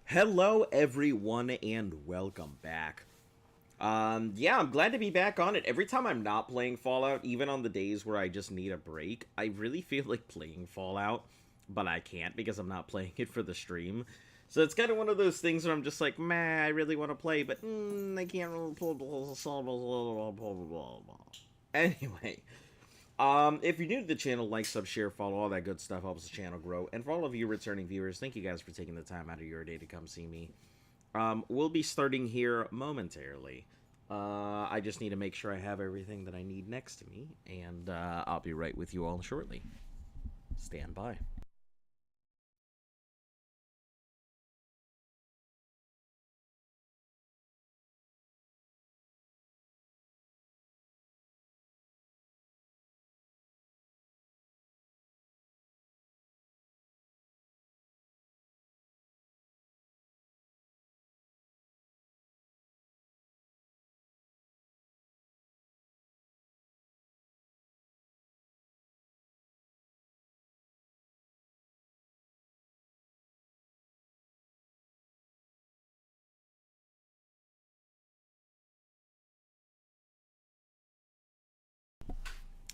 Hello, everyone, and welcome back. Yeah, I'm glad to be back on it. Every time I'm not playing Fallout, even on the days where I just need a break, I really feel like playing Fallout, but I can't because I'm not playing it for the stream. So it's kind of one of those things where I'm just like, meh, I really want to play, but I can't really play. Anyway, if you're new to the channel, like, sub, share, follow, all that good stuff helps the channel grow. And for all of you returning viewers, thank you guys for taking the time out of your day to come see me. We'll be starting here momentarily. I just need to make sure I have everything that I need next to me, and I'll be right with you all shortly. Stand by.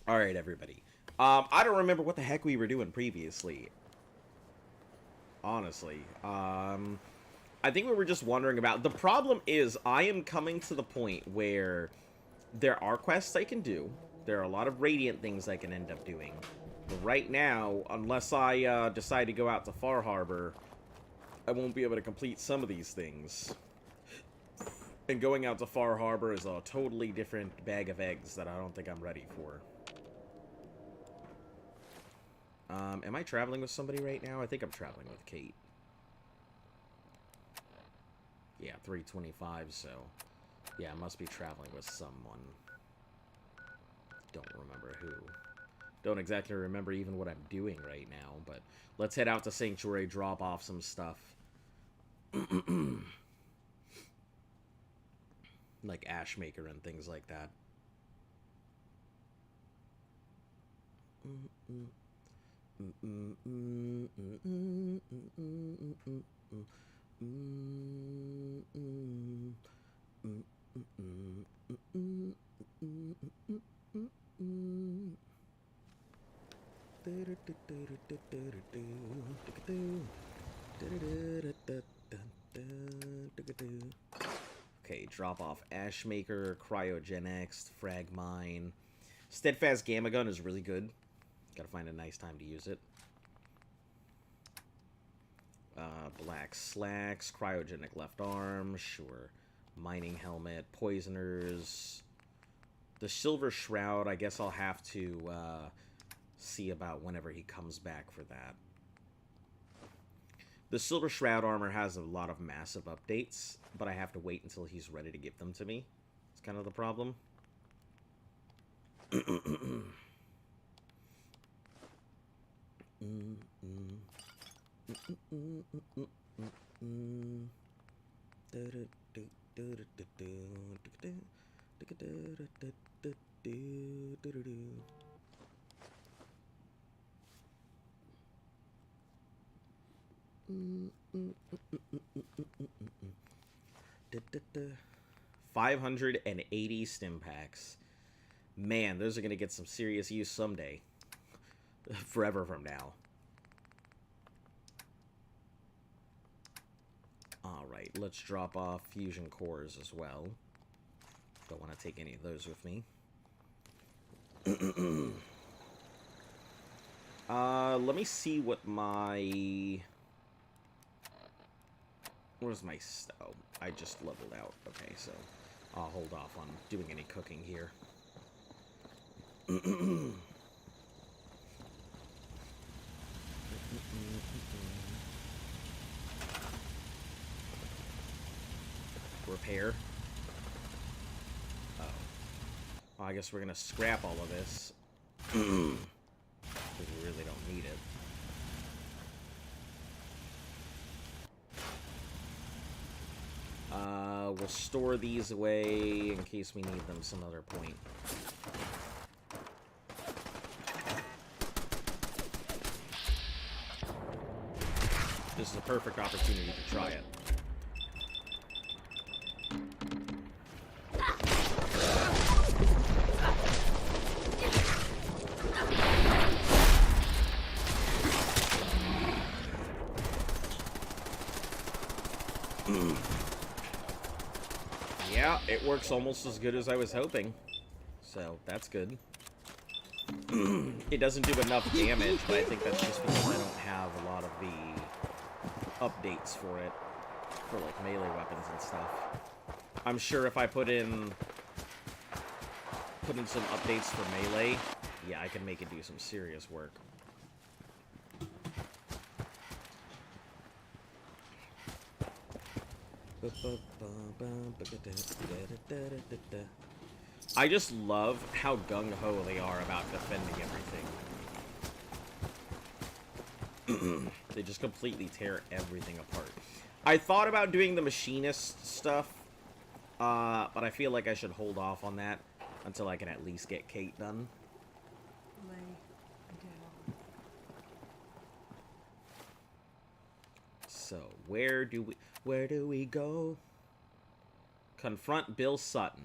All right, everybody. I don't remember what the heck we were doing previously, honestly. I think we were just wondering about. The problem is, I am coming to the point where there are quests I can do. There are a lot of Radiant things I can end up doing. But right now, unless I decide to go out to Far Harbor, I won't be able to complete some of these things. And going out to Far Harbor is a totally different bag of eggs that I don't think I'm ready for. Am I traveling with somebody right now? I think I'm traveling with Kate. Yeah, 325, so... yeah, I must be traveling with someone. Don't remember who. Don't exactly remember even what I'm doing right now, but let's head out to Sanctuary, drop off some stuff. Like Ashmaker and things like that. Okay, drop off Ashmaker, Cryogenics, Fragmine. Steadfast Gamma Gun is really good. Gotta find a nice time to use it. Black Slacks, Cryogenic Left Arm, sure. Mining Helmet, Poisoners. The Silver Shroud, I guess I'll have to see about whenever he comes back for that. The Silver Shroud armor has a lot of massive updates, but I have to wait until he's ready to give them to me. It's kind of the problem. $580 stim packs. Man, those are going to get some serious use someday. Forever from now. Alright, let's drop off fusion cores as well. Don't want to take any of those with me. Let me see what my... where's my... oh, I just leveled out. Okay, so I'll hold off on doing any cooking here. Repair. Oh. Well, I guess we're gonna scrap all of this. Because we really don't need it. We'll store these away in case we need them some other point. This is a perfect opportunity to try it. Yeah, it works almost as good as I was hoping. So, that's good. It doesn't do enough damage, but I think that's just because I don't have a lot of the updates for it. For, like, melee weapons and stuff. I'm sure if I put in some updates for melee, yeah, I can make it do some serious work. I just love how gung-ho they are about defending everything. They just completely tear everything apart. I thought about doing the machinist stuff, but I feel like I should hold off on that until I can at least get Kate done. Lay down. So, where do we go? Confront Bill Sutton.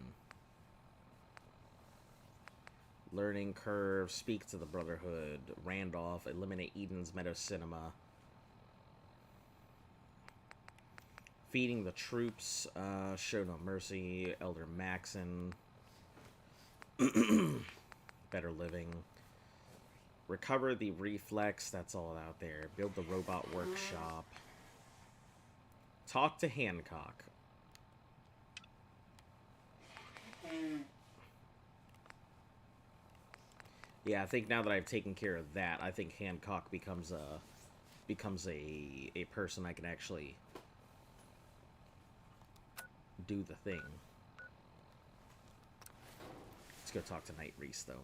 Learning Curve, speak to the Brotherhood, Randolph, eliminate Eden's Meadow Cinema. Feeding the troops, show no mercy, Elder Maxon. Better living. Recover the reflex, that's all out there. Build the robot workshop. Talk to Hancock. Yeah, I think now that I've taken care of that, I think Hancock becomes a person I can actually do the thing. Let's go talk to Night Reese, though.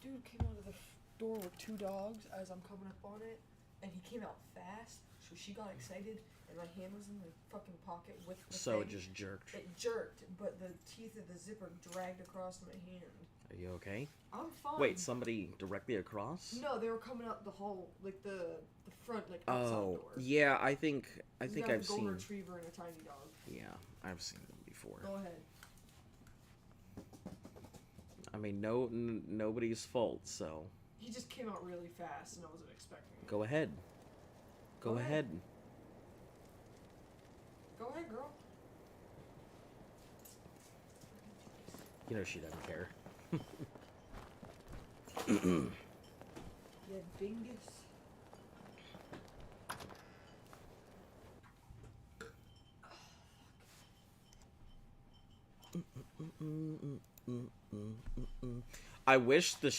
Dude came out of the door with 2 dogs as I'm coming up on it, and he came out fast, so she got excited, and my hand was in the fucking pocket with the So thing. it just jerked. It jerked, but the teeth of the zipper dragged across my hand. Are you okay? I'm fine. Wait, somebody directly across? No, they were coming out the hall, like the front, like outside Oh, door. yeah, I think You got I've a golden seen. retriever and a tiny dog. Yeah, I've seen them before. Go ahead. I mean, nobody's fault, so He just came out really fast, and I wasn't expecting it. go ahead. Go Go ahead. ahead. Go ahead, girl. You know she doesn't care. Yeah, dingus. I wish the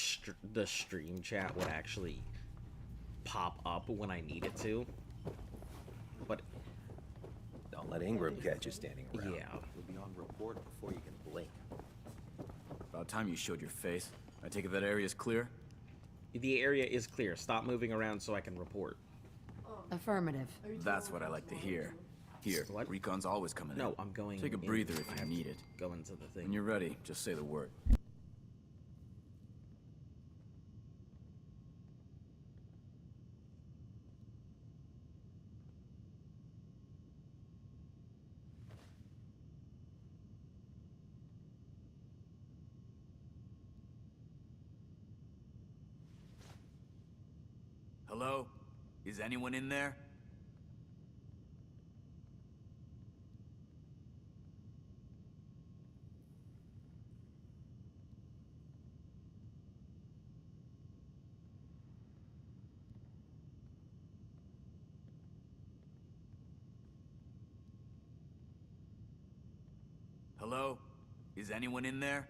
stream chat would actually pop up when I need it to. But Don't let Ingram catch you standing around. yeah, You'll be on report before you can blink. About time you showed your face. I take it that area's clear? the area is clear. Stop moving around so I can report. Affirmative. Are you That's telling what I me like to what's hear. wrong? Here, What? Recon's always coming in. No, I'm going. Take a in. breather if I you have need to it. Go into the thing. When you're ready, just say the word. Hello? Is anyone in there? Hello? Is anyone in there?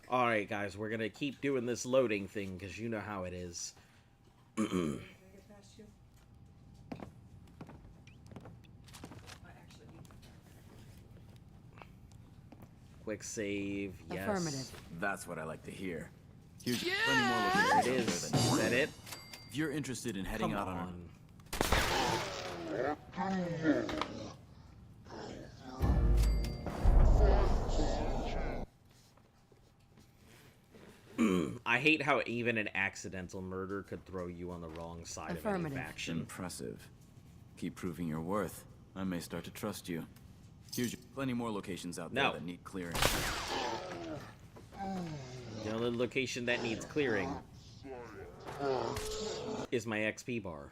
Alright, guys, we're gonna keep doing this loading thing because you know how it is. Can I get past you? I actually need Quick save, yes. Affirmative. That's what I like to hear. Here's plenty more It locations is. out there Is than that it? If you're interested in heading Come out on on. I hate how even an accidental murder could throw you on the wrong side of any Affirmative. faction. Impressive. Keep proving your worth. I may start to trust you. Here's plenty more locations out there No. that need clearing. The only location that needs clearing is my XP bar.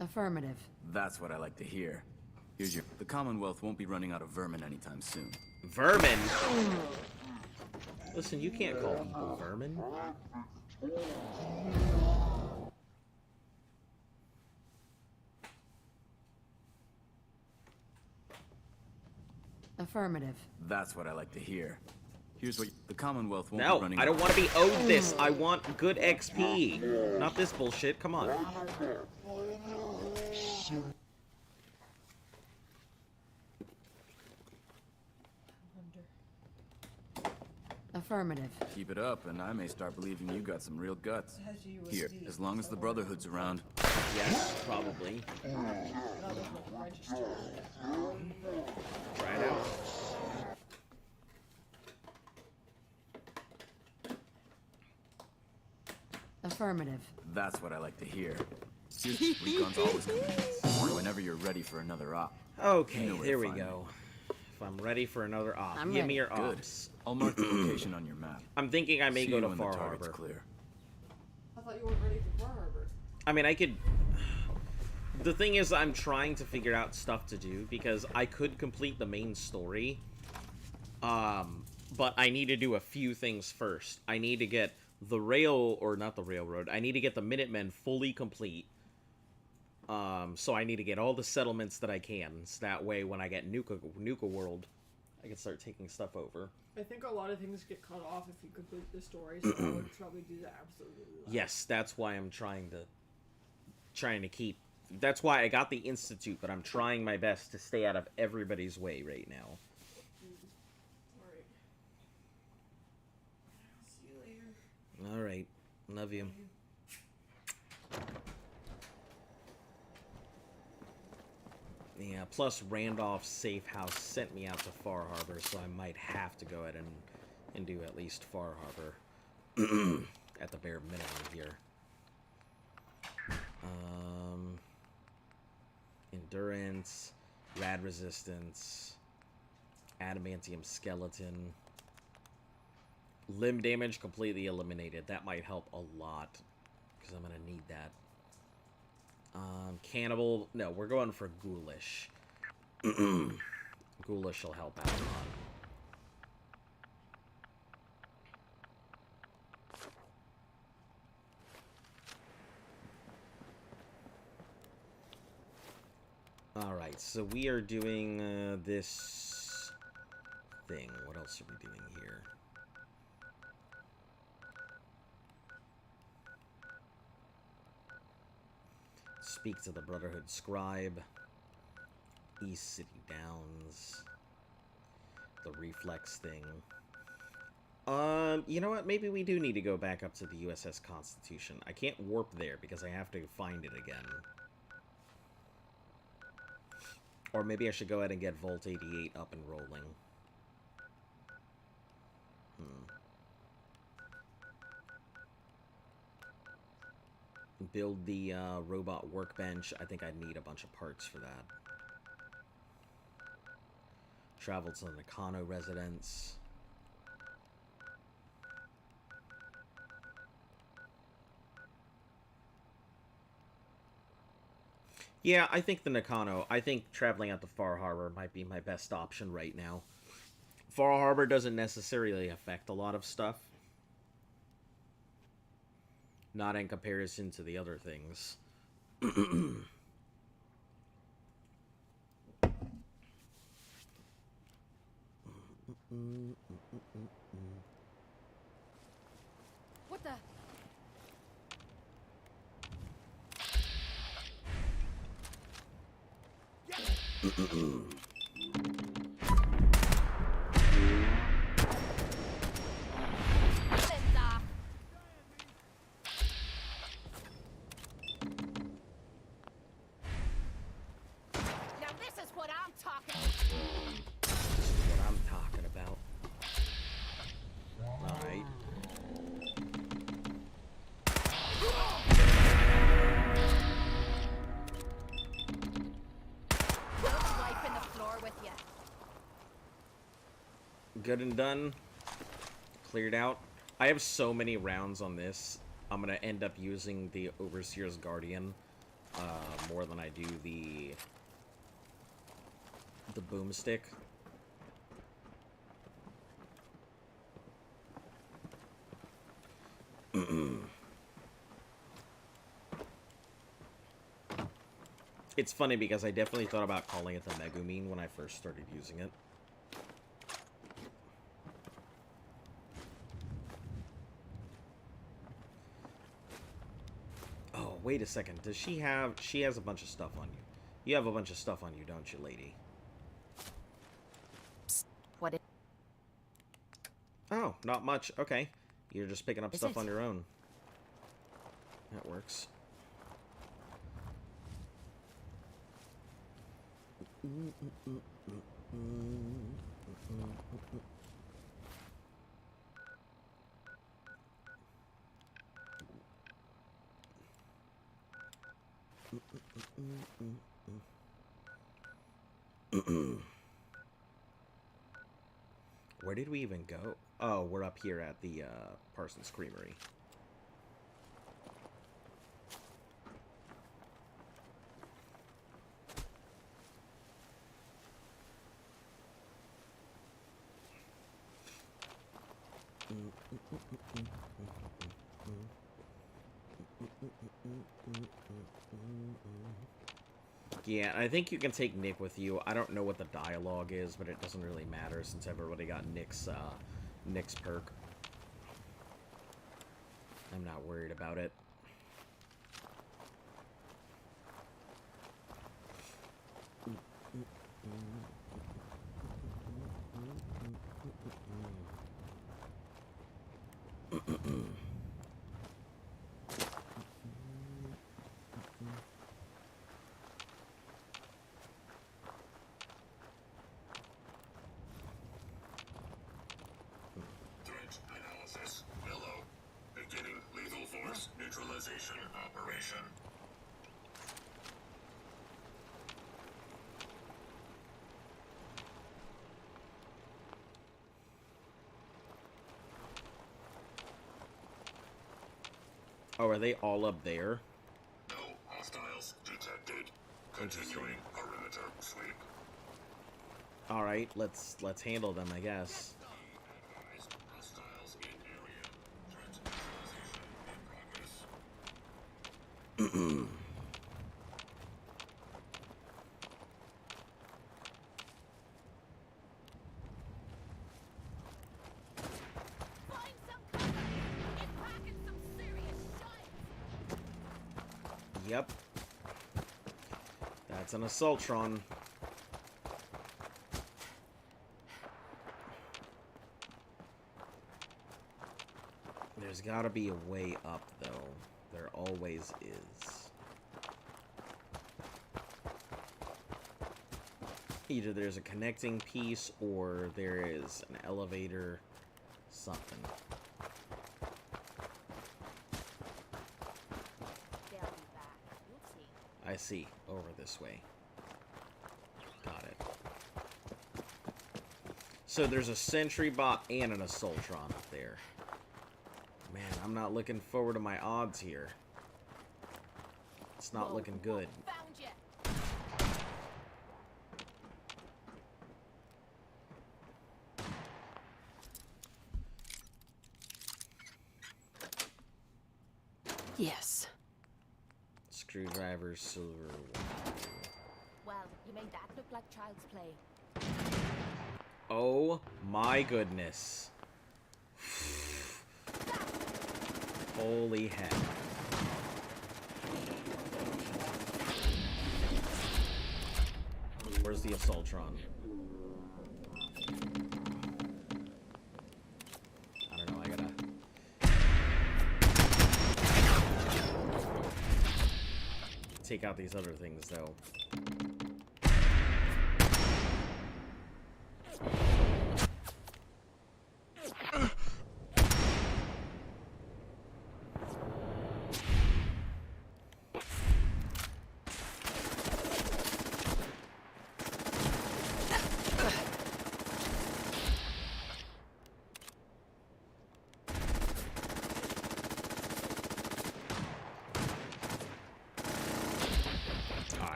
Affirmative. That's what I like to hear. Here's your... The Commonwealth won't be running out of vermin anytime soon. Vermin? Listen, you can't call people vermin. Affirmative. That's what I like to hear. Here's what... The Commonwealth won't be No, running I out... don't want to be owed this. I want good XP. Not this bullshit. Come on. Affirmative. Keep it up, and I may start believing you got some real guts. It has USD. Here, as long as the Brotherhood's around. Yes, probably. Now there's no register. Try it out. Affirmative. That's what I like to hear. Recon's always coming. Whenever you're ready for another op. Okay, You know where there to we find go. If I'm ready for another op, I'm give me ready. your Good. ops. I'll mark the location on your map. I'm thinking I may See go you to when the Far target's Harbor. clear. I thought you weren't ready for Far Harbor. I mean, I could... The thing is, I'm trying to figure out stuff to do, because I could complete the main story. But I need to do a few things first. I need to get the not the railroad. I need to get the Minutemen fully complete. So I need to get all the settlements that I can. So that way, when I get Nuka World, I can start taking stuff over. I think a lot of things get cut off if you complete the story, so I would probably do that absolutely. Yes, that's why I'm trying to keep. That's why I got the Institute, but I'm trying my best to stay out of everybody's way right now. Alright. See you later. All right, love you. Yeah, plus Randolph's safe house sent me out to Far Harbor, so I might have to go ahead and do at least Far Harbor at the bare minimum here. Endurance, rad resistance, adamantium skeleton, limb damage completely eliminated. That might help a lot because I'm gonna need that. Cannibal, no, we're going for ghoulish. Ghoulish will help out a lot. Alright, so we are doing this thing. What else are we doing here? Speak to the Brotherhood Scribe. East City Downs. The reflex thing. You know what? Maybe we do need to go back up to the USS Constitution. I can't warp there because I have to find it again. Or maybe I should go ahead and get Volt 88 up and rolling. Build the robot workbench. I think I'd need a bunch of parts for that. Travel to the Nakano residence. Yeah, I think the Nakano. I think traveling out to Far Harbor might be my best option right now. Far Harbor doesn't necessarily affect a lot of stuff. Not in comparison to the other things. What the? Now this is what I'm talking This is what I'm good and done. Cleared out. I have so many rounds on this. I'm gonna end up using the Overseer's Guardian more than I do the boomstick. It's funny because I definitely thought about calling it the Megumine when I first started using it. Oh, wait a second. Does she have... She has a bunch of stuff on you. You have a bunch of stuff on you, don't you, lady? What is... Oh, not much. Okay. You're just picking up Is stuff it? on your own. That works. Where did we even go? Oh, we're up here at the Parsons Creamery. Yeah, I think you can take Nick with you. I don't know what the dialogue is, but it doesn't really matter since everybody got Nick's perk. I'm not worried about it. Analysis. Willow. Beginning lethal force neutralization operation. Oh, are they all up there? No hostiles detected. Continuing perimeter sweep. All right, let's handle them, I guess. Advised. Hostiles in area. Threat neutralization in progress. Find some cover! Get packing some serious shit! Yep. That's an Assaultron. There's gotta be a way up, though. There always is. Either there's a connecting piece, or there is an elevator, something. They'll be back. You'll see. I see. Over this way. Got it. So there's a sentry bot and an Assaultron up there. Man, I'm not looking forward to my odds here. It's not Whoa, looking good. Found you! Yes. Screwdriver, silver. Well, you made that look like child's play. Oh my goodness. Holy heck. Where's the Assaultron? I don't know, I gotta... take out these other things, though.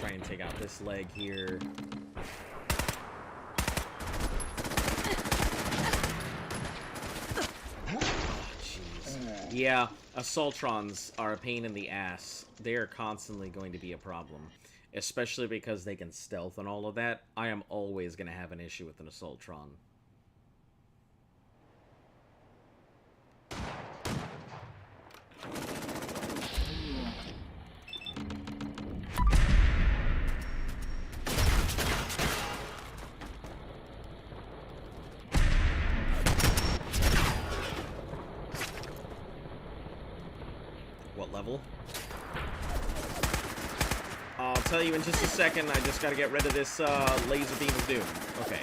try and take out this leg here. Jeez. Yeah, Assaultrons are a pain in the ass. They are constantly going to be a problem. Especially because they can stealth and all of that. I am always going to have an issue with an Assaultron. What level? I'll tell you in just a second. I just gotta get rid of this laser beam of doom. Okay.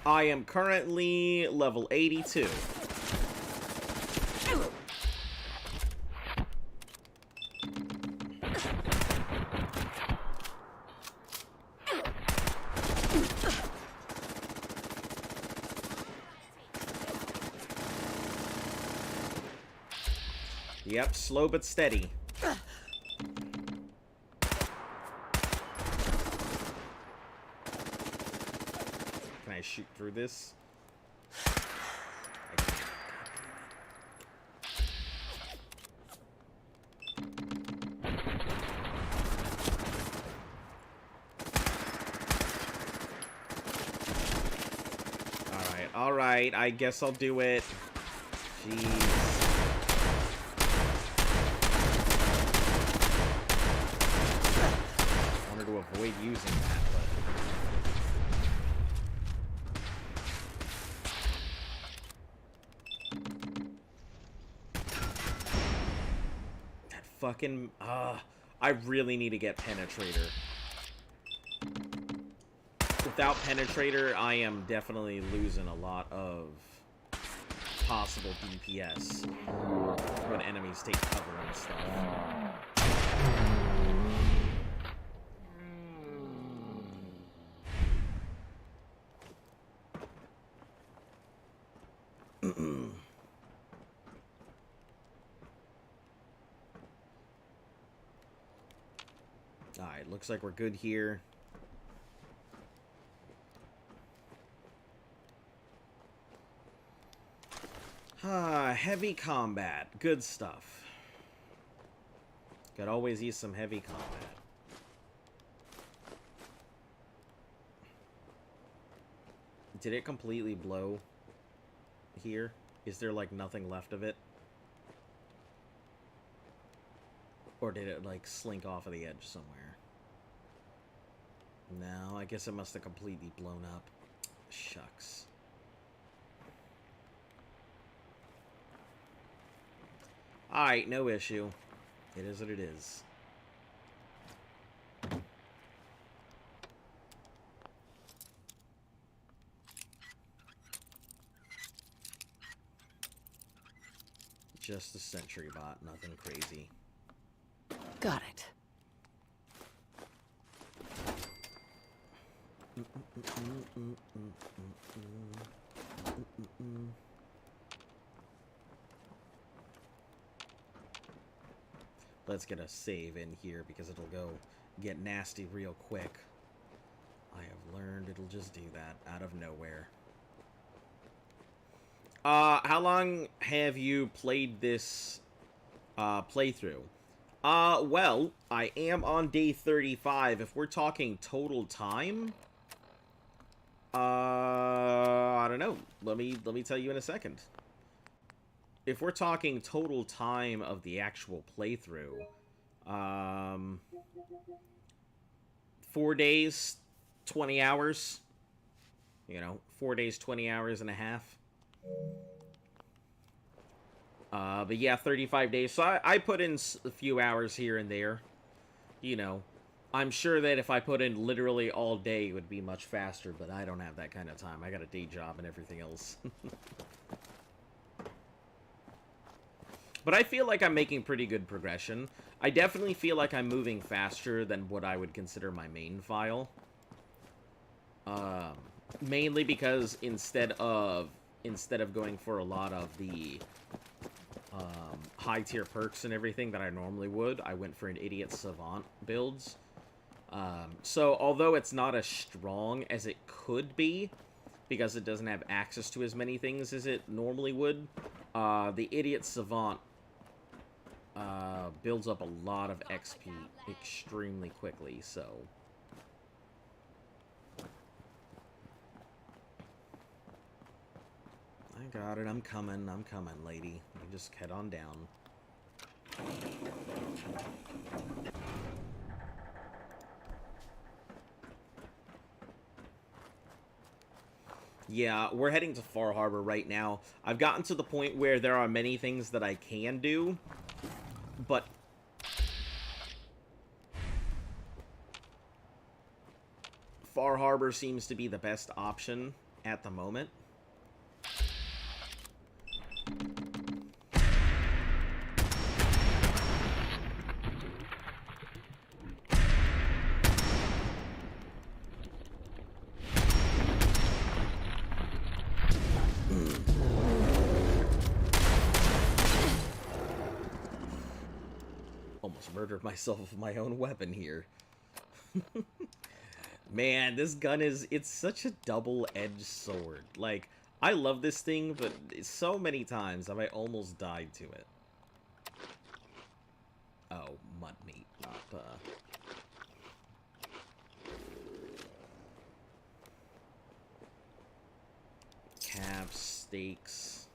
I am currently level 82. Yep, slow but steady. Can I shoot through this? Alright, I guess I'll do it. Jeez. To avoid using that, but that fucking I really need to get Penetrator. Without Penetrator, I am definitely losing a lot of possible DPS when enemies take cover and stuff. Alright, looks like we're good here. Heavy combat. Good stuff. Could always use some heavy combat. Did it completely blow here? Is there, like, nothing left of it? Or did it, like, slink off of the edge somewhere? No, I guess it must have completely blown up. Shucks. Alright, no issue. It is what it is. Just a sentry bot, nothing crazy. Got it. Let's get a save in here because it'll go get nasty real quick. I have learned it'll just do that out of nowhere. How long have you played this playthrough? Well, I am on day 35. If we're talking total time, I don't know. Let me tell you in a second. If we're talking total time of the actual playthrough, 4 days, 20 hours. You know, 4 days, 20 hours and a half. But yeah, 35 days. So I put in a few hours here and there. You know, I'm sure that if I put in literally all day, it would be much faster, but I don't have that kind of time. I got a day job and everything else. But I feel like I'm making pretty good progression. I definitely feel like I'm moving faster than what I would consider my main file. Mainly because instead of going for a lot of the high tier perks and everything that I normally would. I went for an Idiot Savant builds. So although it's not as strong as it could be, because it doesn't have access to as many things as it normally would, the Idiot Savant builds up a lot of XP extremely quickly, so... I got it, I'm coming, lady. You just head on down. Yeah, we're heading to Far Harbor right now. I've gotten to the point where there are many things that I can do, but... Far Harbor seems to be the best option at the moment. Almost murdered myself with my own weapon here. Man, this gun it's such a double-edged sword. Like, I love this thing, but so many times have I almost died to it. Oh, mud meat, not, calves, steaks.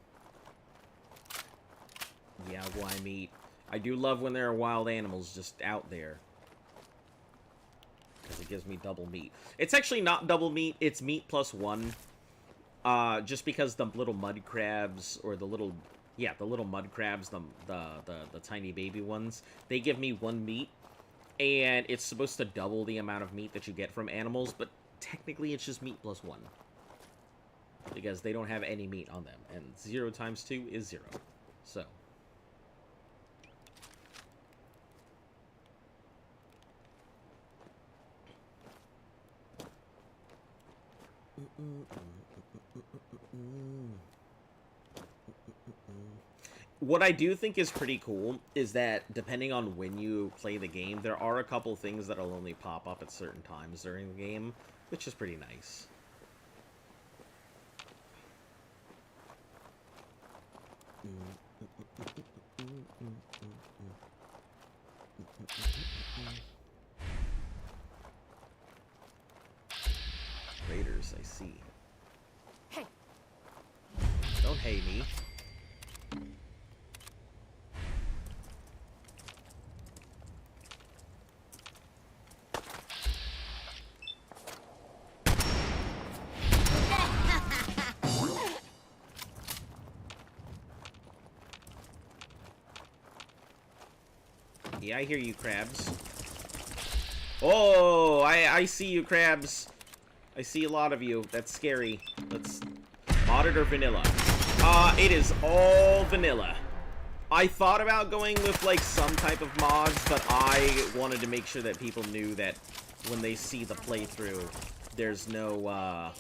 Yagwai meat. I do love when there are wild animals just out there, because it gives me double meat. It's actually not double meat, it's meat plus 1. Just because the little mud crabs, or the little mud crabs, the tiny baby ones, they give me 1 meat, and it's supposed to double the amount of meat that you get from animals, but technically it's just meat plus 1. Because they don't have any meat on them, and 0 times 2 is 0. So... What I do think is pretty cool is that, depending on when you play the game, there are a couple things that'll only pop up at certain times during the game, which is pretty nice. Raiders, I see. Hey. Don't hate me. Yeah, I hear you, crabs. Oh, I see you, crabs. I see a lot of you. That's scary. Let's... Modded or vanilla? It is all vanilla. I thought about going with, like, some type of mods, but I wanted to make sure that people knew that when they see the playthrough, there's no,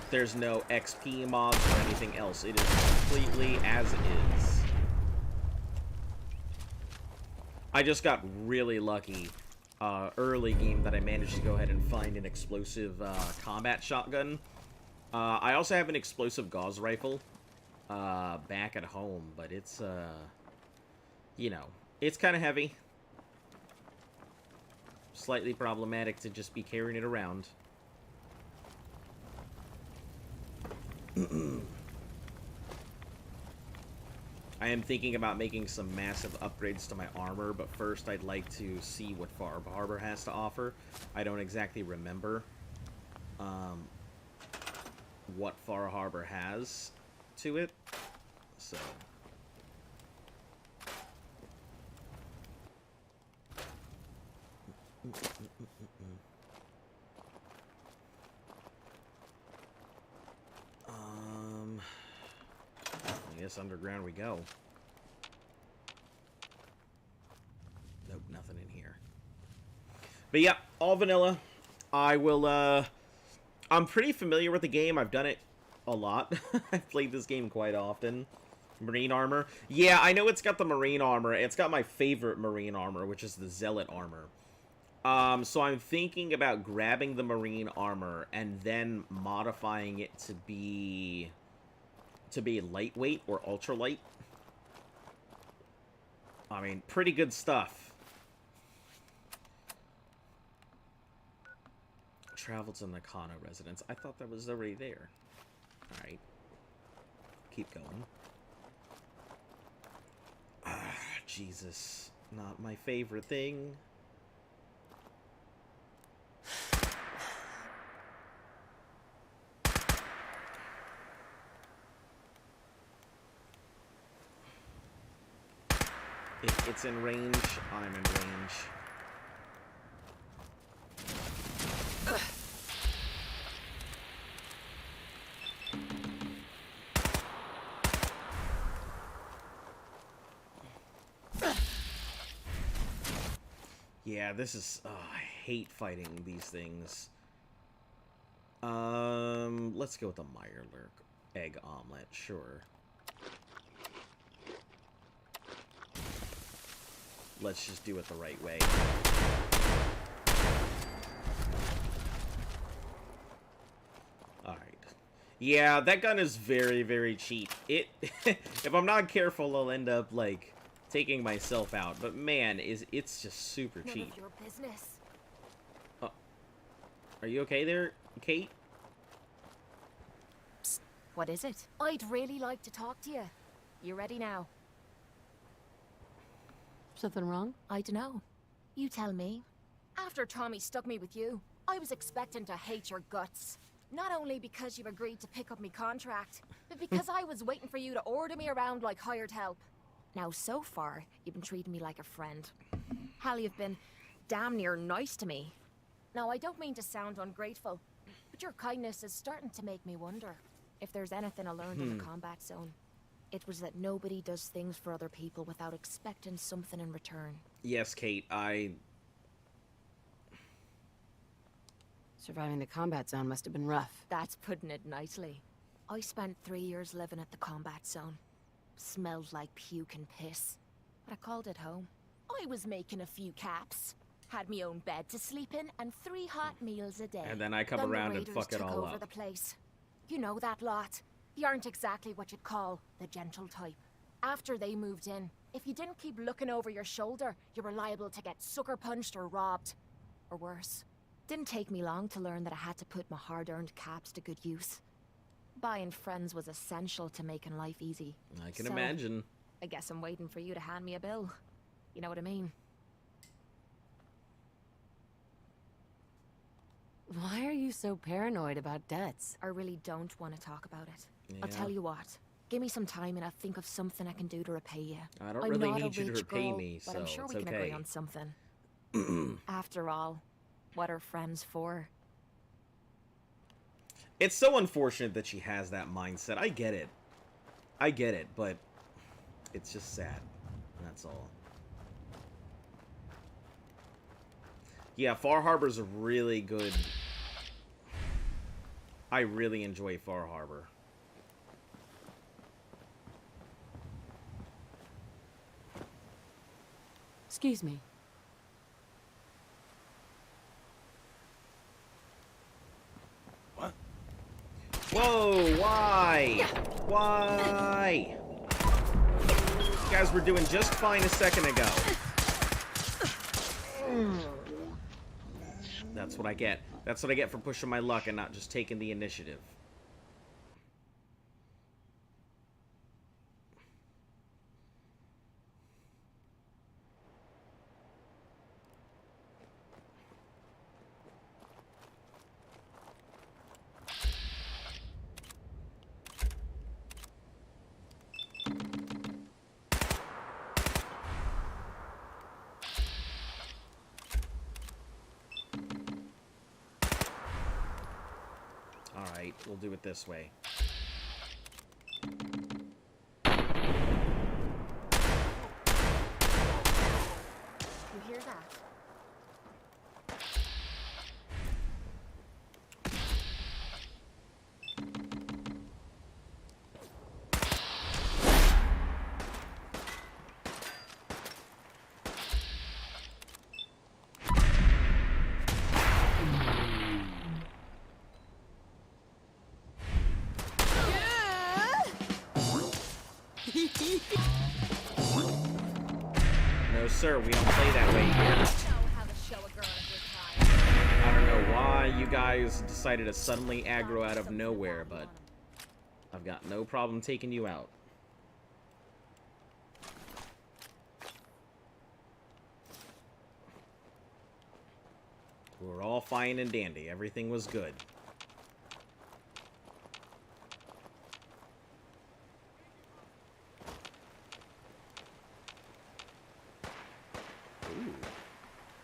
there's no XP mods or anything else. It is completely as is. I just got really lucky early game that I managed to go ahead and find an explosive combat shotgun. I also have an explosive gauze rifle back at home, but it's, you know, it's kind of heavy. Slightly problematic to just be carrying it around. I am thinking about making some massive upgrades to my armor, but first I'd like to see what Far Harbor has to offer. I don't exactly remember what Far Harbor has to it, so... I guess underground we go. Nope, nothing in here. But yeah, all vanilla. I will, I'm pretty familiar with the game. I've done it a lot. I've played this game quite often. Marine armor. Yeah, I know it's got the marine armor. It's got my favorite marine armor, which is the zealot armor. So I'm thinking about grabbing the marine armor and then modifying it to be lightweight or ultralight. I mean, pretty good stuff. Travel to Nakano residence. I thought that was already there. Alright. Keep going. Ah, Jesus. Not my favorite thing. If it's in range, I'm in range. Yeah, this is... Oh, I hate fighting these things. Let's go with the Mirelurk egg omelet, sure. Let's just do it the right way. Alright. Yeah, that gun is very, very cheap. If I'm not careful, I'll end up, like, taking myself out. But man, it's just super None cheap. of your business. Are you okay there, Kate? What is it? I'd really like to talk to you. You ready now? Something wrong? I dunno. You tell me. After Tommy stuck me with you, I was expecting to hate your guts. Not only because you agreed to pick up me contract, but because I was waiting for you to order me around like hired help. Now, so far, you've been treating me like a friend. Hell, you've been damn near nice to me. Now, I don't mean to sound ungrateful, but your kindness is starting to make me wonder if there's anything I learned in the combat zone. It was that nobody does things for other people without expecting something in return. Yes, Kate, Surviving the combat zone must have been rough. That's putting it nicely. I spent 3 years living at the combat zone. Smelled like puke and piss. But I called it home. I was making a few caps. Had me own bed to sleep in and 3 hot meals a day. And then I come Then around the and raiders fuck it took all over up. the place. You know that lot. You aren't exactly what you'd call the gentle type. After they moved in, if you didn't keep looking over your shoulder, you were liable to get sucker punched or robbed. Or worse. Didn't take me long to learn that I had to put my hard-earned caps to good use. Buying friends was essential to making life easy. I can So, imagine. I guess I'm waiting for you to hand me a bill. You know what I mean? Why are you so paranoid about debts? I really don't want to talk about it. Yeah. I'll tell you what. Give me some time and I'll think of something I can do to repay you. I don't I'm really not a need you to rich repay girl, me, but so I'm sure it's we can agree okay. on something. After all, what are friends for? It's so unfortunate that she has that mindset. I get it. I get it, but it's just sad. That's all. Yeah, Far Harbor's a really good... I really enjoy Far Harbor. Excuse me. What? Whoa, why? Why? You guys were doing just fine a second ago. That's what I get. That's what I get for pushing my luck and not just taking the initiative. Alright, we'll do it this way. You hear that? No, sir, we don't play that way here. Know how to show a girl a good time. I don't know why you guys decided to suddenly aggro out of nowhere, but I've got no problem taking you out. We were all fine and dandy. Everything was good. Ooh.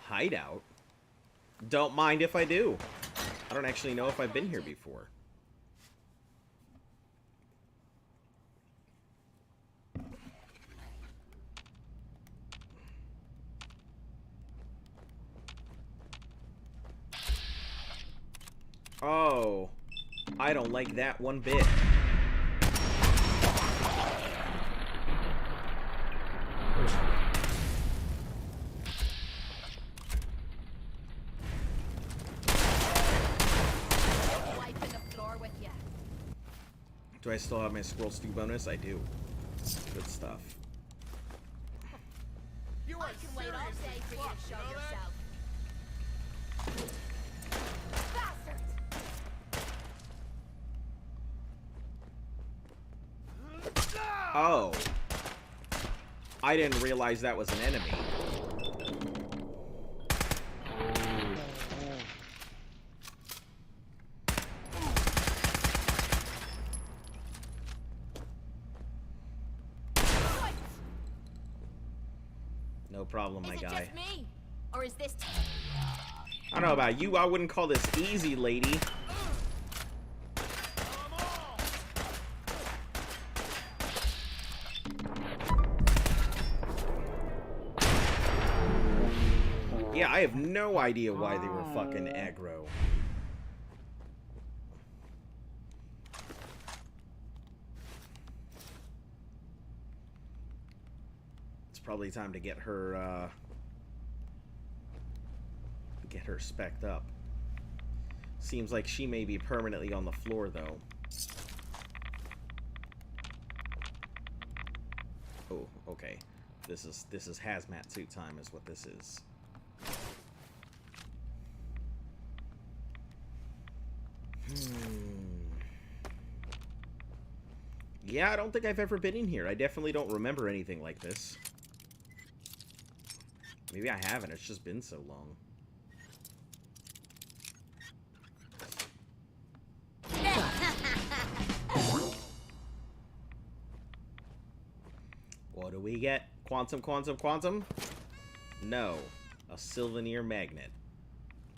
Hideout? Don't mind if I do. I don't actually know if I've been here before. Oh, I don't like that one bit. Wiping the floor with you. Do I still have my Squirrel Stew bonus? I do. Good stuff. You I can wait all day for you to show yourself. Bastard! Oh. I didn't realize that was an enemy. No problem, my Is it guy. just me? Or is this... I don't know about you, I wouldn't call this easy, lady. Yeah, I have no idea why they were fucking aggro. It's probably time to get her spec'd up. Seems like she may be permanently on the floor, though. Oh, okay. This is hazmat suit time, is what this is. Yeah, I don't think I've ever been in here. I definitely don't remember anything like this. Maybe I haven't. It's just been so long. What do we get? Quantum, quantum, quantum? No. A Sylvanir magnet.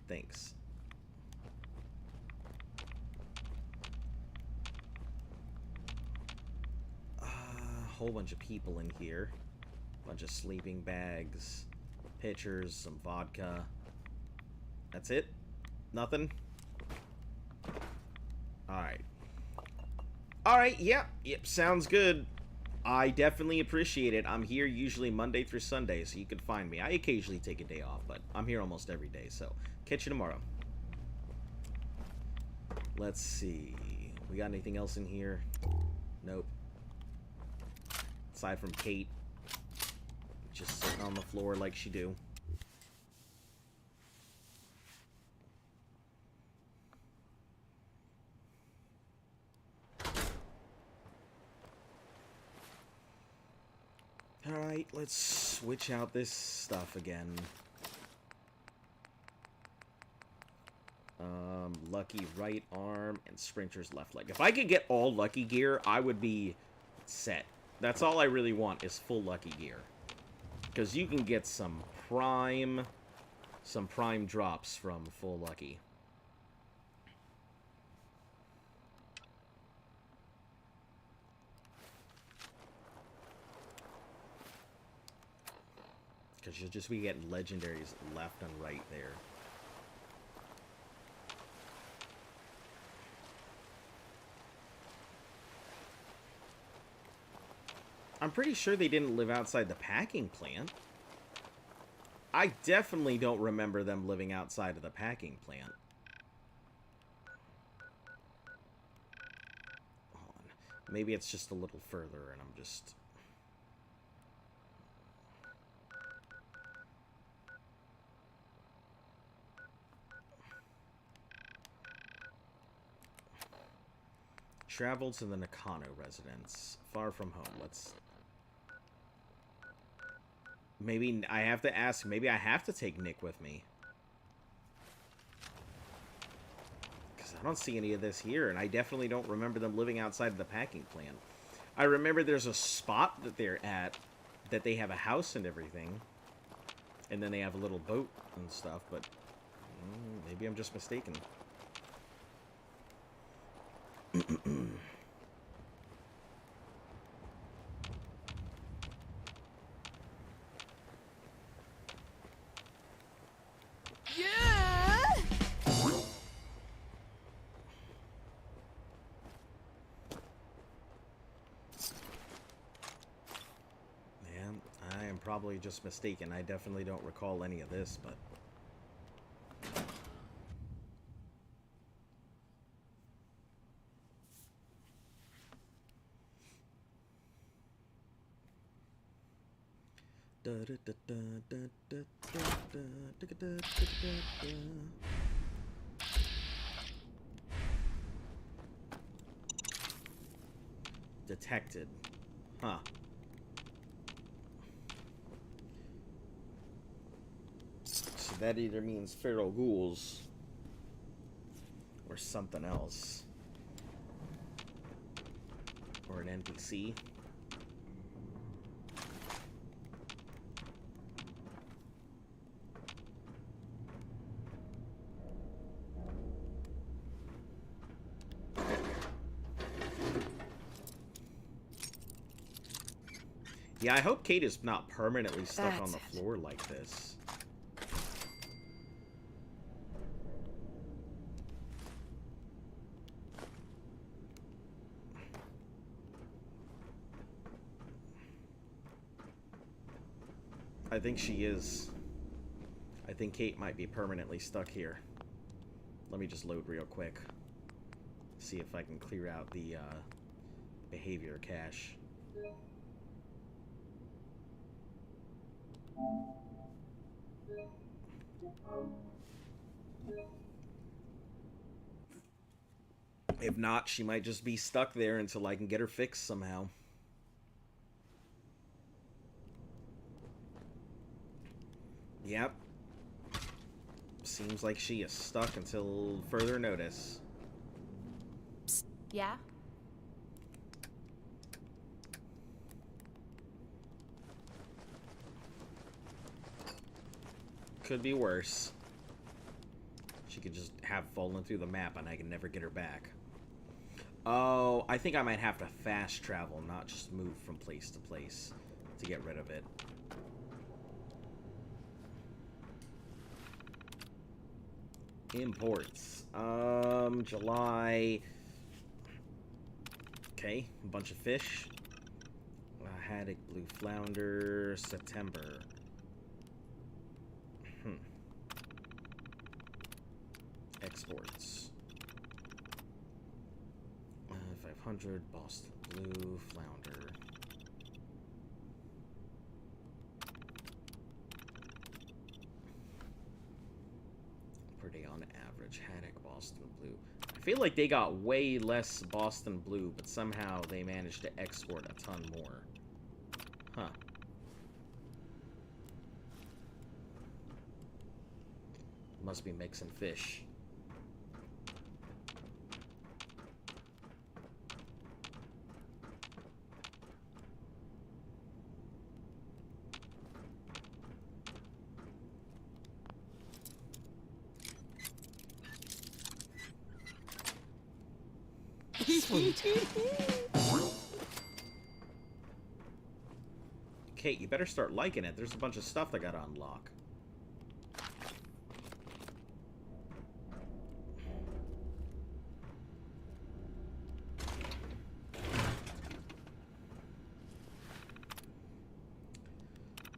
Thanks. A whole bunch of people in here. Bunch of sleeping bags. Pitchers, some vodka. That's it? Nothing? Alright. Alright, yep, sounds good. I definitely appreciate it. I'm here usually Monday through Sunday, so you can find me. I occasionally take a day off, but I'm here almost every day, so catch you tomorrow. Let's see. We got anything else in here? Nope. Aside from Kate. Just sitting on the floor like she do. Alright, let's switch out this stuff again. Lucky right arm and Sprinter's left leg. If I could get all Lucky gear, I would be set. That's all I really want, is full Lucky gear. Because you can get some prime drops from full Lucky. Because you'll just be getting legendaries left and right there. I'm pretty sure they didn't live outside the packing plant. I definitely don't remember them living outside of the packing plant. Hold on. Maybe it's just a little further and I'm just... Travel to the Nakano residence. Far from home. Let's... Maybe I have to ask, maybe I have to take Nick with me. Because I don't see any of this here, and I definitely don't remember them living outside of the packing plant. I remember there's a spot that they're at, that they have a house and everything. And then they have a little boat and stuff, but maybe I'm just mistaken. Probably just mistaken. I definitely don't recall any of this, but... Detected. Huh. So that either means feral ghouls or something else. Or an NPC. Yeah, I hope Kate is not permanently stuck on the floor like this. I think she is. I think Kate might be permanently stuck here. Let me just load real quick. See if I can clear out the behavior cache. If not, she might just be stuck there until I can get her fixed somehow. Yep. Seems like she is stuck until further notice. Psst. Yeah? Could be worse. She could just have fallen through the map and I can never get her back. Oh, I think I might have to fast travel, not just move from place to place to get rid of it. Imports. July. Okay, a bunch of fish. Haddock, blue flounder, September. Exports. 500 Boston blue flounder. Per day on average. Haddock, Boston blue. I feel like they got way less Boston blue, but somehow they managed to export a ton more. Huh. Must be mixing fish. Sweet. Kate, you better start liking it. There's a bunch of stuff I gotta unlock.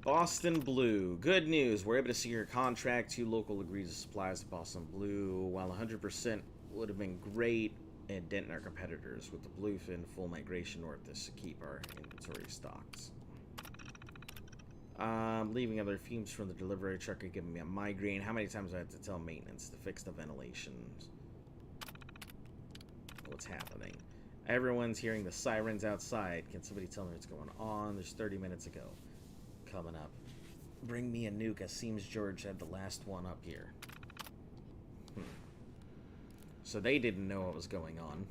Boston Blue. Good news. We're able to secure a contract. 2 local agreed to supplies to Boston Blue. While 100% would have been great and dent our competitors. With the bluefin full migration north to keep our inventory stocked. Leaving other fumes from the delivery truck are giving me a migraine. How many times do I have to tell maintenance to fix the ventilation? What's happening? Everyone's hearing the sirens outside. Can somebody tell me what's going on? There's 30 minutes ago. Coming up. Bring me a nuke. It seems George had the last one up here. So they didn't know what was going on.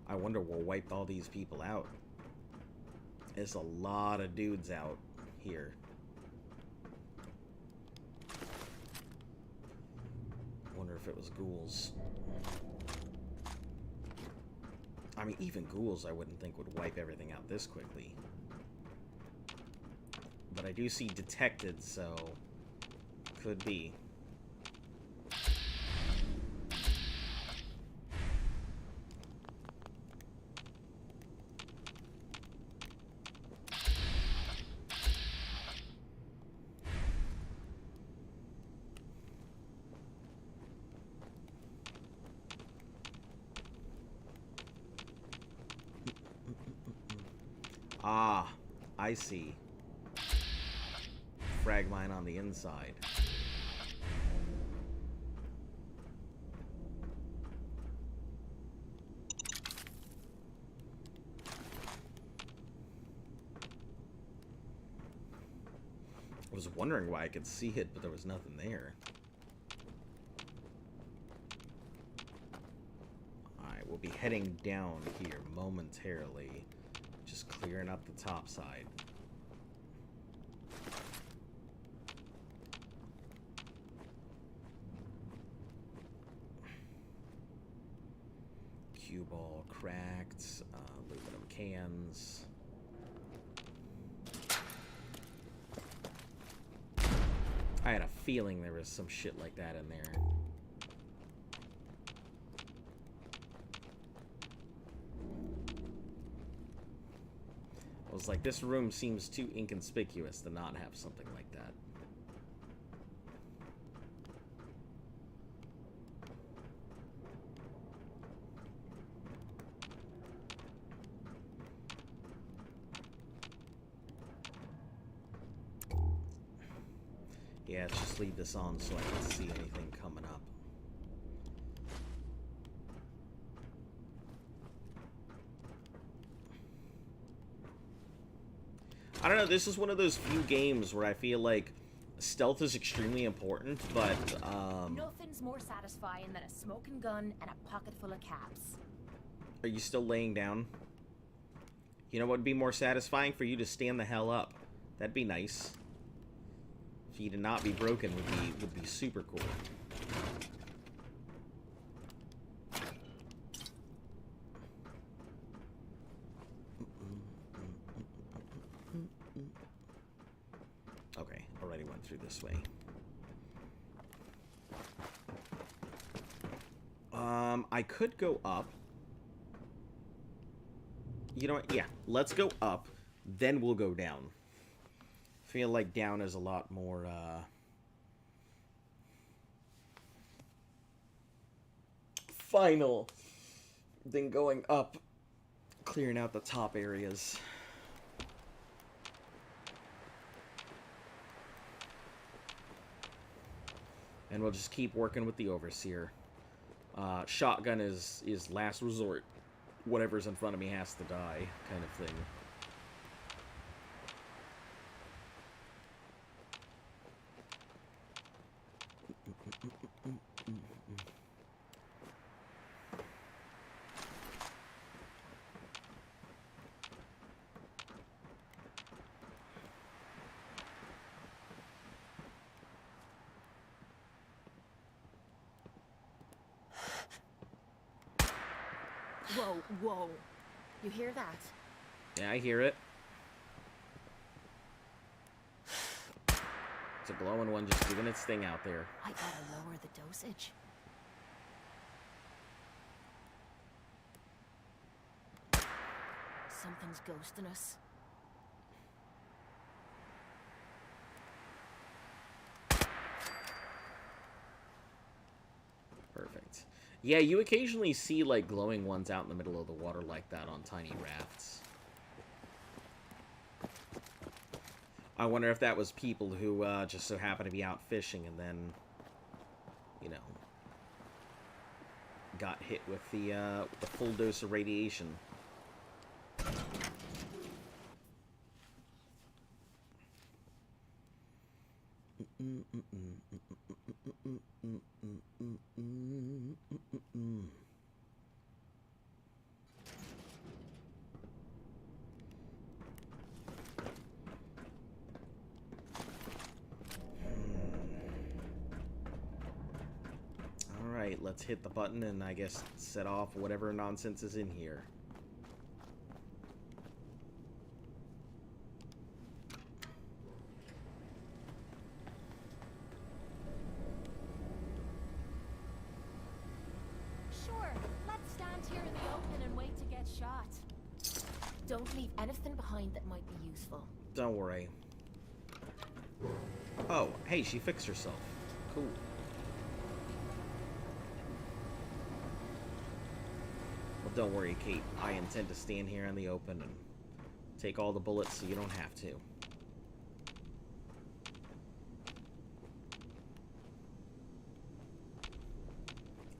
I wonder we'll wipe all these people out. There's a lot of dudes out here. Wonder if it was ghouls. I mean, even ghouls I wouldn't think would wipe everything out this quickly. But I do see detected, so could be. Ah, I see. Frag mine on the inside. I was wondering why I could see it, but there was nothing there. Alright, we'll be heading down here momentarily. Just clearing up the top side. Cue ball cracked, aluminum cans. I had a feeling there was some shit like that in there. I was like, this room seems too inconspicuous to not have something like that. Yeah, let's just leave this on so I can see anything coming up. I don't know, this is one of those few games where I feel like stealth is extremely important, but, Nothing's more satisfying than a smoking gun and a pocket full of caps. Are you still laying down? You know what would be more satisfying? For you to stand the hell up. That'd be nice. For you to not be broken would be super cool. Okay, already went through this way. I could go up. You know what? Yeah, let's go up, then we'll go down. Feel like down is a lot more, final than going up, clearing out the top areas. And we'll just keep working with the Overseer. Shotgun is last resort. Whatever's in front of me has to die, kind of thing. Whoa, whoa. You hear that? Yeah, I hear it. It's a glowing one just doing its thing out there. I gotta lower the dosage. Something's ghosting us. Perfect. Yeah, you occasionally see, like, glowing ones out in the middle of the water like that on tiny rafts. I wonder if that was people who just so happened to be out fishing and then, you know, got hit with the full dose of radiation. Alright, let's hit the button and I guess set off whatever nonsense is in here. Sure, let's stand here in the open and wait to get shot. Don't leave anything behind that might be useful. Don't worry. Oh, hey, she fixed herself. Cool. Well, don't worry, Kate. I intend to stand here in the open and take all the bullets so you don't have to.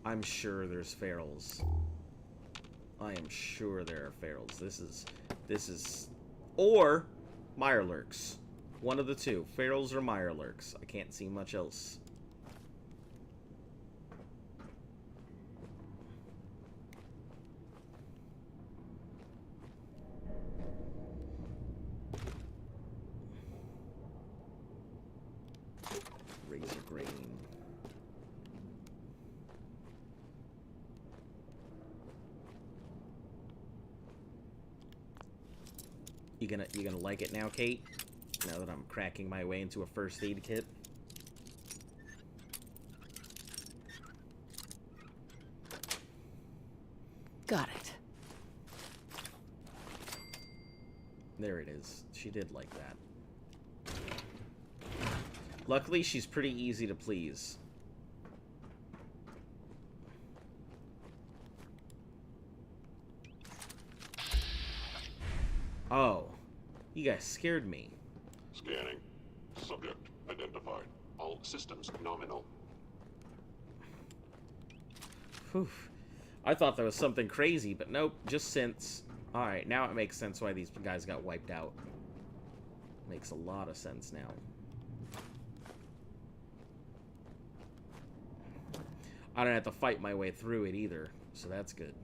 I'm sure there's ferals. I am sure there are ferals. This is... Or Mirelurks. One of the two. Ferals or Mirelurks. I can't see much else. Razor grain. You gonna like it now, Kate? Now that I'm cracking my way into a first aid kit. Got it. There it is. She did like that. Luckily, she's pretty easy to please. Oh. You guys scared me. Scanning. Subject identified. All systems nominal. Whew. I thought there was something crazy, but nope, just synths. Alright, now it makes sense why these guys got wiped out. Makes a lot of sense now. I don't have to fight my way through it either, so that's good.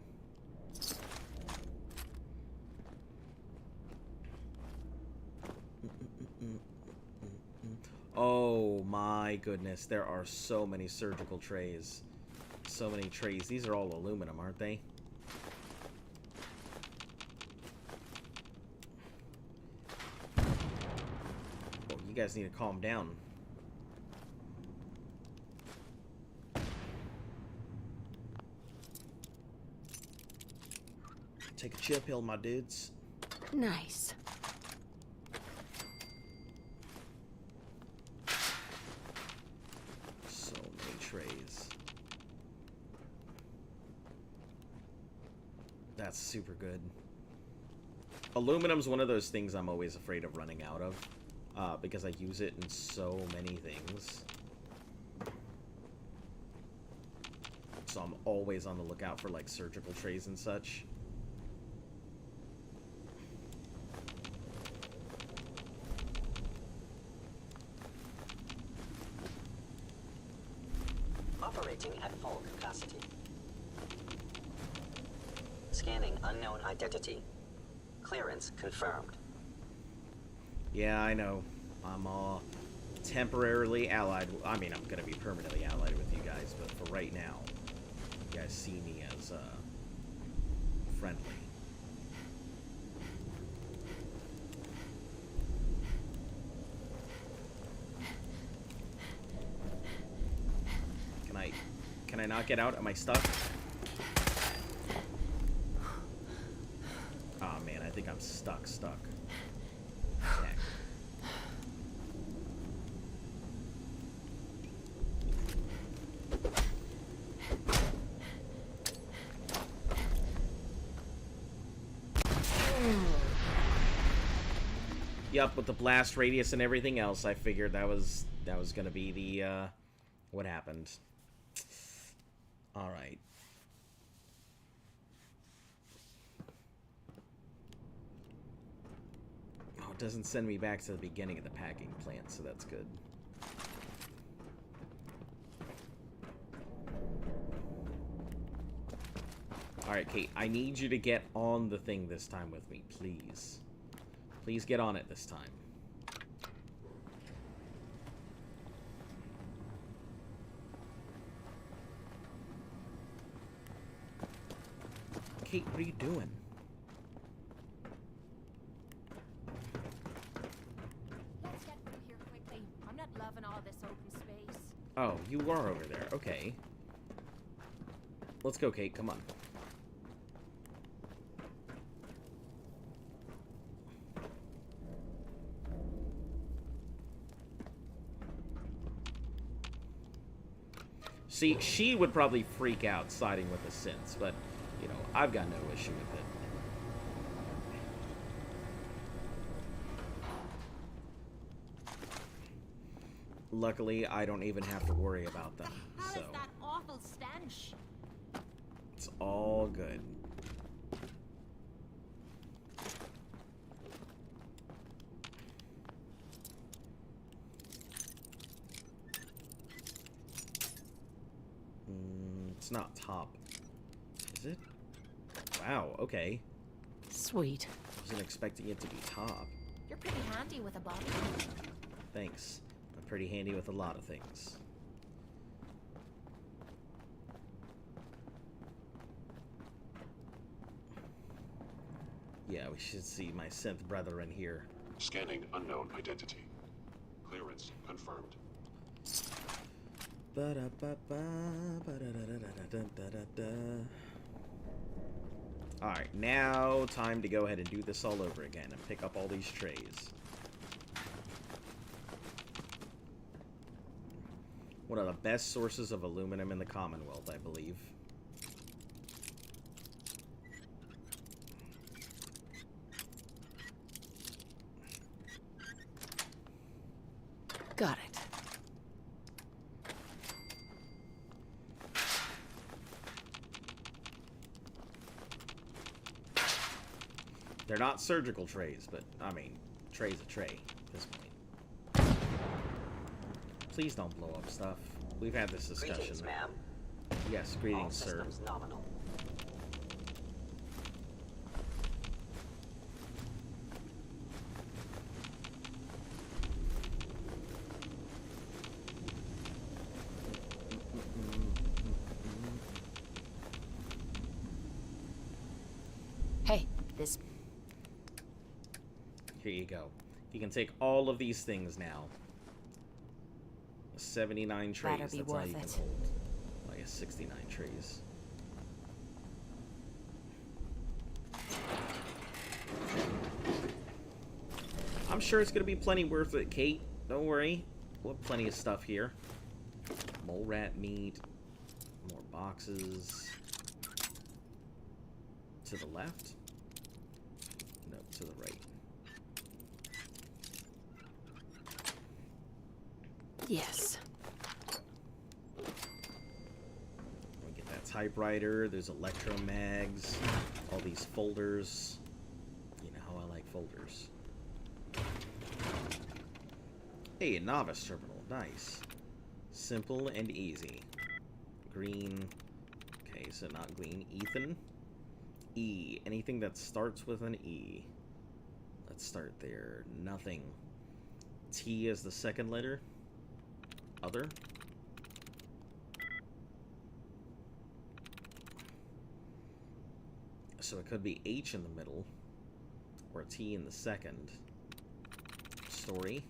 Oh my goodness, there are so many surgical trays. So many trays. These are all aluminum, aren't they? Oh, you guys need to calm down. Take a chill pill, my dudes. Nice. So many trays. That's super good. Aluminum's one of those things I'm always afraid of running out of, because I use it in so many things. So I'm always on the lookout for, like, surgical trays and such. Operating at full capacity. Scanning unknown identity. Clearance confirmed. Yeah, I know. I'm temporarily allied. I mean, I'm gonna be permanently allied with you guys, but for right now, you guys see me as friendly. Can I not get out? Am I stuck? Oh man, I think I'm stuck. Heck. Yup, with the blast radius and everything else, I figured that was gonna be the what happened. All right. Oh, it doesn't send me back to the beginning of the packing plant, so that's good. Alright, Kate, I need you to get on the thing this time with me, please. Please get on it this time. Kate, what are you doing? Let's get through here quickly. I'm not loving all this open space. Oh, you are over there. Okay. Let's go, Kate. Come on. See, she would probably freak out siding with the synths, but, you know, I've got no issue with it. Luckily, I don't even have to worry about them, How so is that awful stench? it's all good. It's not top. Is it? Wow, okay. Sweet. Wasn't expecting it to be top. You're pretty handy with a body. Thanks. I'm pretty handy with a lot of things. Yeah, we should see my synth brethren here. Scanning unknown identity. Clearance confirmed. Alright, now time to go ahead and do this all over again and pick up all these trays. One of the best sources of aluminum in the Commonwealth, I believe. Got it. They're not surgical trays, but, I mean, tray's a tray at this point. Please don't blow up stuff. We've had this discussion. Greetings, ma'am. Yes, All greetings, sir. systems nominal. Hey, this... Here you go. You can take all of these things now. 79 trays. Better be That's all worth you can it. hold. I guess 69 trays. I'm sure it's gonna be plenty worth it, Kate. Don't worry. We'll have plenty of stuff here. Mole rat meat. More boxes. To the left? No, to the right. Yes. We get that typewriter. There's electromags. All these folders. You know how I like folders. Hey, a novice terminal. Nice. Simple and easy. Green. Okay, so not green. Ethan. E. Anything that starts with an E. Let's start there. Nothing. T is the second letter. Other. So it could be H in the middle. Or T in the second. Story.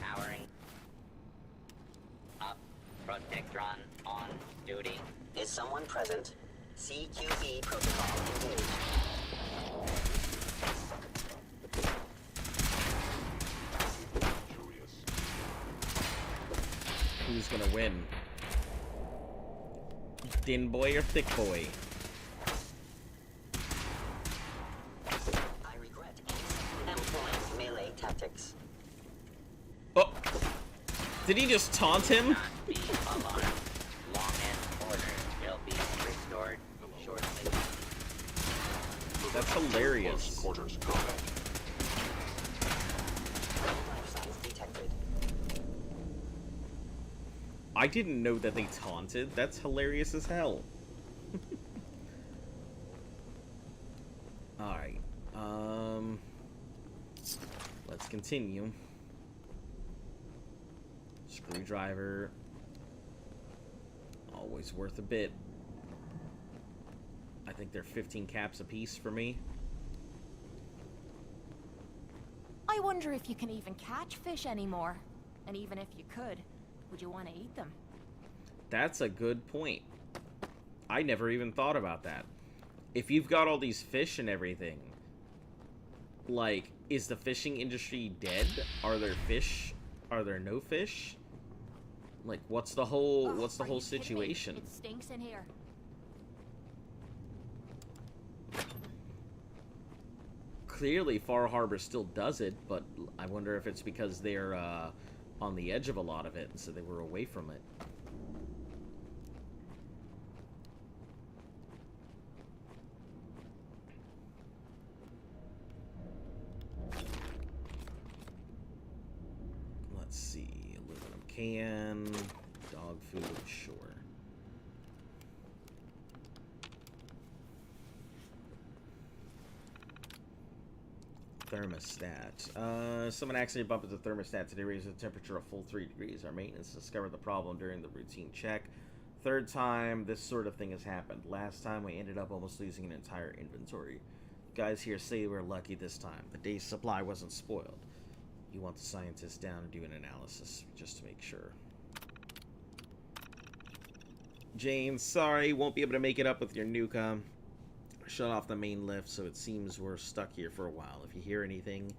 Powering up. Protectron on duty. Is someone present? CQB protocol engaged. Curious. Who's gonna win? Thin boy or thick boy? I regret employing melee tactics. Oh! Did he just taunt him? Not be alarmed. Law and order will be restored shortly. That's Close hilarious. quarters combat. Life signs detected. I didn't know that they taunted. That's hilarious as hell. Alright. Let's continue. Screwdriver. Always worth a bit. I think they're 15 caps a piece for me. I wonder if you can even catch fish anymore. And even if you could, would you want to eat them? That's a good point. I never even thought about that. If you've got all these fish and everything, like, is the fishing industry dead? Are there fish? Are there no fish? Like, what's the whole Ugh, what's the are whole you kidding me? situation? It stinks in here. Clearly, Far Harbor still does it, but I wonder if it's because they're on the edge of a lot of it, and so they were away from it. Let's see, aluminum can, dog food, sure. Thermostat. Someone accidentally bumped the thermostat today, raised the temperature a full 3 degrees. Our maintenance discovered the problem during the routine check. Third time this sort of thing has happened. Last time we ended up almost losing an entire inventory. Guys here say we're lucky this time. The day's supply wasn't spoiled. You want the scientists down and do an analysis, just to make sure. Jane, sorry, won't be able to make it up with your Nuka. Shut off the main lift, so it seems we're stuck here for a while. If you hear anything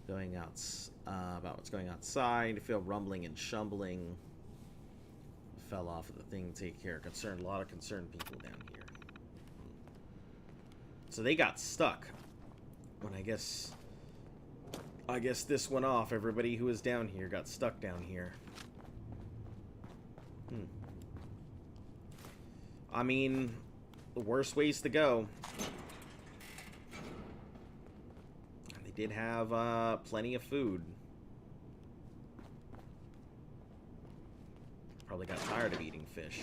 going out about what's going outside, feel rumbling and shumbling, fell off of the thing. Take care. A lot of concerned people down here. So they got stuck. When I guess this went off. Everybody who was down here got stuck down here. I mean, the worst ways to go. They did have plenty of food. Probably got tired of eating fish.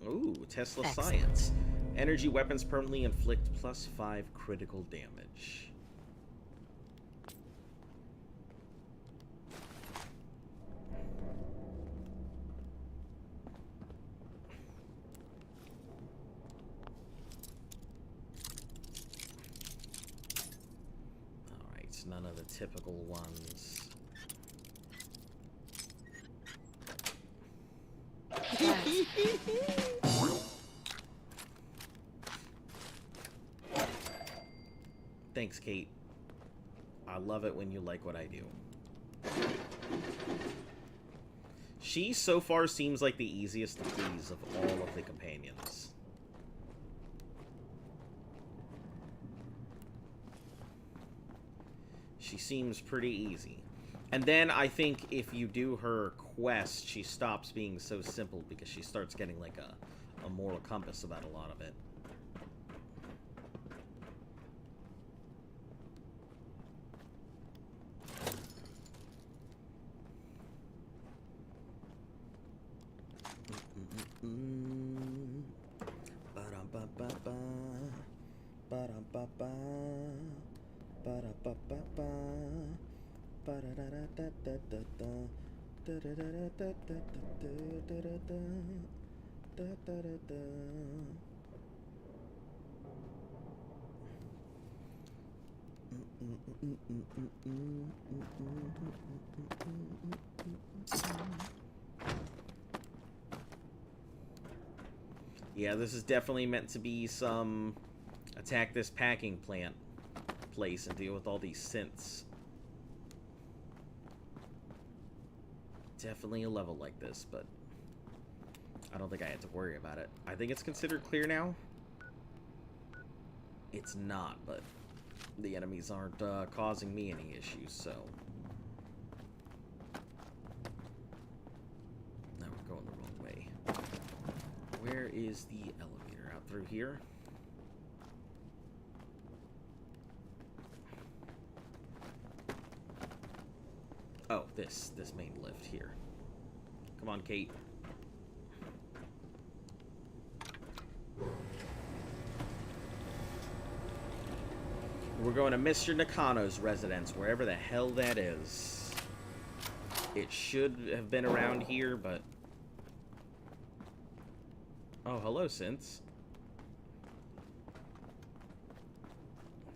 Ooh, Tesla Excellent. Science. Energy weapons permanently inflict +5 critical damage. Alright, none of the typical ones. Thanks, Kate. I love it when you like what I do. She so far seems like the easiest to please of all of the companions. She seems pretty easy. And then I think if you do her quest, she stops being so simple because she starts getting like a moral compass about a lot of it. Ba-dum-ba-ba-ba. Ba-dum-ba-ba. Ba-da-ba-ba-ba. Ba-da-da-da-da-da-da. Da-da-da-da-da-da-da-da-da-da. Da-da-da-da. Yeah, this is definitely meant to be some attack this packing plant place and deal with all these synths. Definitely a level like this, but I don't think I had to worry about it. I think it's considered clear now. It's not, but the enemies aren't causing me any issues, so... Now we're going the wrong way. Where is the elevator? Out through here? Oh, this main lift here. Come on, Kate. We're going to Mr. Nakano's residence, wherever the hell that is. It should have been around here, but... Oh, hello, Synths.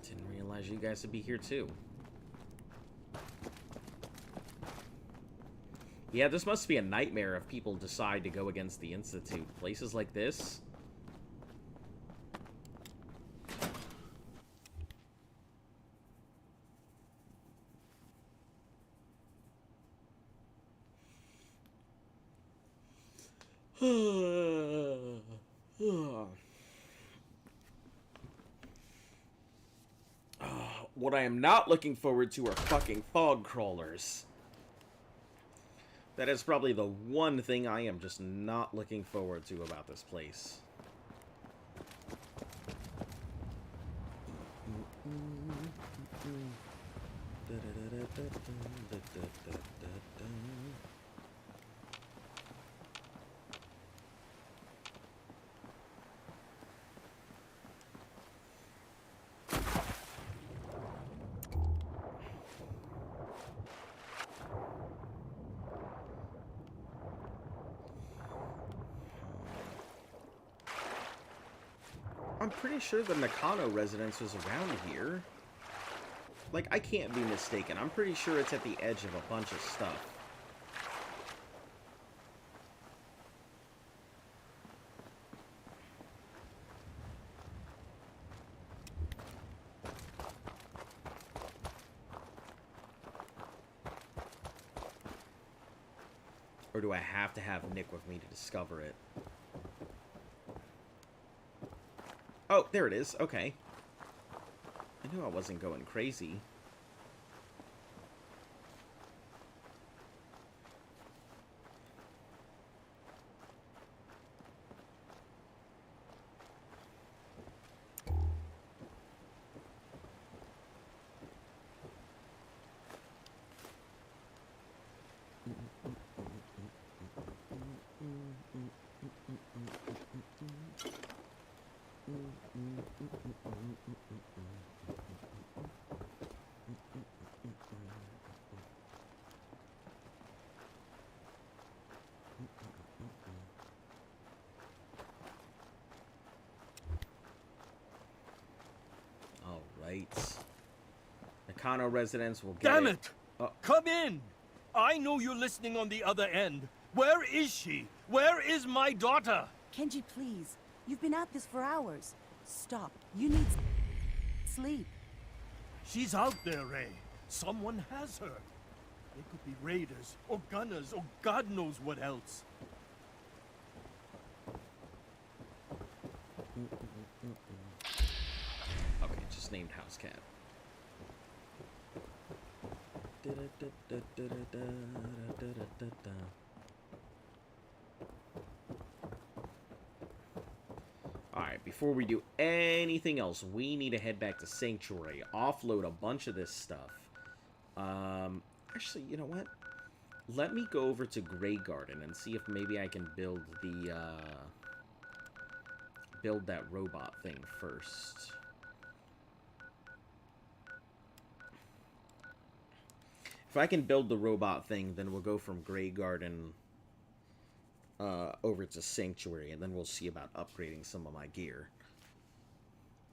Didn't realize you guys would be here, too. Yeah, this must be a nightmare if people decide to go against the Institute. Places like this... What I am not looking forward to are fucking fog crawlers. That is probably the one thing I am just not looking forward to about this place. I'm pretty sure the Nakano residence was around here. Like, I can't be mistaken. I'm pretty sure it's at the edge of a bunch of stuff. Or do I have to have Nick with me to discover it? Oh, there it is. Okay. I knew I wasn't going crazy. Nakano residence will get Damn it! Oh. Come in! I know you're listening on the other end. Where is she? Where is my daughter? Kenji, please. You've been at this for hours. Stop. You need sleep. She's out there, Ray. Someone has her. They could be raiders, or gunners, or God knows what else. Okay, just named House Cat. Alright, before we do anything else, we need to head back to Sanctuary, offload a bunch of this stuff. Actually, you know what? Let me go over to Grey Garden and see if maybe I can build the, build that robot thing first. If I can build the robot thing, then we'll go from Grey Garden over to Sanctuary, and then we'll see about upgrading some of my gear.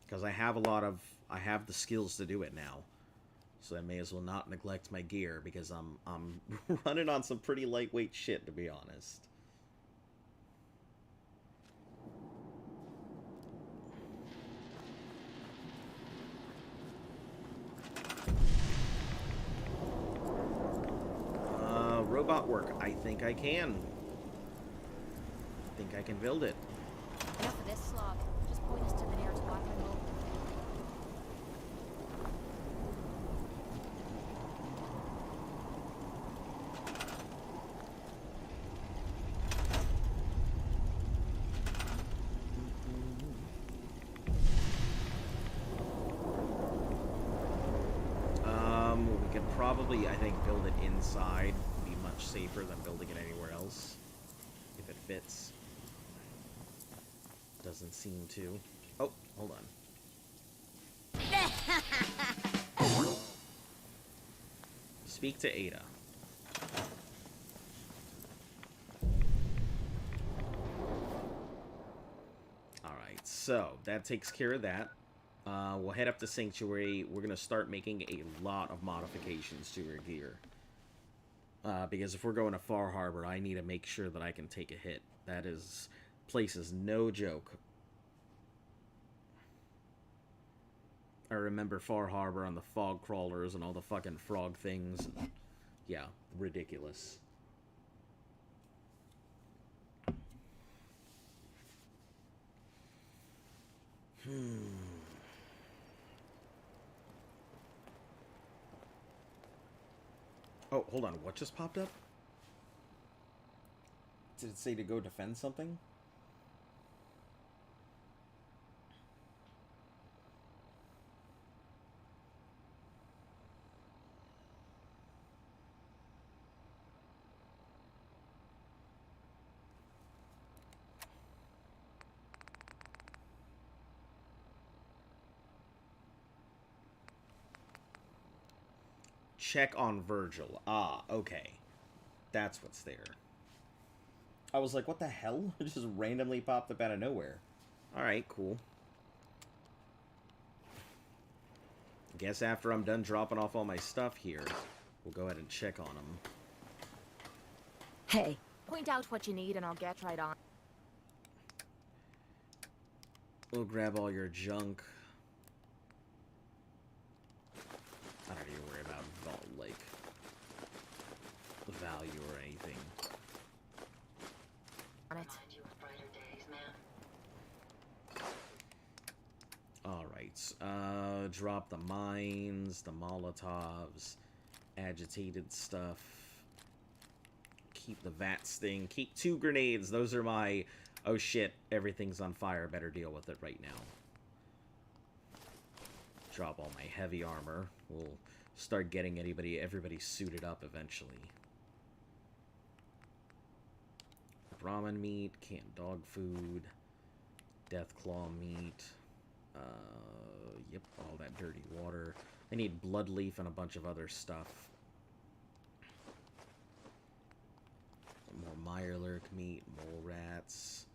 Because I have the skills to do it now. So I may as well not neglect my gear, because I'm running on some pretty lightweight shit, to be honest. Robot work. I think I can. think I can build it. Enough of this slog. Just point us to the nearest watering hole. We could probably, I think, build it inside. Be much safer than building it anywhere else. If it fits. Doesn't seem to. Oh, hold on. Speak to Ada. Alright, so that takes care of that. We'll head up to Sanctuary. We're going to start making a lot of modifications to our gear. Because if we're going to Far Harbor, I need to make sure that I can take a hit. That place is no joke. I remember Far Harbor on the fog crawlers and all the fucking frog things. Yeah, ridiculous. Oh, hold on. What just popped up? Did it say to go defend something? Check on Virgil. Ah, okay. That's what's there. I was like, what the hell? It just randomly popped up out of nowhere. Alright, cool. Guess after I'm done dropping off all my stuff here, we'll go ahead and check on them. Hey, point out what you need and I'll get right on. We'll grab all your junk. I don't even worry about like value or anything. On it. Alright, drop the mines, the Molotovs, agitated stuff. Keep the VAT sting. Keep 2 grenades. Those are my, oh shit, everything's on fire, better deal with it right now. Drop all my heavy armor. We'll start getting everybody suited up eventually. Ramen meat, canned dog food, Deathclaw meat, yep, all that dirty water. I need blood leaf and a bunch of other stuff. More Mirelurk meat, mole rats.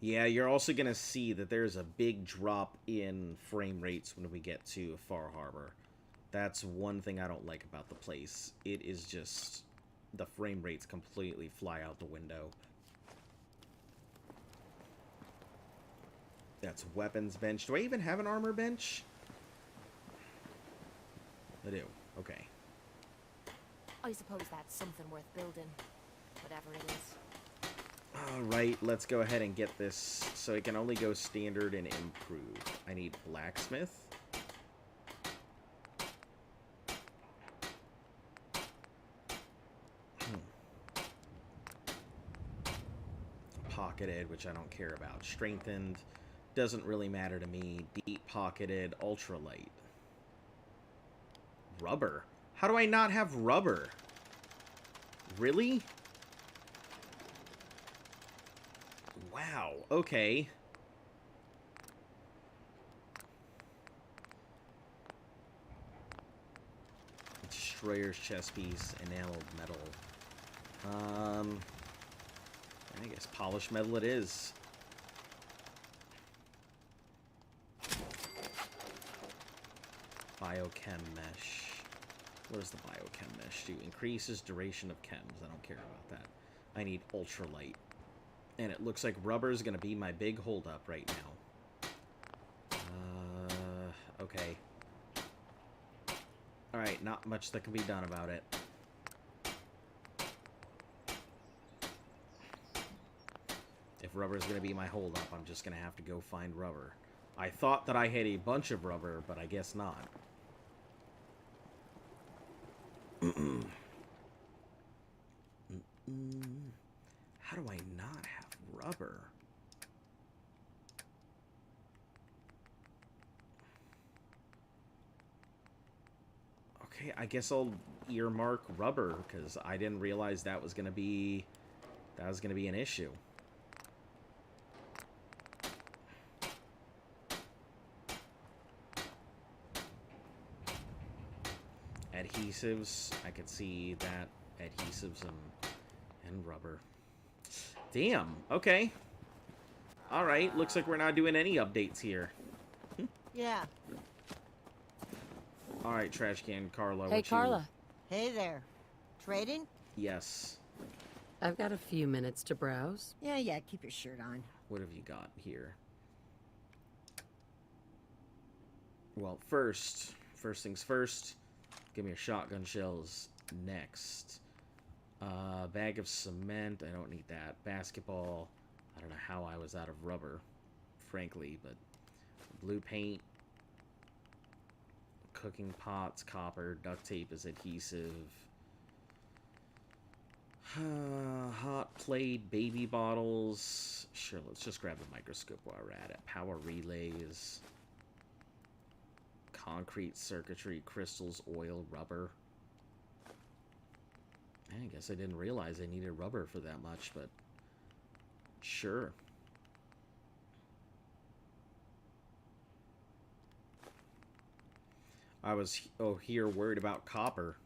Yeah, you're also going to see that there's a big drop in frame rates when we get to Far Harbor. That's one thing I don't like about the place. It is just... the frame rates completely fly out the window. That's weapons bench. Do I even have an armor bench? I do. Okay. I suppose that's something worth building. Whatever it is. Alright, let's go ahead and get this. So it can only go standard and improved. I need blacksmith. Pocketed, which I don't care about. Strengthened. Doesn't really matter to me. Deep pocketed. Ultralight. Rubber? How do I not have rubber? Really? Wow, okay. Destroyer's chest piece, enameled metal. I guess polished metal it is. Biochem mesh. What does the biochem mesh do? Increases duration of chems. I don't care about that. I need ultralight. And it looks like rubber is going to be my big holdup right now. Okay. Alright, not much that can be done about it. If rubber is going to be my holdup, I'm just going to have to go find rubber. I thought that I had a bunch of rubber, but I guess not. How do I not have rubber? Okay, I guess I'll earmark rubber because I didn't realize that was gonna be an issue. Adhesives, I could see that adhesives and rubber. Damn. Okay. All right. Looks like we're not doing any updates here. Yeah. All right, trash can Carla. Hey, Carla. Hey there. Trading? Yes. I've got a few minutes to browse. Yeah, keep your shirt on. What have you got here? Well, first things first. Give me your shotgun shells next. Bag of cement. I don't need that. Basketball. I don't know how I was out of rubber, frankly, but blue paint. Cooking pots, copper, duct tape is adhesive. Hot plate, baby bottles. Sure, let's just grab the microscope while we're at it. Power relays. Concrete circuitry, crystals, oil, rubber. I guess I didn't realize I needed rubber for that much, but sure. I was here worried about copper.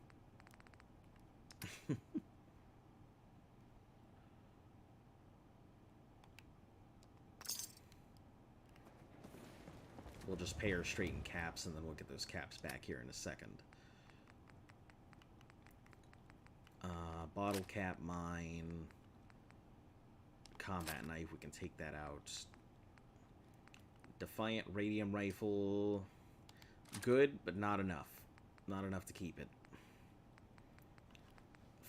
We'll just pay her straight in caps, and then we'll get those caps back here in a second. Bottle cap mine. Combat knife, we can take that out. Defiant radium rifle. Good, but not enough. Not enough to keep it.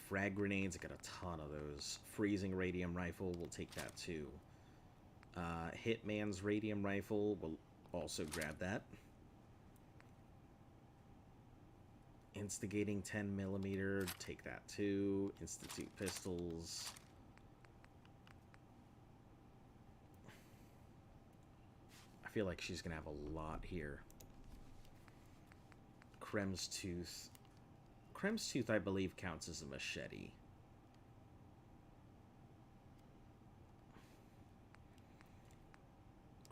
Frag grenades, I got a ton of those. Freezing radium rifle, we'll take that too. Hitman's radium rifle, we'll also grab that. Instigating 10mm, take that too. Institute pistols. I feel like she's gonna have a lot here. Krem's tooth. Krem's tooth, I believe, counts as a machete.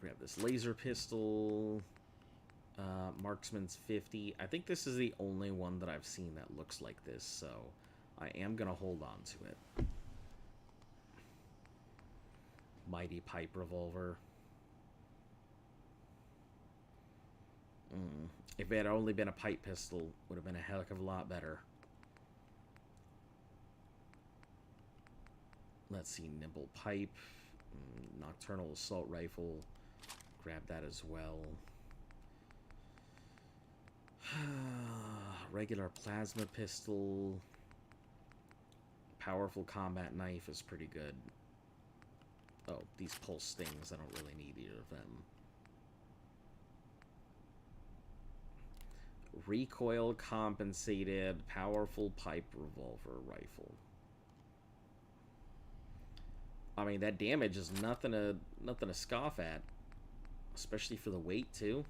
Grab this laser pistol. Marksman's 50. I think this is the only one that I've seen that looks like this, so I am going to hold on to it. Mighty pipe revolver. If it had only been a pipe pistol, would have been a heck of a lot better. Let's see, nimble pipe. Nocturnal assault rifle. Grab that as well. Regular plasma pistol. Powerful combat knife is pretty good. Oh, these pulse stings, I don't really need either of them. Recoil compensated powerful pipe revolver rifle. I mean, that damage is nothing to scoff at, especially for the weight too.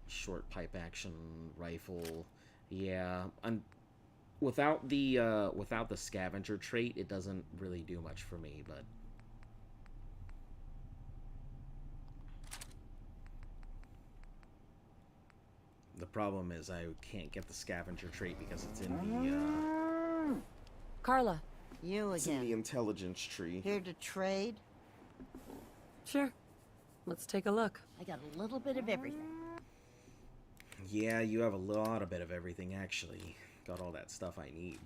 Short pipe action rifle, yeah. Without the scavenger trait, it doesn't really do much for me, but. The problem is I can't get the scavenger trait because it's in the, Carla. You it's in the again. intelligence tree. Here to trade? Sure. Let's take a look. I got a little bit of everything. Yeah, you have a bit of everything, actually. Got all that stuff I need.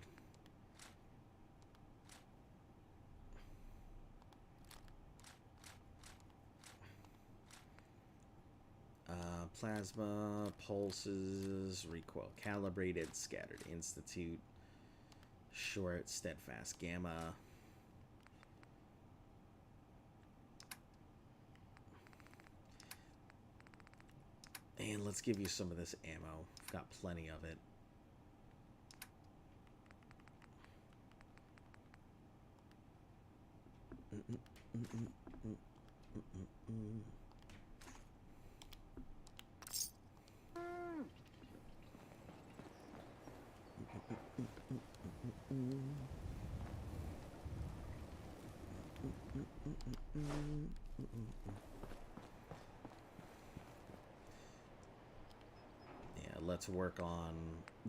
Plasma, pulses, recoil calibrated, scattered institute, short, steadfast gamma. And let's give you some of this ammo. I've got plenty of it. Yeah, let's work on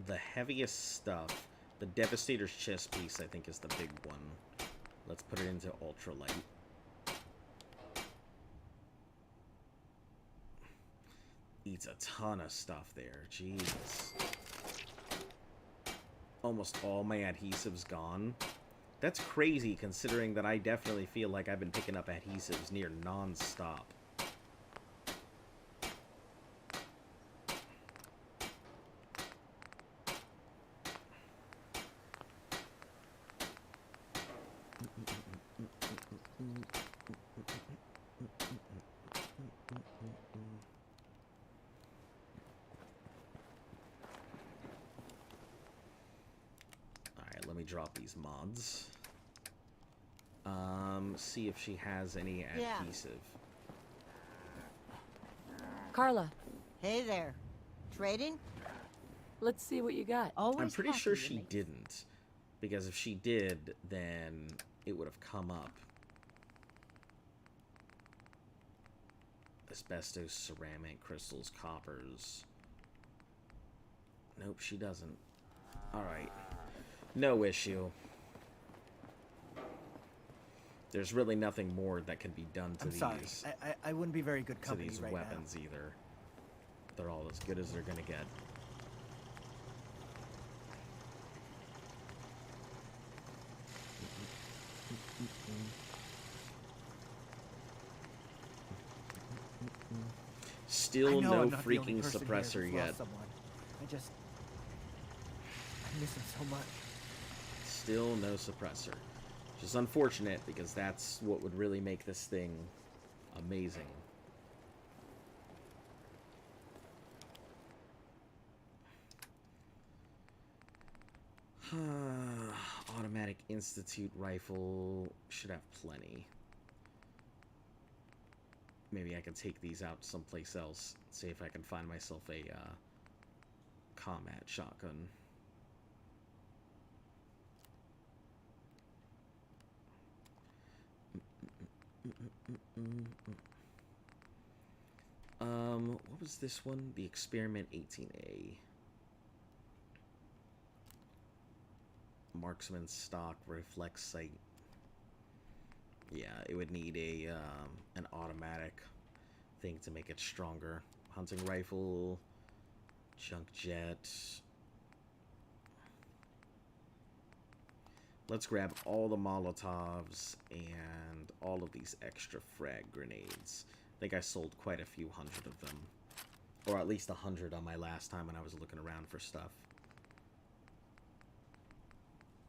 the heaviest stuff. The Devastator's chest piece, I think, is the big one. Let's put it into ultralight. Eats a ton of stuff there. Jesus. Almost all my adhesives gone. That's crazy considering that I definitely feel like I've been picking up adhesives near non-stop. Drop these mods. See if she has any adhesive. Carla. Hey there. Trading? Let's see what you got. Always I'm pretty happy sure to she make- didn't. Because if she did, then it would have come up. Asbestos, ceramic, crystals, coppers. Nope, she doesn't. Alright. No issue. There's really nothing more that can be done to I'm these. sorry. I wouldn't be very good to company these right weapons either. They're all as good as they're gonna get. Still now. no I'm not the only freaking person here suppressor who's yet. lost someone. I miss him so much. Still no suppressor. Which is unfortunate because that's what would really make this thing amazing. Automatic Institute rifle should have plenty. Maybe I can take these out someplace else. See if I can find myself a combat shotgun. What was this one? The Experiment 18A. Marksman stock reflex sight. Yeah, it would need a an automatic thing to make it stronger. Hunting rifle, junk jet. Let's grab all the Molotovs and all of these extra frag grenades. I think I sold quite a few hundred of them. Or at least 100 on my last time when I was looking around for stuff.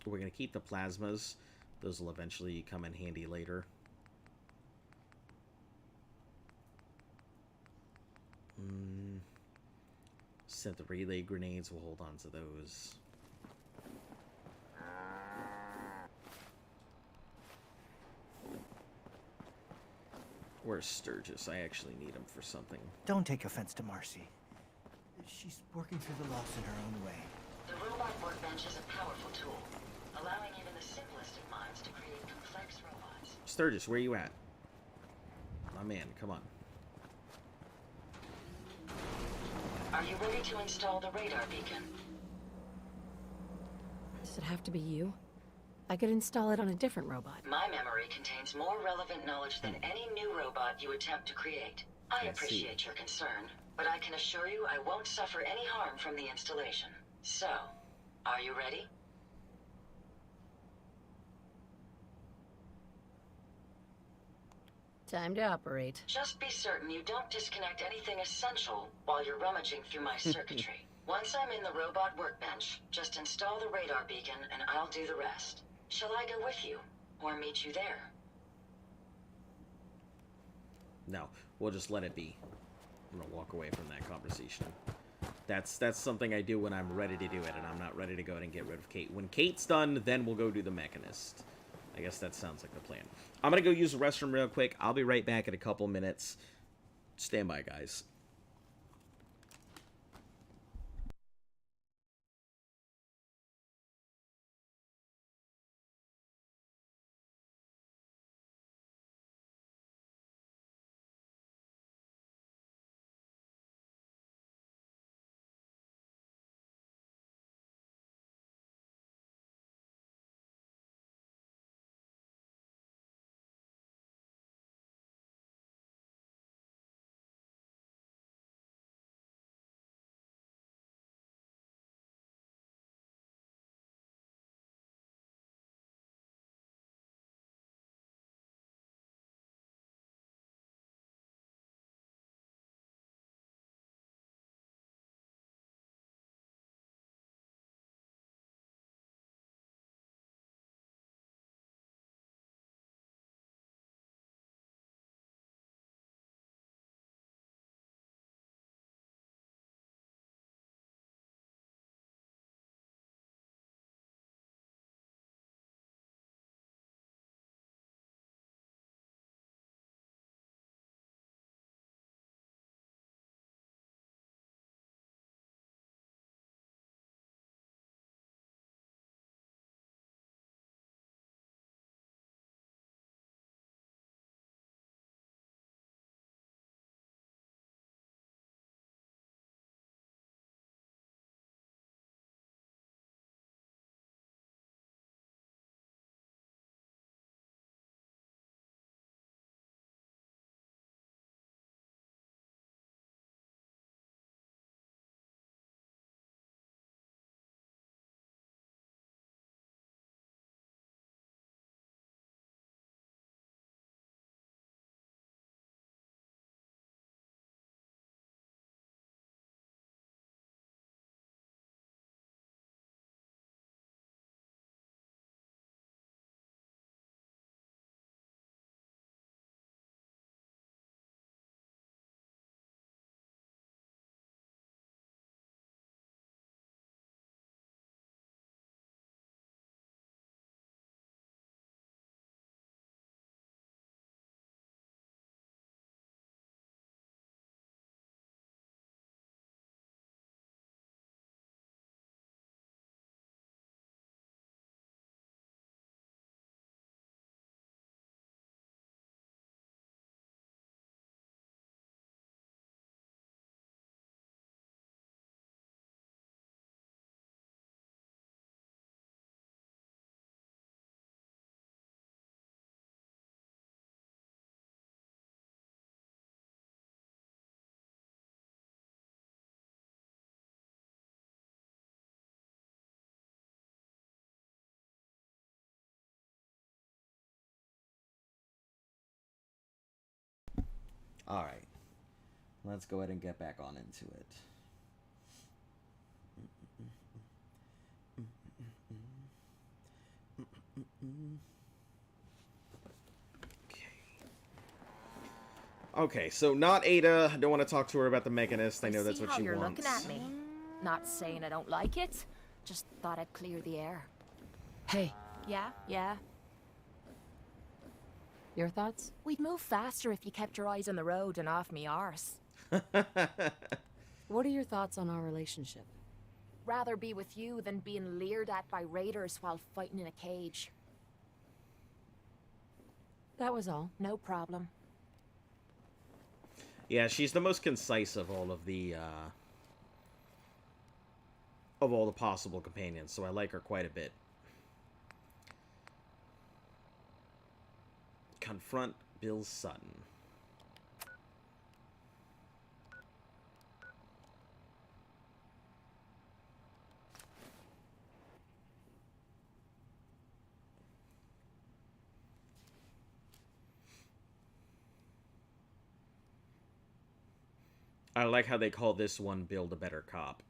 We're going to keep the plasmas. Those will eventually come in handy later. Sent the relay grenades. We'll hold on to those. Where's Sturgis? I actually need him for something. Don't take offense to Marcy. She's working through the loss in her own way. The robot workbench is a powerful tool, allowing even the simplest of minds to create complex robots. Sturgis, where you at? My man, come on. Are you ready to install the radar beacon? Does it have to be you? I could install it on a different robot. My memory contains more relevant knowledge than any new robot you attempt to create. I appreciate your concern, but I can assure you I won't suffer any harm from the installation. So, are you ready? Time to operate. Just be certain you don't disconnect anything essential while you're rummaging through my circuitry. Once I'm in the robot workbench, just install the radar beacon and I'll do the rest. Shall I go with you, or meet you there? No, we'll just let it be. I'm gonna walk away from that conversation. That's something I do when I'm ready to do it, and I'm not ready to go ahead and get rid of Kate. When Kate's done, then we'll go do the Mechanist. I guess that sounds like the plan. I'm gonna go use the restroom real quick. I'll be right back in a couple minutes. Stand by, guys. All right. Let's go ahead and get back on into it. Okay, so not Ada. I don't want to talk to her about the Mechanist. I know that's what she you're wants. looking at me. Not saying I don't like it. Just thought I'd clear the air. Hey, Yeah. your thoughts? We'd move faster if you kept your eyes on the road and off me arse. What are your thoughts on our relationship? Rather be with you than being leered at by raiders while fighting in a cage. That was all. No problem. Yeah, she's the most concise of all the possible companions, so I like her quite a bit. Confront Bill Sutton. I like how they call this one Build a Better Cop.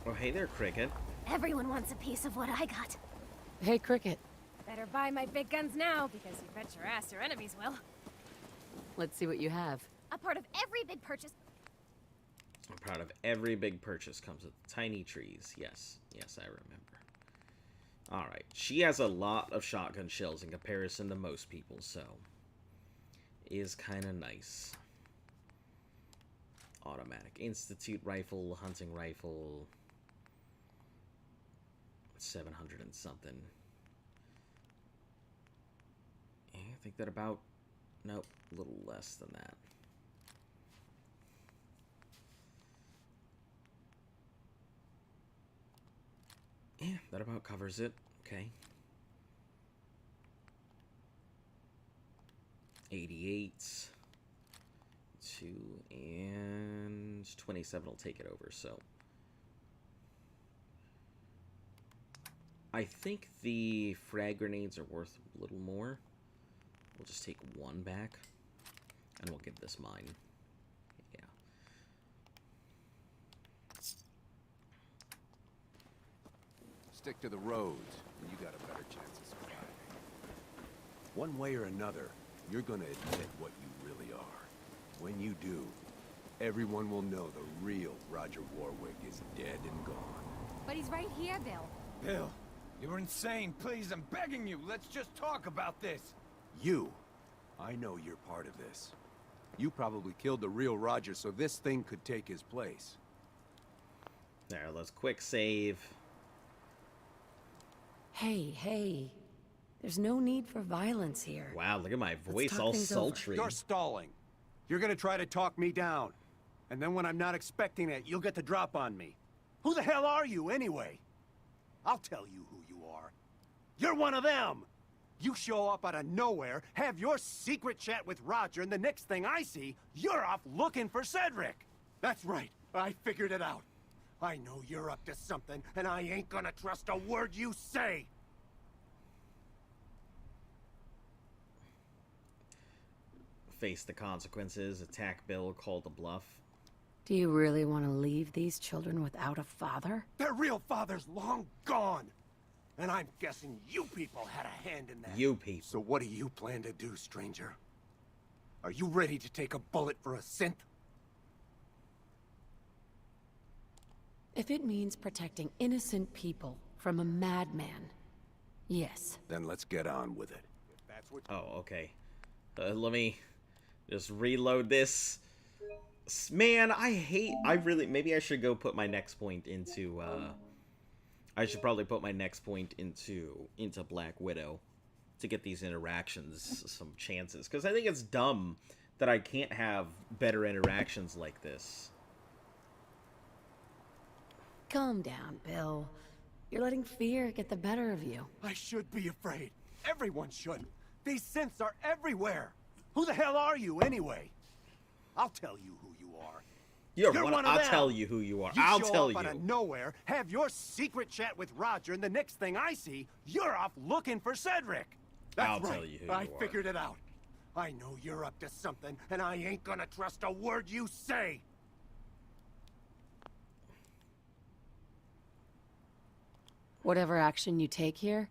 Oh, hey there, Cricket. Everyone wants a piece of what I got. Hey, Cricket. Better buy my big guns now, because you bet your ass your enemies will. Let's see what you have. A part of every big purchase. I'm proud of every big purchase comes with tiny trees. Yes, yes, I remember. Alright, she has a lot of shotgun shells in comparison to most people, so... is kind of nice. Automatic Institute rifle, hunting rifle... 700 and something. I think that about... nope, a little less than that. Yeah, that about covers it. Okay. 88. 2 and 27 will take it over, so. I think the frag grenades are worth a little more. We'll just take one back, and we'll give this mine. Yeah. Stick to the roads, and you got a better chance of surviving. One way or another, you're gonna admit what you really are. When you do, everyone will know the real Roger Warwick is dead and gone. But he's right here, Bill. Bill, you're insane. Please, I'm begging you. Let's just talk about this. You, I know you're part of this. You probably killed the real Roger so this thing could take his place. There, let's quick save. Hey. There's no need for violence here. Wow, look at my voice all sultry. You're stalling. You're gonna try to talk me down. And then when I'm not expecting it, you'll get the drop on me. Who the hell are you, anyway? I'll tell you who you are. You're one of them! You show up out of nowhere, have your secret chat with Roger, and the next thing I see, you're off looking for Cedric! That's right, I figured it out. I know you're up to something, and I ain't gonna trust a word you say! Face the consequences, attack Bill, call the bluff. Do you really want to leave these children without a father? Their real father's long gone! And I'm guessing you people had a hand in that. You people. So what do you plan to do, stranger? Are you ready to take a bullet for a synth? If it means protecting innocent people from a madman, yes. Then let's get on with it. If that's what oh, okay. Let me just reload this. Man, maybe I should go put my next point into, I should probably put my next point into Black Widow to get these interactions some chances. Because I think it's dumb that I can't have better interactions like this. Calm down, Bill. You're letting fear get the better of you. I should be afraid. Everyone should. These synths are everywhere. Who the hell are you, anyway? I'll tell you who you are. You're one of them. I'll tell you who you are. I'll tell you. You show up out of nowhere, have your secret chat with Roger, and the next thing I see, you're off looking for Cedric. That's right. Tell you who you I are. figured it out. I know you're up to something, and I ain't gonna trust a word you say. Whatever action you take here,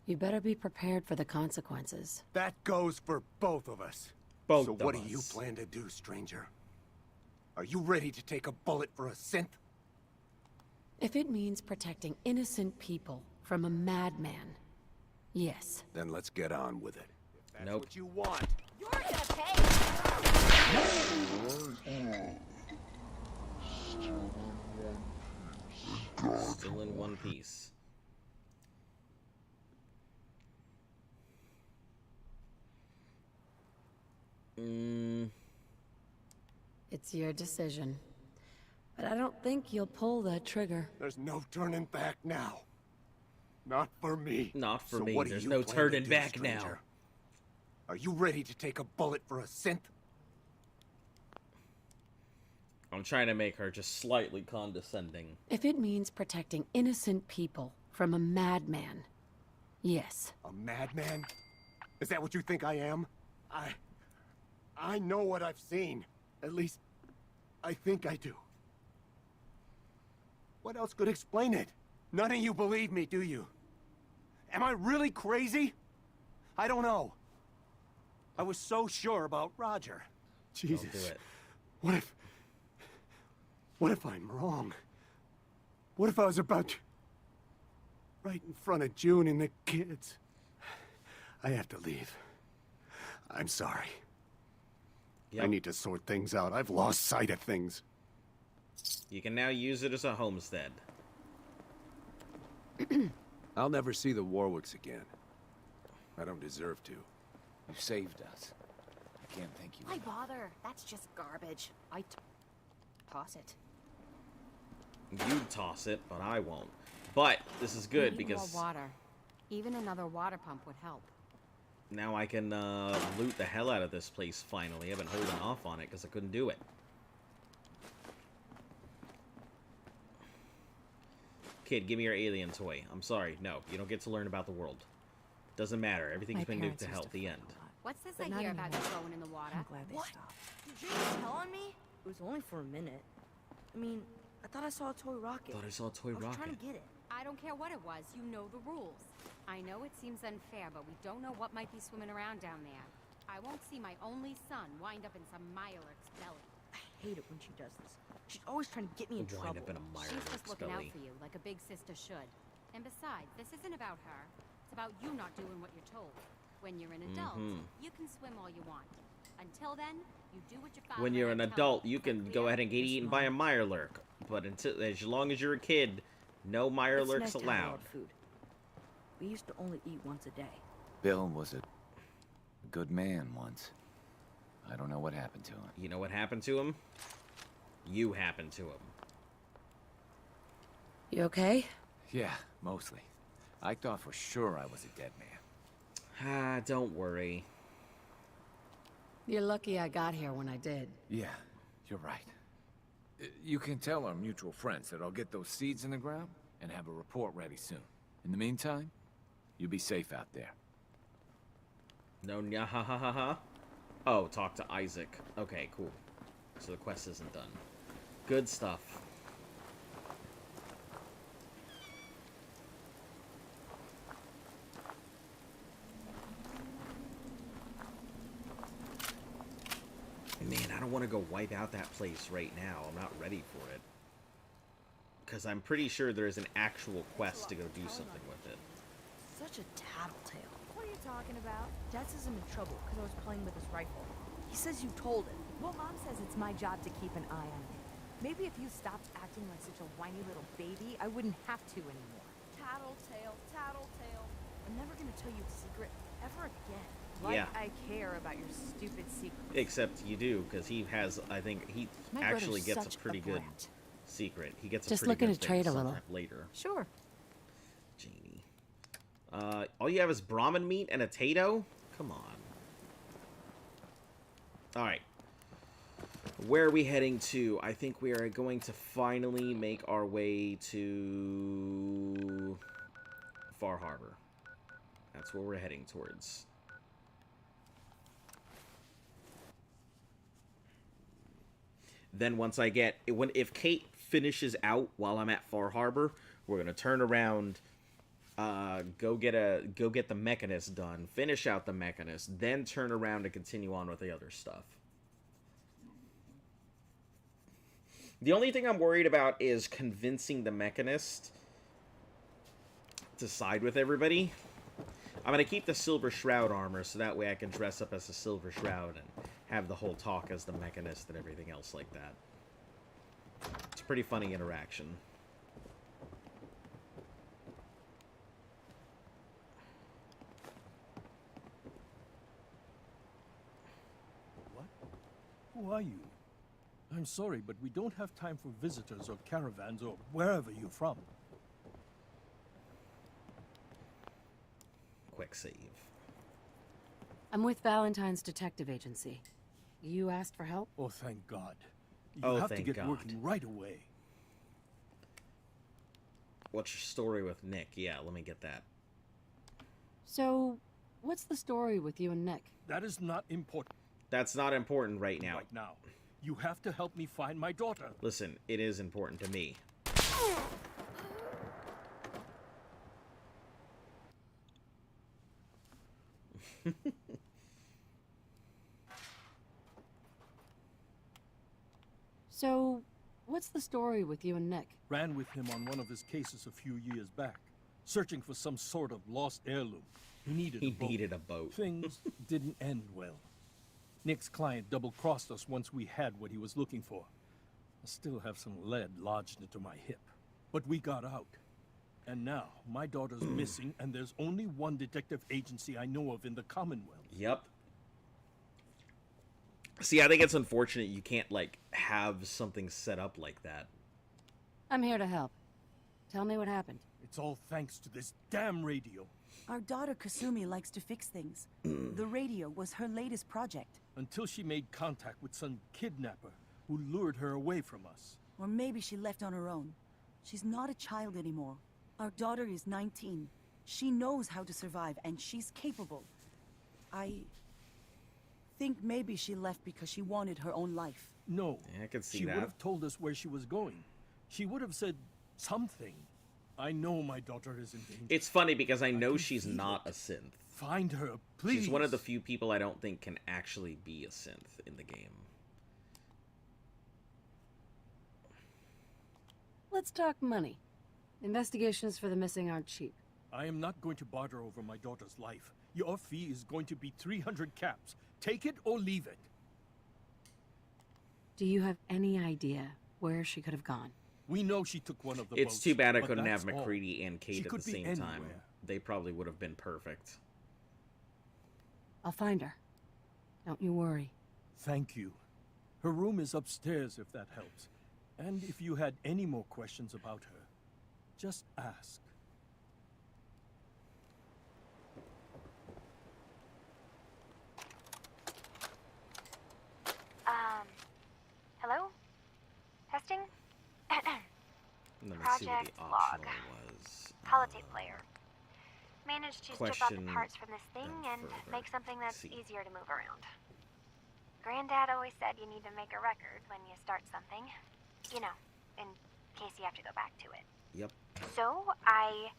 you better be prepared for the consequences. That goes for both of us. Both so of what us. do you plan to do, stranger? Are you ready to take a bullet for a synth? If it means protecting innocent people from a madman, yes. Then let's get on with it. If that's Nope. what you want. You're gonna pay! Still in one piece. It's your decision. But I don't think you'll pull that trigger. There's no turning back now. Not for me. Not for So me. what do There's you no plan to turning do, back now. stranger? Are you ready to take a bullet for a synth? I'm trying to make her just slightly condescending. If it means protecting innocent people from a madman, yes. A madman? Is that what you think I am? I know what I've seen. At least, I think I do. What else could explain it? None of you believe me, do you? Am I really crazy? I don't know. I was so sure about Roger. Jesus. Don't do it. What if I'm wrong? What if I was about to... right in front of June and the kids? I have to leave. I'm sorry. Yep. I need to sort things out. I've lost sight of things. You can now use it as a homestead. I'll never see the Warwicks again. I don't deserve to. You saved us. I can't thank you. Why bother? That's just garbage. Toss it. You'd toss it, but I won't. But this is good We need because more water. Even another water pump would help. now I can loot the hell out of this place finally. I've been holding off on it because I couldn't do it. Kid, give me your alien toy. I'm sorry. No, you don't get to learn about the world. Doesn't matter. Everything's been nuked to hell. The end. What's this But I not hear about you anymore. going in the water? I'm glad they What? stopped. Did you just tell on me? It was only for a minute. I mean, I thought I saw a toy rocket. Thought I saw a toy I was rocket. trying to get it. I don't care what it was. You know the rules. I know it seems unfair, but we don't know what might be swimming around down there. I won't see my only son wind up in some Mirelurk's belly. I hate it when she does this. She's always trying to get me in Wind trouble. up in a She's just Mirelurk's looking out belly. for you, like a big sister should. And besides, this isn't about her. It's about you not doing what you're told. When you're an adult, you can swim all you want. Until then, you do what your father When you're an tells adult, you. you can go ahead and get Yes, eaten by a Mom. Mirelurk. But until, as long as you're a kid, no It's Mirelurks nice to have allowed. all the food. We used to only eat once a day. Bill was a good man once. I don't know what happened to him. You know what happened to him? You happened to him. You okay? Yeah, mostly. I thought for sure I was a dead man. Ah, don't worry. You're lucky I got here when I did. Yeah, you're right. You can tell our mutual friends that I'll get those seeds in the ground and have a report ready soon. In the meantime, you be safe out there. No nya ha ha ha ha. Oh, talk to Isaac. Okay, cool. So the quest isn't done. Good stuff. Man, I don't want to go wipe out that place right now. I'm not ready for it. Because I'm pretty sure there's an actual quest to go do something with it. Such a tattletale. What are you talking about? Dad says I'm in trouble because I was playing with his rifle. He says you told him. Well, Mom says it's my job to keep an eye on you. Maybe if you stopped acting like such a whiny little baby, I wouldn't have to anymore. Tattletale, tattletale. I'm never gonna tell you a secret ever again. Like Yeah. I care about your stupid secrets. Except you do, because he has, I think, he My actually brother's gets such a pretty a good brat. secret. He gets Just a pretty looking good to trade thing a little. sometime later. Sure. Janie. All you have is Brahmin meat and a Tato? Come on. Alright. Where are we heading to? I think we are going to finally make our way to Far Harbor. That's where we're heading towards. Then once I get... If Kate finishes out while I'm at Far Harbor, we're going to turn around... go get the Mechanist done, finish out the Mechanist, then turn around and continue on with the other stuff. The only thing I'm worried about is convincing the Mechanist to side with everybody. I'm going to keep the Silver Shroud armor so that way I can dress up as a Silver Shroud and have the whole talk as the Mechanist and everything else like that. It's a pretty funny interaction. What? Who are you? I'm sorry, but we don't have time for visitors or caravans or wherever you're from. Quick save. I'm with Valentine's Detective Agency. You asked for help? Oh, thank God. Oh, have to thank get God. working right away. What's your story with Nick? Yeah, let me get that. So, what's the story with you and Nick? That is not important That's not important right now. right now. You have to help me find my daughter. Listen, it is important to me. So, what's the story with you and Nick? Ran with him on one of his cases a few years back, searching for some sort of lost heirloom. He needed a boat. Things didn't end well. Nick's client double-crossed us once we had what he was looking for. I still have some lead lodged into my hip. But we got out. And now, my daughter's missing, and there's only one detective agency I know of in the Commonwealth. Yep. See, I think it's unfortunate you can't, like, have something set up like that. I'm here to help. Tell me what happened. It's all thanks to this damn radio. Our daughter Kasumi likes to fix things. The radio was her latest project. Until she made contact with some kidnapper who lured her away from us. Or maybe she left on her own. She's not a child anymore. Our daughter is 19. She knows how to survive, and she's capable. I think maybe she left because she wanted her own life. No. Yeah, I can see she that. would have told us where she was going. She would have said something. I know my daughter is in danger. It's funny because I know she's not a synth. Find her, please. She's one of the few people I don't think can actually be a synth in the game. Let's talk money. Investigations for the missing aren't cheap. I am not going to barter over my daughter's life. Your fee is going to be 300 caps. Take it or leave it. Do you have any idea where she could have gone? We know she took one of the It's boats, too bad I but couldn't have that's all. McCready and She Kate at the could be same time. anywhere. They probably would have been perfect. I'll find her. Don't you worry. Thank you. Her room is upstairs if that helps. And if you had any more questions about her, just ask. Hello? Testing? Let me see what Project the log. optional was. Holotape player. Managed to strip out the Question parts from this thing and further. make something that's See. easier to move around. Granddad always said you need to make a record when you start something. You know, in case you have to go back to it. Yep, So, I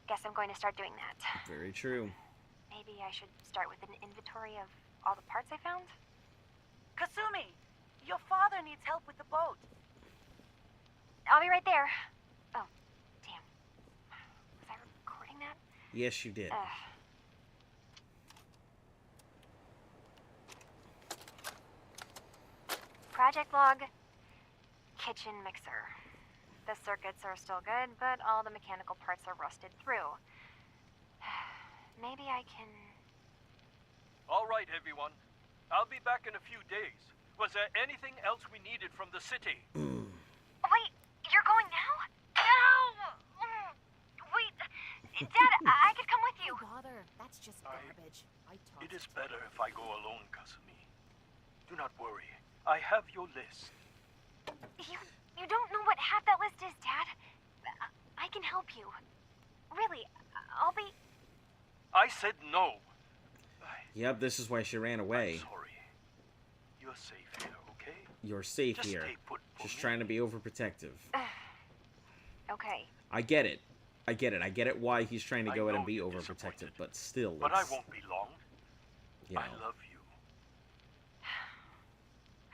guess I'm going to start doing that. very true. Maybe I should start with an inventory of all the parts I found? Kasumi! Your father needs help with the boat. I'll be right there. Oh, damn. Was I recording that? Yes, you did. Project log. Kitchen mixer. The circuits are still good, but all the mechanical parts are rusted through. Maybe I can... All right, everyone. I'll be back in a few days. Was there anything else we needed from the city? Wait, you're going now? No! Wait, Dad, I could come with you. Bother. That's just garbage. I talked It is better if I go alone, Kasumi. Do not worry. I have your list. You don't know what half that list is, Dad. I can help you. Really, I'll be... I said no. Yep, this is why she ran away. Sorry. You're safe here, okay? You're safe Just here. stay put for Just me. trying to be overprotective. Okay. I get it. I get it. I get it why he's trying to I go in know and be you're overprotective, but still, But I it's, won't be long. you know. I love you.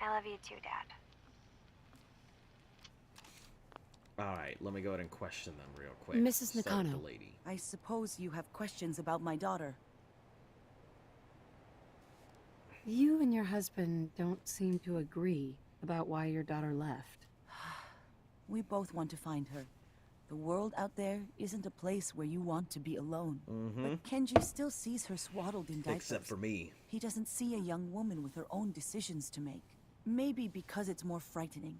I love you too, Dad. Alright, let me go ahead and question them real quick. Mrs. Start with Nakano. the lady. I suppose you have questions about my daughter. You and your husband don't seem to agree about why your daughter left. We both want to find her. The world out there isn't a place where you want to be alone. But Kenji still sees her swaddled in diapers. Except for me. He doesn't see a young woman with her own decisions to make. Maybe because it's more frightening.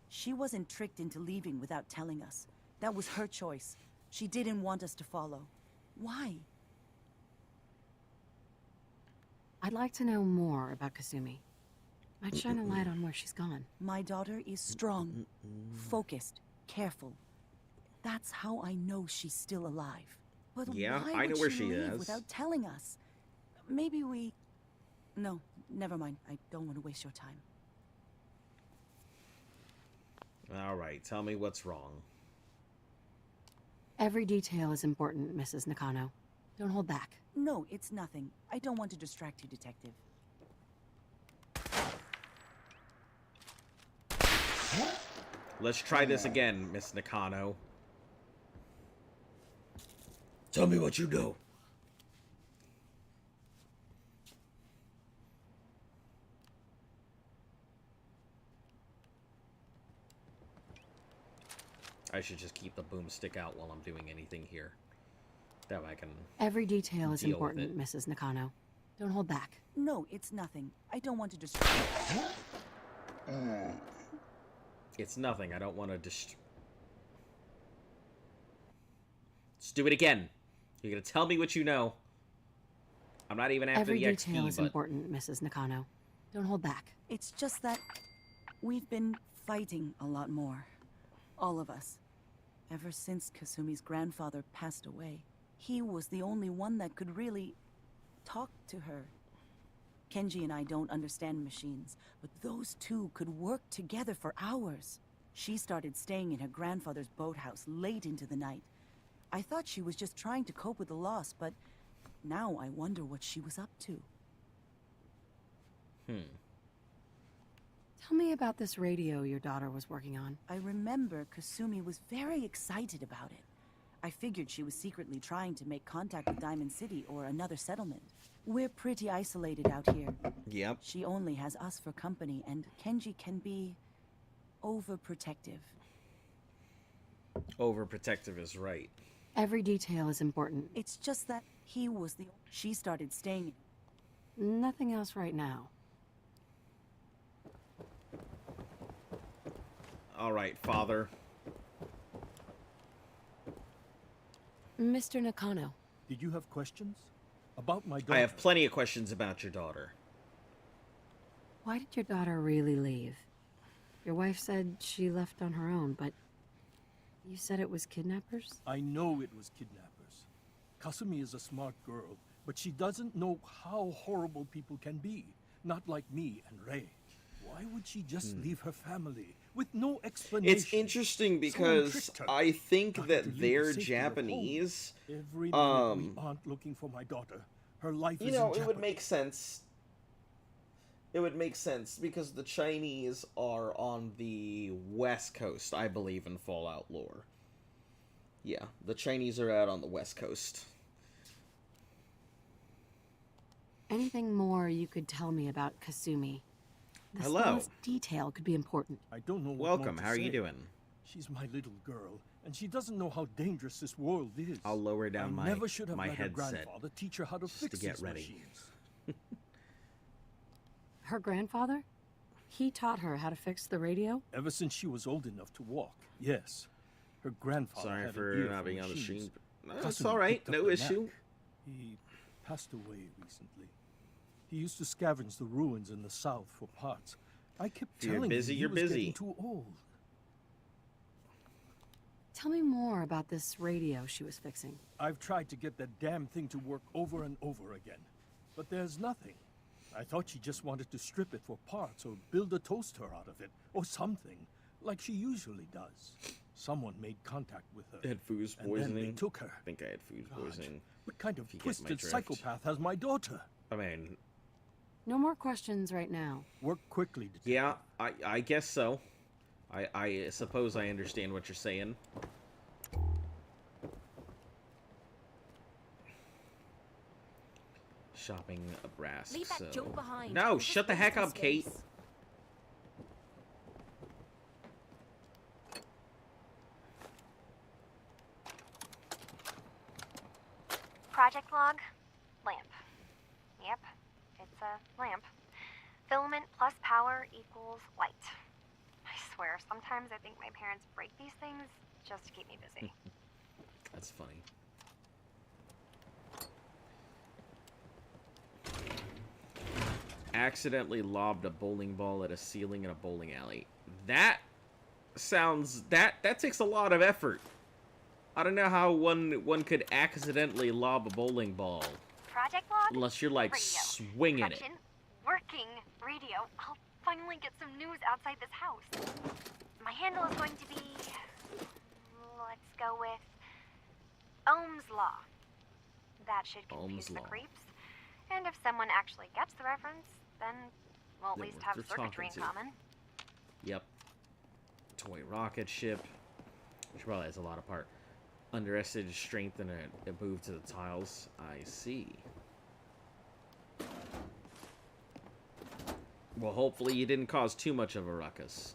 She wasn't tricked into leaving without telling us. That was her choice. She didn't want us to follow. Why? I'd like to know more about Kasumi. Might shine a light on where she's gone. My daughter is strong, focused, careful. That's how I know she's still alive. But Yeah, why I know would where she she leave is. without telling us? Maybe we... No, never mind. I don't want to waste your time. All right, tell me what's wrong. Every detail is important, Mrs. Nakano. Don't hold back. No, it's nothing. I don't want to distract you, Detective. Let's try this again, Miss Nakano. Tell me what you know. I should just keep the boomstick out while I'm doing anything here. That way I can. Every detail is deal with important, Mrs. Nakano. Don't hold back. No, it's nothing. I don't want to distract you. It's nothing. I don't want to Let's do it again. You're gonna tell me what you know. I'm not even after Every the XP, detail is but... important, Mrs. Nakano. Don't hold back. It's just that we've been fighting a lot more. All of us. Ever since Kasumi's grandfather passed away. He was the only one that could really talk to her. Kenji and I don't understand machines, but those two could work together for hours. She started staying in her grandfather's boathouse late into the night. I thought she was just trying to cope with the loss, but now I wonder what she was up to. Tell me about this radio your daughter was working on. I remember Kasumi was very excited about it. I figured she was secretly trying to make contact with Diamond City or another settlement. We're pretty isolated out here. Yep. She only has us for company, and Kenji can be overprotective. Overprotective is right. Every detail is important. It's just that he was the... She started staying... Nothing else right now. All right, Father. Mr. Nakano. Did you have questions? About my daughter? I have plenty of questions about your daughter. Why did your daughter really leave? Your wife said she left on her own, but you said it was kidnappers? I know it was kidnappers. Kasumi is a smart girl, but she doesn't know how horrible people can be. Not like me and Rei. Why would she just leave her family with no explanation? It's interesting because I think that they're Japanese. Every minute we aren't looking for my daughter. Her life is in jeopardy. It would make sense. It would make sense because the Chinese are on the West Coast, I believe, in Fallout lore. Yeah, the Chinese are out on the West Coast. Anything more you could tell me about Kasumi? The Hello. smallest detail could be important. I don't know what Welcome. more to How are you say. doing? She's my little girl, and she doesn't know how dangerous this world is. I'll lower down I my never should have my let her headset grandfather teach her how to just fix to get these ready. machines. Her grandfather? He taught her how to fix the radio? Ever since she was old enough to walk, yes. Her grandfather Sorry had for an ear not for being on the machines. stream. No, Kasumi it's all right. picked up No the issue. knack. He passed away recently. He used to scavenge the ruins in the south for parts. I kept If you're telling busy, him you're he was busy. getting too old. Tell me more about this radio she was fixing. I've tried to get that damn thing to work over and over again, but there's nothing. I thought she just wanted to strip it for parts or build a toaster out of it, or something, like she usually does. Someone made contact with her. Had food and then they poisoning. took her. I think I had food poisoning. What kind of if you get my twisted drift. psychopath has my daughter? I mean, No more questions right now. Work quickly, Detective. yeah, I guess so. I suppose I understand what you're saying. Shopping a brass. Leave that junk behind. No, Just shut the heck waste up, Kate. space. Project log? Lamp. Yep, it's a lamp. Filament plus power equals light. I swear, sometimes I think my parents break these things just to keep me busy. That's funny. Accidentally lobbed a bowling ball at a ceiling in a bowling alley. That sounds... That takes a lot of effort. I don't know how one could accidentally lob a bowling ball. Project log? Unless you're, like, Radio. swinging it. Correction. Working radio. I'll finally get some news outside this house. My handle is going to be... Let's go with... Ohm's Law. That should confuse the creeps. And if someone actually gets the reference, then we'll at Then least we're have just circuitry in talking to. common. Yep. Toy rocket ship. Which probably has a lot of part. Underestimated strength and a move to the tiles. I see. Well, hopefully you didn't cause too much of a ruckus.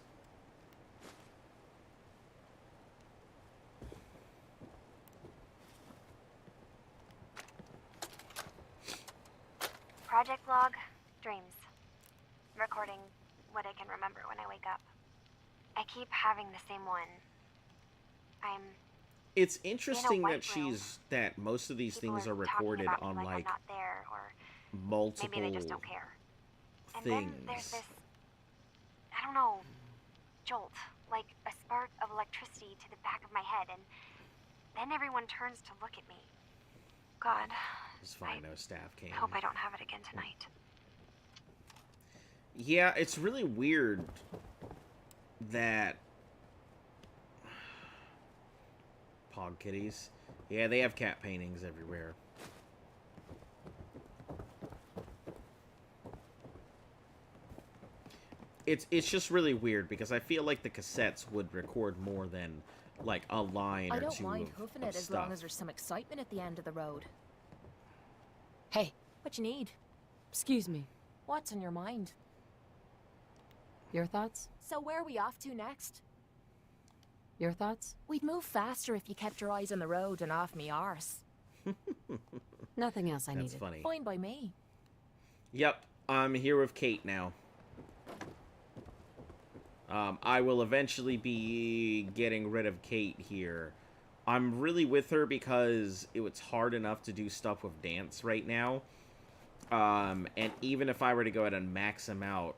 Project log, dreams. Recording what I can remember when I wake up. I keep having the same one. I'm... It's interesting white that room. that most of these People things are talking recorded about me on I'm like not there, or multiple maybe they just don't care. And things. then there's this, I don't know, jolt, like a spark of electricity to the back of my head, and then everyone turns to look at me. God, It's fine, no staff came. hope I don't have it again tonight. Yeah, it's really weird that Pog kitties. Yeah, they have cat paintings everywhere. It's just really weird because I feel like the cassettes would record more than like a line I or don't two mind of hoofing it as stuff. long as there's some excitement at the end of the road. Hey, what you need? Excuse me. What's on your mind? Your thoughts? So where are we off to next? Your thoughts? We'd move faster if you kept your eyes on the road and off me arse. Nothing else I That's needed. funny. Fine by me. Yep, I'm here with Kate now. I will eventually be getting rid of Kate here. I'm really with her because it's hard enough to do stuff with Dance right now. And even if I were to go ahead and max him out,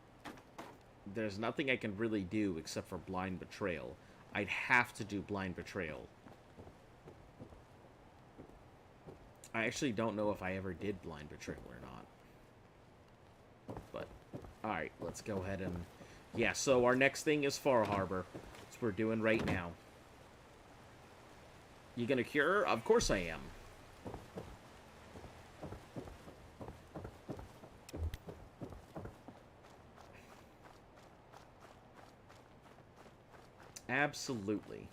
there's nothing I can really do except for Blind Betrayal. I'd have to do Blind Betrayal. I actually don't know if I ever did Blind Betrayal or not. But, alright, let's go ahead and... Yeah, so our next thing is Far Harbor. That's what we're doing right now. You gonna cure her? Of course I am. Absolutely.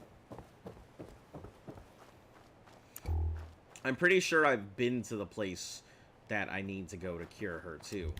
I'm pretty sure I've been to the place that I need to go to cure her, too.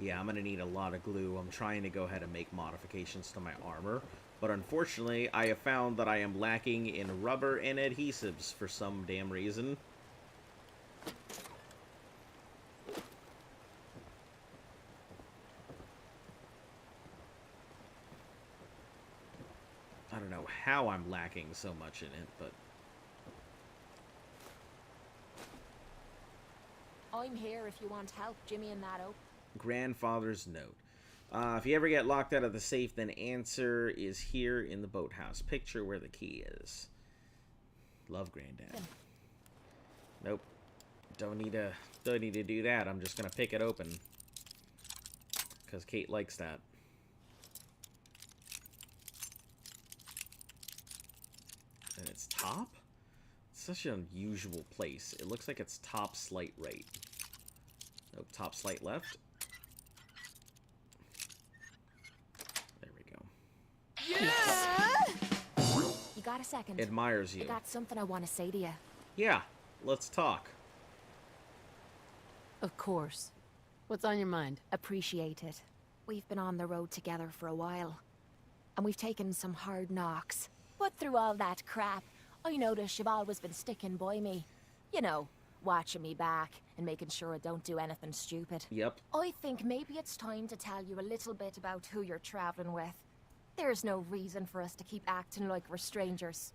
Yeah, I'm gonna need a lot of glue. I'm trying to go ahead and make modifications to my armor, but unfortunately, I have found that I am lacking in rubber and adhesives for some damn reason. I don't know how I'm lacking so much in it, but... I'm here if you want help, Jimmy and Nato. Grandfather's note. If you ever get locked out of the safe, then answer is here in the boathouse. Picture where the key is. Love, Granddad. Nope. Don't need to do that. I'm just gonna pick it open. Because Kate likes that. And it's top? It's such an unusual place. It looks like it's top slight right. Nope, top slight left. There we go. You got a second? Admires you. I got something I want to say to you. Yeah, let's talk. Of course. What's on your mind? Appreciate it. We've been on the road together for a while. And we've taken some hard knocks. But through all that crap, I notice you've always been sticking by me. You know, watching me back and making sure I don't do anything stupid. Yep. I think maybe it's time to tell you a little bit about who you're traveling with. There's no reason for us to keep acting like we're strangers.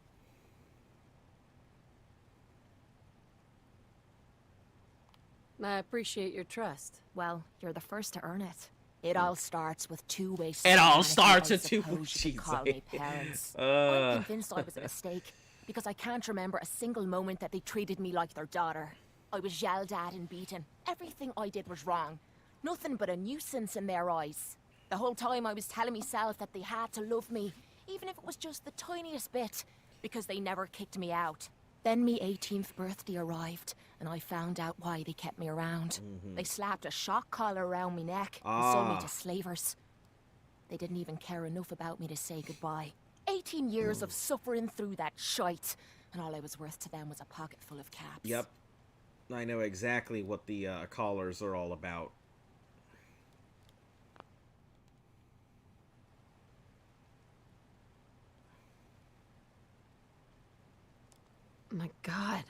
I appreciate your trust. Well, you're the first to earn it. It all starts with two-way. It all humanity, starts I with two. suppose you could call me parents. I'm Uh, convinced I was a mistake because I can't remember a single moment that they treated me like their daughter. I was yelled at and beaten. Everything I did was wrong. Nothing but a nuisance in their eyes. The whole time I was telling myself that they had to love me, even if it was just the tiniest bit, because they never kicked me out. Then me 18th birthday arrived, and I found out why they kept me around. They slapped a shock collar around my neck and sold me to slavers. They didn't even care enough about me to say goodbye. 18 years of suffering through that shite, and all I was worth to them was a pocket full of caps. Yep. I know exactly what the collars are all about. My God.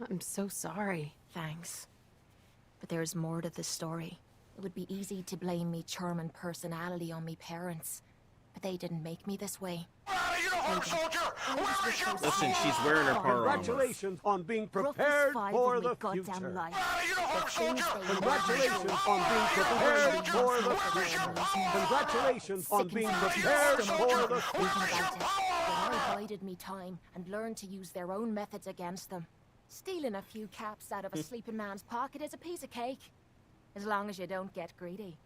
I'm so sorry. Thanks. But there's more to the story. It would be easy to blame me charming personality on me parents, but they didn't make me this way. Listen, she's wearing her power armor. Congratulations on being prepared for the future. Congratulations on being prepared for the future. Congratulations on being prepared for the future. They bided me time and learned to use their own methods against them. Stealing a few caps out of a sleeping man's pocket is a piece of cake, as long as you don't get greedy.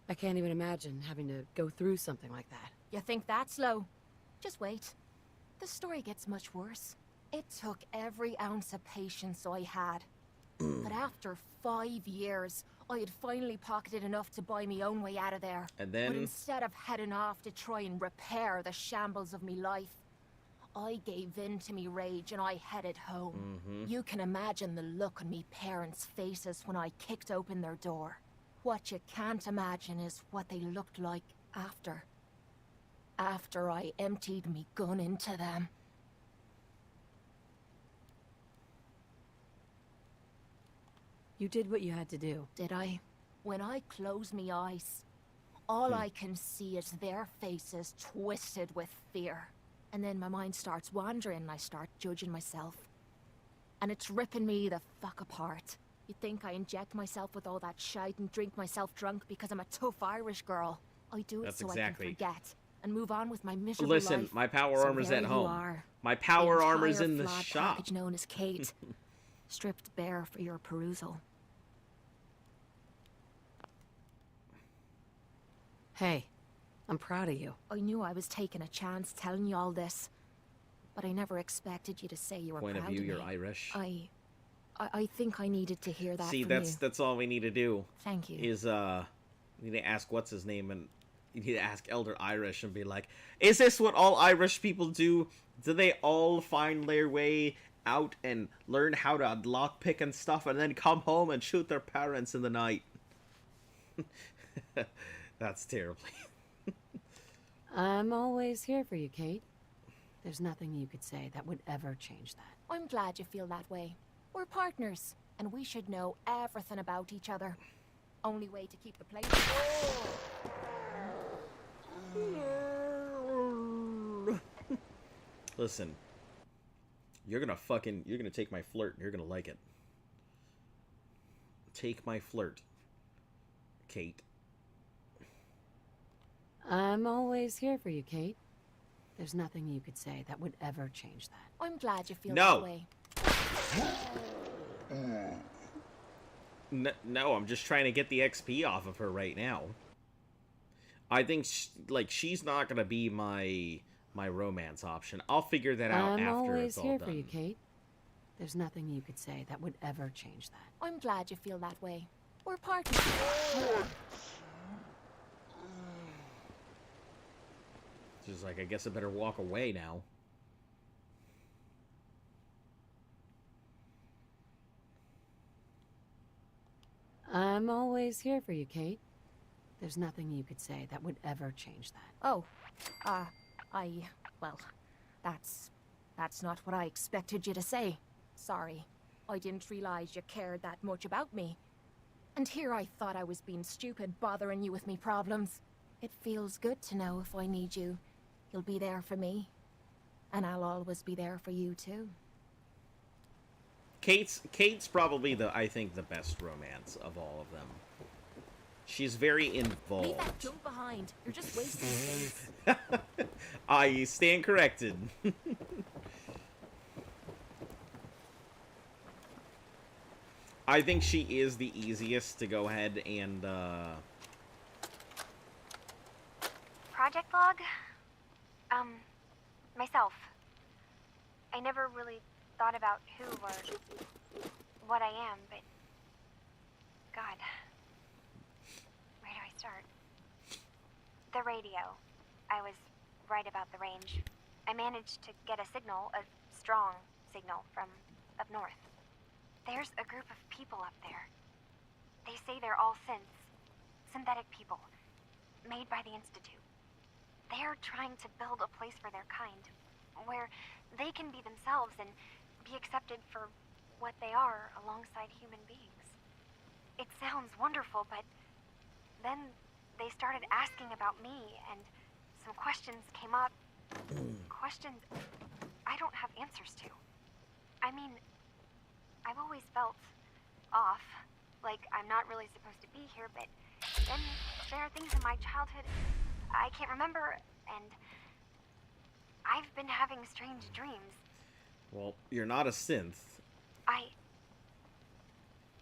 I can't even imagine having to go through something like that. You think that's low? Just wait. The story gets much worse. It took every ounce of patience I had. But after 5 years, I had finally pocketed enough to buy my own way out of there. And then... But instead of heading off to try and repair the shambles of me life, I gave in to me rage and I headed home. You can imagine the look on me parents' faces when I kicked open their door. What you can't imagine is what they looked like after. After I emptied me gun into them. You did what you had to do. Did I? When I close me eyes, all I can see is their faces twisted with fear. And then my mind starts wandering and I start judging myself. And it's ripping me the fuck apart. You think I inject myself with all that shite and drink myself drunk because I'm a tough Irish girl. I do it so I can forget and move on with my miserable Listen, life. my power So armor's there at you home. are, My power the armor's entire in the flawed shop. package known as Kate, stripped bare for your perusal. Hey, I'm proud of you. I knew I was taking a chance telling you all this, but I never expected you to say you were Point of proud view, of you're me. Irish. I think I needed to hear that See, from that's you. that's all we need to do. Thank you. Is you need to ask what's his name, and you need to ask Elder Irish and be like, is this what all Irish people do? Do they all find their way out and learn how to lockpick and stuff, and then come home and shoot their parents in the night? That's terrible. I'm always here for you, Kate. There's nothing you could say that would ever change that. I'm glad you feel that way. We're partners, and we should know everything about each other. Only way to keep the place... Listen, you're gonna take my flirt, and you're gonna like it. Take my flirt, Kate. I'm always here for you, Kate. There's nothing you could say that would ever change that. I'm glad you feel No. that way. No, I'm just trying to get the XP off of her right now. I think she's not gonna be my romance option. I'll figure that out I'm after always it's all here done. for you, Kate. There's nothing you could say that would ever change that. I'm glad you feel that way. We're partners. She's like, I guess I better walk away now. I'm always here for you, Kate. There's nothing you could say that would ever change that. Oh, well, that's not what I expected you to say. Sorry. I didn't realize you cared that much about me. And here I thought I was being stupid, bothering you with me problems. It feels good to know if I need you, you'll be there for me. And I'll always be there for you, too. Kate's probably I think the best romance of all of them. She's very involved. Leave that junk behind. You're just wasting space. I stand corrected. I think she is the easiest to go ahead and, Project log? Myself. I never really thought about who or what I am, but... God. Where do I start? The radio. I was right about the range. I managed to get a signal, a strong signal, from up north. There's a group of people up there. They say they're all synths. Synthetic people. Made by the Institute. They're trying to build a place for their kind, where they can be themselves and be accepted for what they are alongside human beings. It sounds wonderful, but then they started asking about me, and some questions came up. Questions I don't have answers to. I mean, I've always felt off, like I'm not really supposed to be here, but then there are things in my childhood I can't remember, and I've been having strange dreams. well, you're not a synth.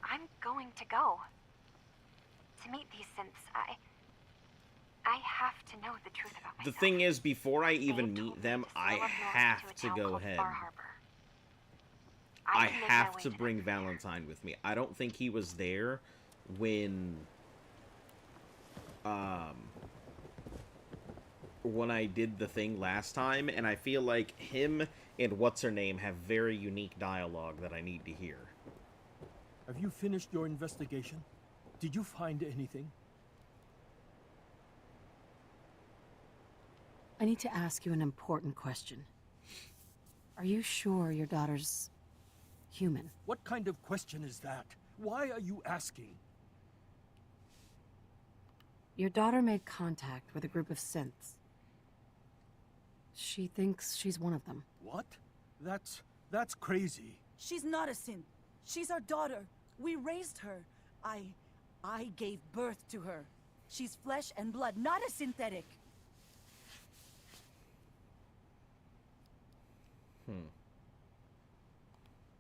I'm going to go to meet these synths. I have to know the truth about myself. The thing is, before I even meet them, I have to go ahead. I have to bring Valentine with me. I don't think he was there when I did the thing last time, and I feel like him and What's-Her-Name have very unique dialogue that I need to hear. Have you finished your investigation? Did you find anything? I need to ask you an important question. Are you sure your daughter's human? What kind of question is that? Why are you asking? Your daughter made contact with a group of synths. She thinks she's one of them. What? That's crazy. She's not a synth. She's our daughter. We raised her. I gave birth to her. She's flesh and blood, not a synthetic.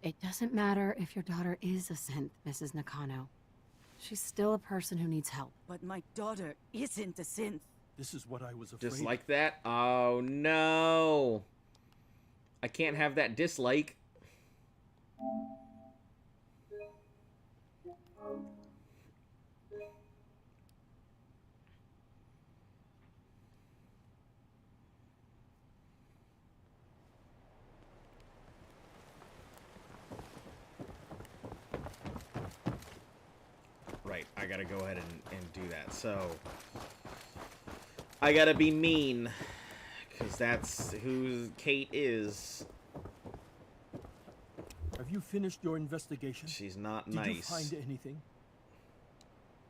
It doesn't matter if your daughter is a synth, Mrs. Nakano. She's still a person who needs help. But my daughter isn't a synth. This is what I was afraid Just like that? Oh, no. I can't have that dislike. Right, I gotta go ahead and do that. So, I gotta be mean, because that's who Kate is. Have you finished your investigation? She's not Did nice. you find anything?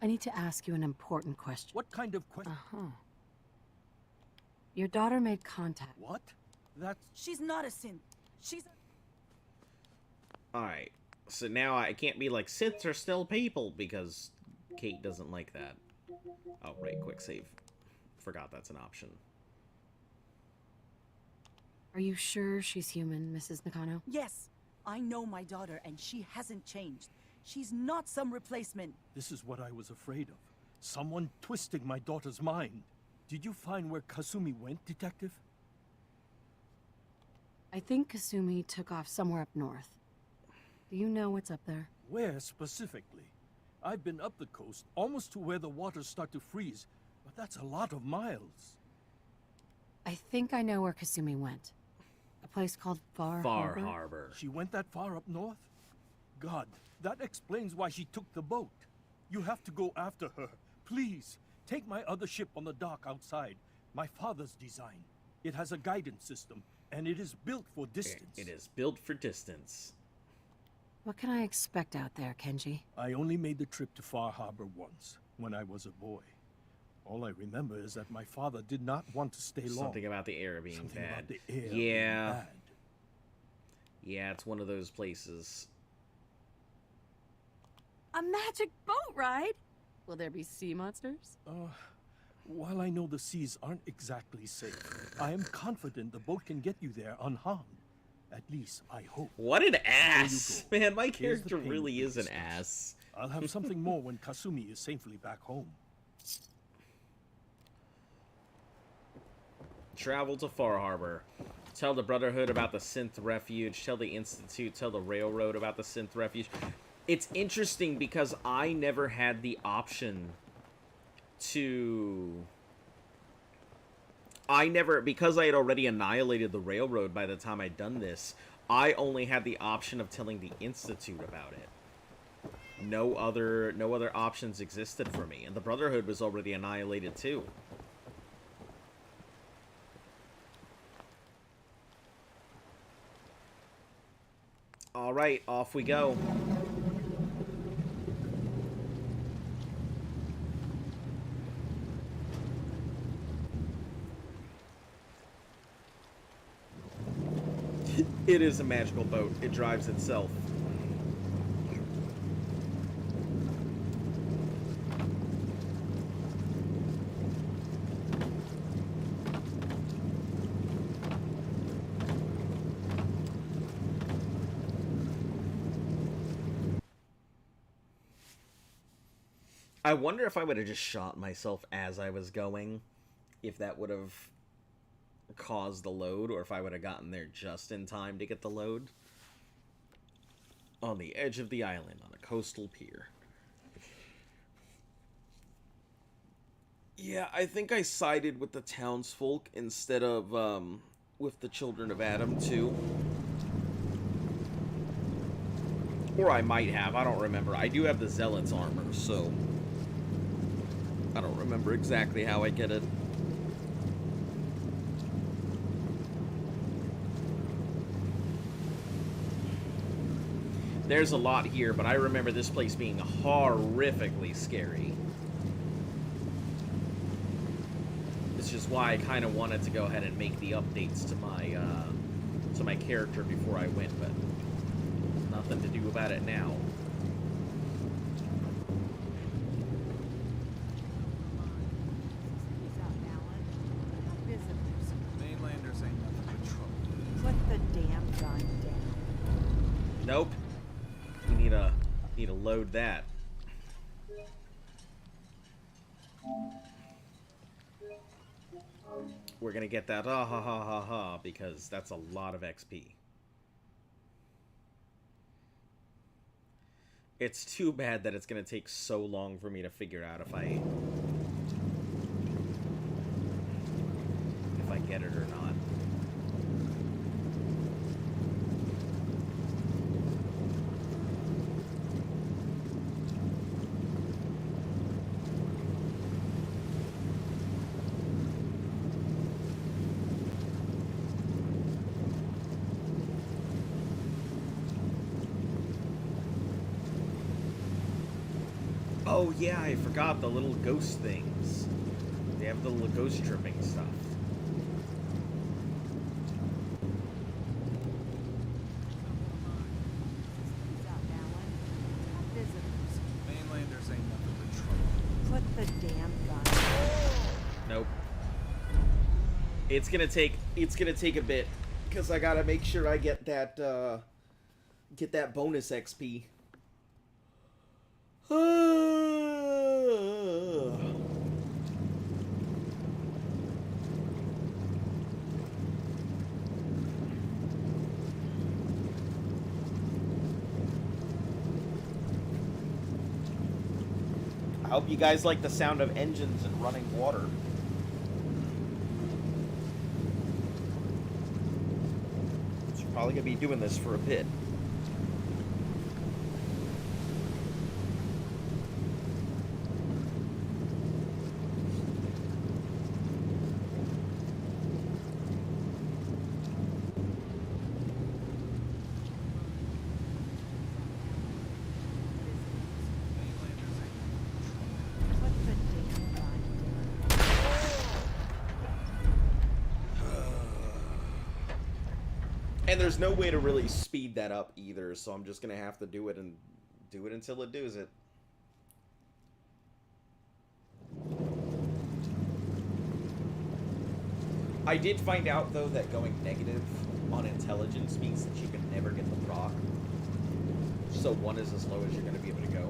I need to ask you an important question. What kind of question? Your daughter made contact. What? That's... She's not a synth. She's a... Alright, so now I can't be like, synths are still people, because Kate doesn't like that. Oh, right, quick save. Forgot that's an option. Are you sure she's human, Mrs. Nakano? Yes. I know my daughter, and she hasn't changed. She's not some replacement. This is what I was afraid of. Someone twisting my daughter's mind. Did you find where Kasumi went, Detective? I think Kasumi took off somewhere up north. Do you know what's up there? Where specifically? I've been up the coast, almost to where the waters start to freeze, but that's a lot of miles. I think I know where Kasumi went. A place called Far Harbor. She went that far up north? God, that explains why she took the boat. You have to go after her. Please, take my other ship on the dock outside. My father's design. It has a guidance system, and it is built for distance. It is built for distance. What can I expect out there, Kenji? I only made the trip to Far Harbor once, when I was a boy. All I remember is that my father did not want to stay long. Something about the air being Something bad. about the air yeah. being bad. Yeah, it's one of those places. A magic boat ride? Will there be sea monsters? While I know the seas aren't exactly safe, I am confident the boat can get you there unharmed. At least, I hope. What an ass! There you go. Man, my Here's the character payment really is an distance. ass. I'll have something more when Kasumi is safely back home. Travel to Far Harbor. Tell the Brotherhood about the Synth Refuge. Tell the Institute. Tell the Railroad about the Synth Refuge. It's interesting because I never had the option to... because I had already annihilated the Railroad by the time I'd done this, I only had the option of telling the Institute about it. No other options existed for me, and the Brotherhood was already annihilated too. Alright, off we go. It is a magical boat. It drives itself. I wonder if I would have just shot myself as I was going, if that would have caused the load, or if I would have gotten there just in time to get the load. On the edge of the island, on a coastal pier. Yeah, I think I sided with the townsfolk instead of, with the Children of Adam, too. Or I might have, I don't remember. I do have the Zealot's armor, so... I don't remember exactly how I get it. There's a lot here, but I remember this place being horrifically scary. It's just why I kind of wanted to go ahead and make the updates to my character before I went, but nothing to do about it now. Mainlanders ain't nothing but trouble. Put the damn gun down. Nope. You need to load that. We're gonna get that ha ha ha ha ha because that's a lot of XP. It's too bad that it's gonna take so long for me to figure out if I get it or not. Oh yeah, I forgot the little ghost things. They have the little ghost tripping stuff. Mainlanders ain't nothing but trouble. Put the damn gun. Nope. It's gonna take a bit because I gotta make sure I get that bonus XP. I hope you guys like the sound of engines and running water. So we're probably gonna be doing this for a bit. And there's no way to really speed that up either, so I'm just gonna have to do it and do it until it does it. I did find out, though, that going negative on intelligence means that you can never get the proc. So 1 is as low as you're going to be able to go.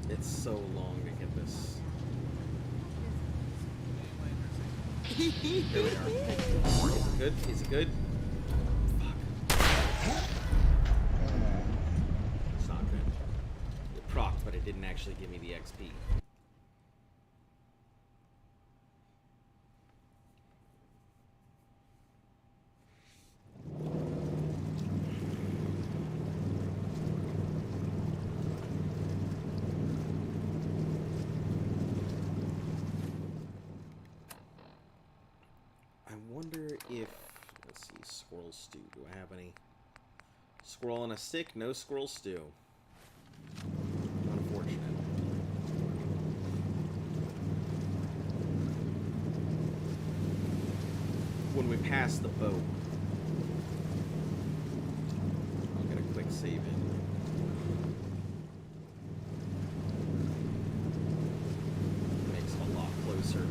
It's so long to get this. There we are. Is it good? Is it good? Fuck. It's not good. It procced, but it didn't actually give me the XP. Let's see, squirrel stew. Do I have any? Squirrel on a stick? No squirrel stew. Unfortunate. When we pass the boat, I'll get a quick save in. Makes it a lot closer.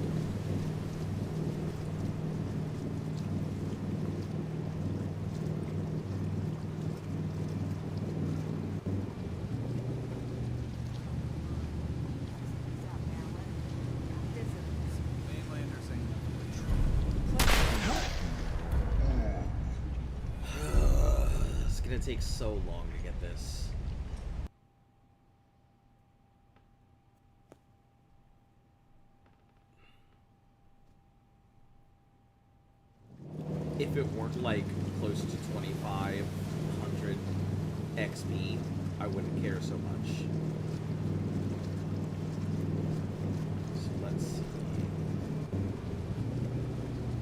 It takes so long to get this. If it weren't like close to 2,500 XP, I wouldn't care so much. So let's see.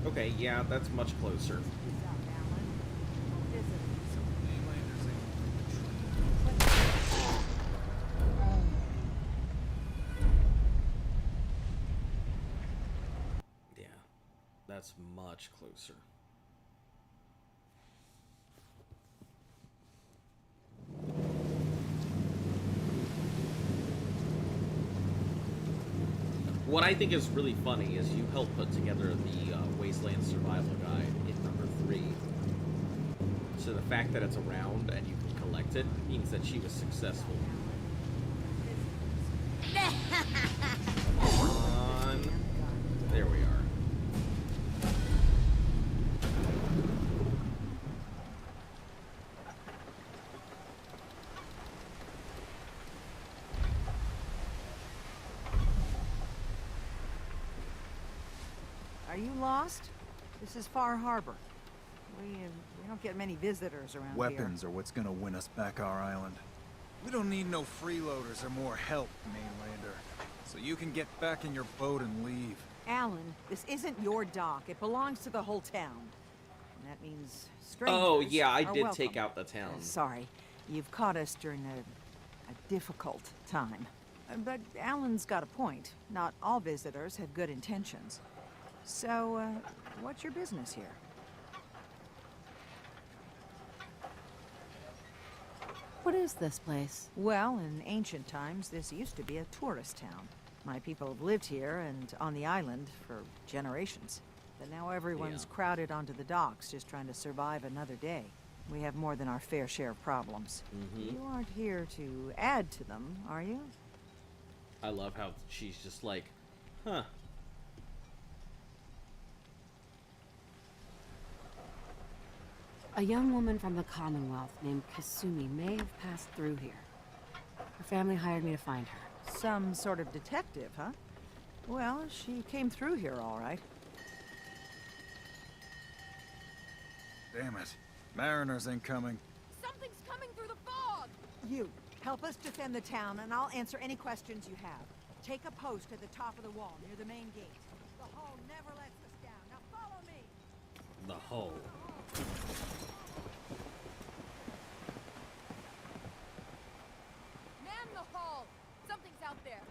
Okay, yeah, that's much closer. That's much closer. What I think is really funny is you helped put together the Wasteland Survival Guide in number 3. So the fact that it's around and you can collect it means that she was successful. Come on. There we are. Are you lost? This is Far Harbor. We don't get many visitors around here. Weapons are what's gonna win us back our island. We don't need no freeloaders or more help, mainlander. So you can get back in your boat and leave. Alan, this isn't your dock. It belongs to the whole town. And that means strangers Oh, yeah, I are did welcome. take out the town. Sorry. You've caught us during a difficult time. But Alan's got a point. Not all visitors have good intentions. So, what's your business here? What is this place? Well, in ancient times, this used to be a tourist town. My people have lived here and on the island for generations. But now everyone's crowded onto the docks, just trying to survive another day. We have more than our fair share of problems. You aren't here to add to them, are you? I love how she's just like, huh. A young woman from the Commonwealth named Kasumi may have passed through here. Her family hired me to find her. Some sort of detective, huh? Well, she came through here all right. Damn it. Mariners incoming. Something's coming through the fog! You, help us defend the town, and I'll answer any questions you have. Take a post at the top of the wall, near the main gate. The hull never lets us down. Now follow me! The hull. Man the hull! Something's out there.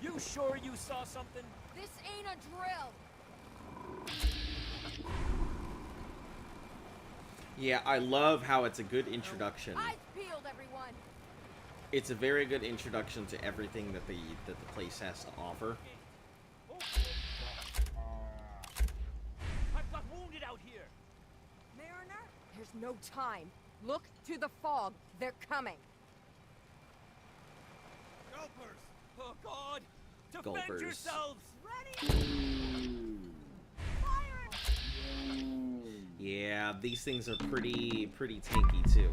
You sure you saw something? This ain't a drill. Yeah, I love how it's a good introduction. Eyes peeled, everyone. It's a very good introduction to everything that the place has to offer. I've got wounded out here. Mariner, there's no time. Look to the fog. They're coming. Gulpers! Oh God! Defend Gulpers. yourselves! Yeah, these things are pretty tanky too.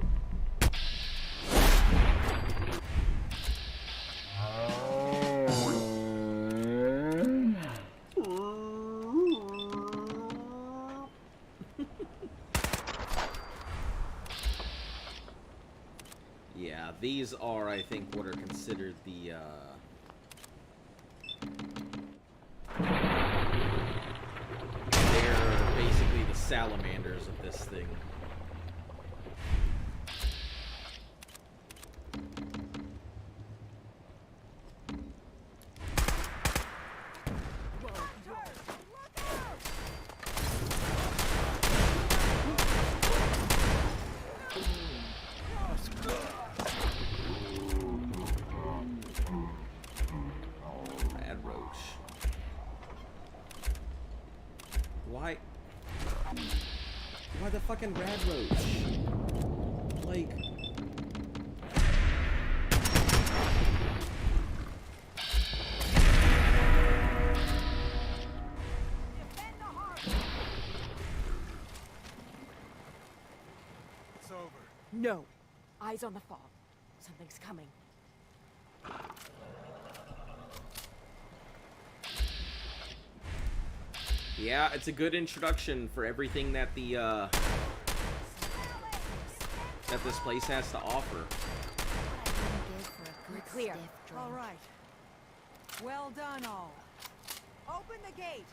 Yeah, these are, I think, what are considered the, they're basically the salamanders of this thing. Why the fucking rad roach? Like... It's over. No. Eyes on the fog. Something's coming. Yeah, it's a good introduction for everything that the, that this place has to offer. We're clear. All right. Well done, all. Open the gate.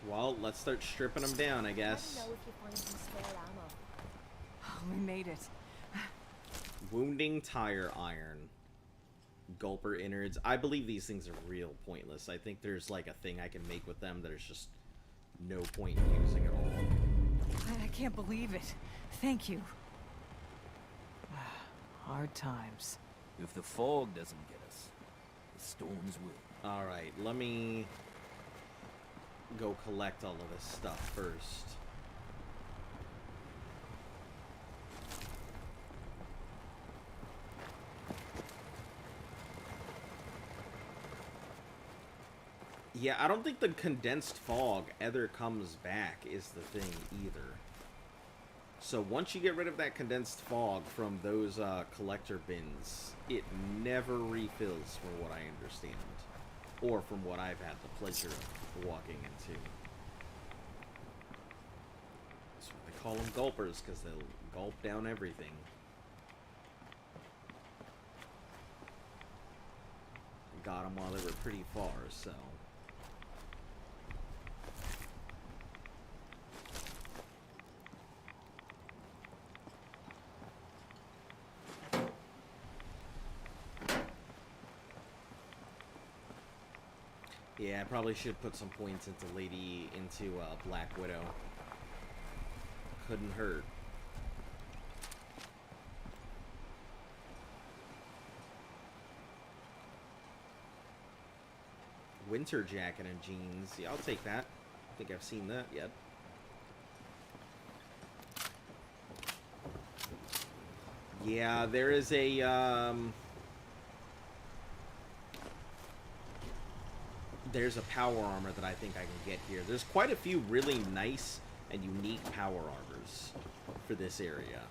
Well, let's start stripping them down, I guess. Let me know if you find some spare ammo. Oh, we made it. Wounding tire iron. Gulper innards. I believe these things are real pointless. I think there's like a thing I can make with them that is just no point in using at all. I can't believe it. Thank you. Hard times. If the fog doesn't get us, the storms will. Alright, let me go collect all of this stuff first. Yeah, I don't think the condensed fog ever comes back is the thing either. So once you get rid of that condensed fog from those collector bins, it never refills from what I understand. Or from what I've had the pleasure of walking into. That's why they call them gulpers, because they'll gulp down everything. Got them while they were pretty far, so... Yeah, I probably should put some points into Black Widow. Couldn't hurt. Winter jacket and jeans. Yeah, I'll take that. I think I've seen that yet. Yeah, there is a, there's a power armor that I think I can get here. There's quite a few really nice and unique power armors for this area.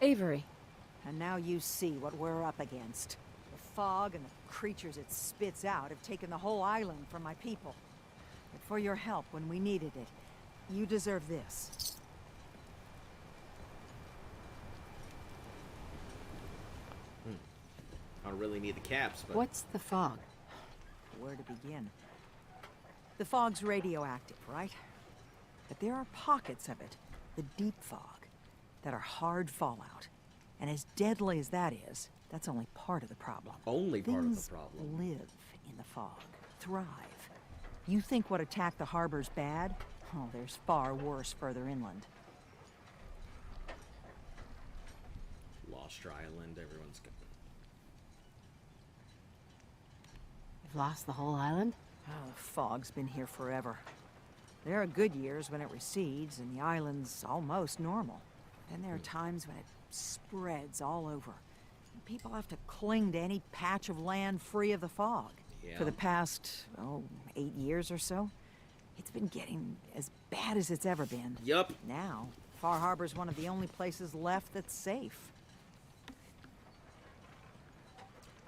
Avery. And now you see what we're up against. The fog and the creatures it spits out have taken the whole island from my people. But for your help when we needed it, you deserve this. I don't really need the caps, but... What's the fog? Where to begin? The fog's radioactive, right? But there are pockets of it, the deep fog, that are hard fallout. And as deadly as that is, that's only part of the problem. Only part of Things the problem. live in the fog, thrive. You think what attacked the harbor's bad? Oh, there's far worse further inland. Lost Island, everyone's good. You've lost the whole island? Oh, the fog's been here forever. There are good years when it recedes and the island's almost normal. Then there are times when it spreads all over. And people have to cling to any patch of land free of the fog. Yeah. For the past, 8 years or so, it's been getting as bad as it's ever been. Yup. Now, Far Harbor's one of the only places left that's safe.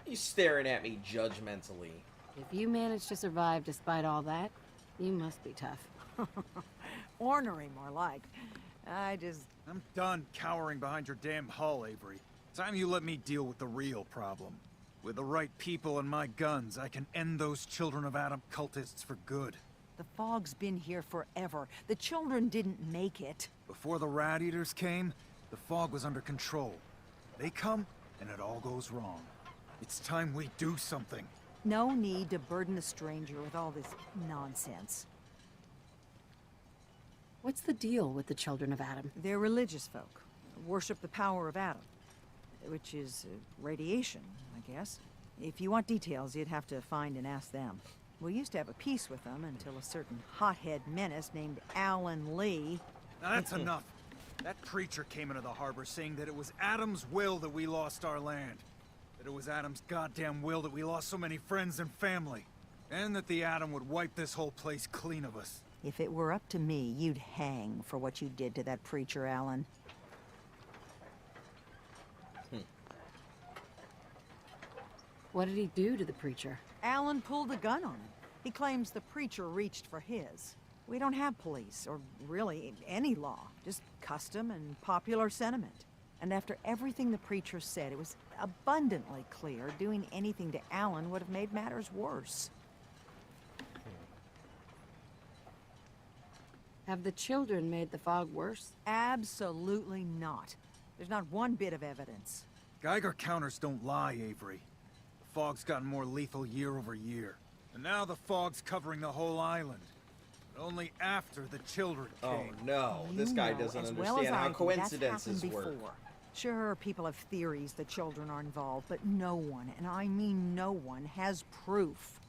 He's staring at me judgmentally. If you managed to survive despite all that, you must be tough. Ornery, more like. I'm done cowering behind your damn hull, Avery. Time you let me deal with the real problem. With the right people and my guns, I can end those Children of Adam cultists for good. The fog's been here forever. The children didn't make it. Before the Rat Eaters came, the fog was under control. They come, and it all goes wrong. It's time we do something. No need to burden the stranger with all this nonsense. What's the deal with the Children of Adam? They're religious folk. Worship the power of Adam. Which is radiation, I guess. If you want details, you'd have to find and ask them. We used to have a peace with them until a certain hothead menace named Alan Lee... Now that's enough. That preacher came into the harbor saying that it was Adam's will that we lost our land. That it was Adam's goddamn will that we lost so many friends and family. And that the Adam would wipe this whole place clean of us. If it were up to me, you'd hang for what you did to that preacher, Alan. What did he do to the preacher? Alan pulled a gun on him. He claims the preacher reached for his. We don't have police, or really any law. Just custom and popular sentiment. And after everything the preacher said, it was abundantly clear doing anything to Alan would have made matters worse. Have the children made the fog worse? Absolutely not. There's not one bit of evidence. Geiger counters don't lie, Avery. The fog's gotten more lethal year over year. And now the fog's covering the whole island. But only after the children came. Oh no, this guy doesn't understand how coincidences work. Sure, people have theories the children are involved, but no one, and I mean no one, has proof.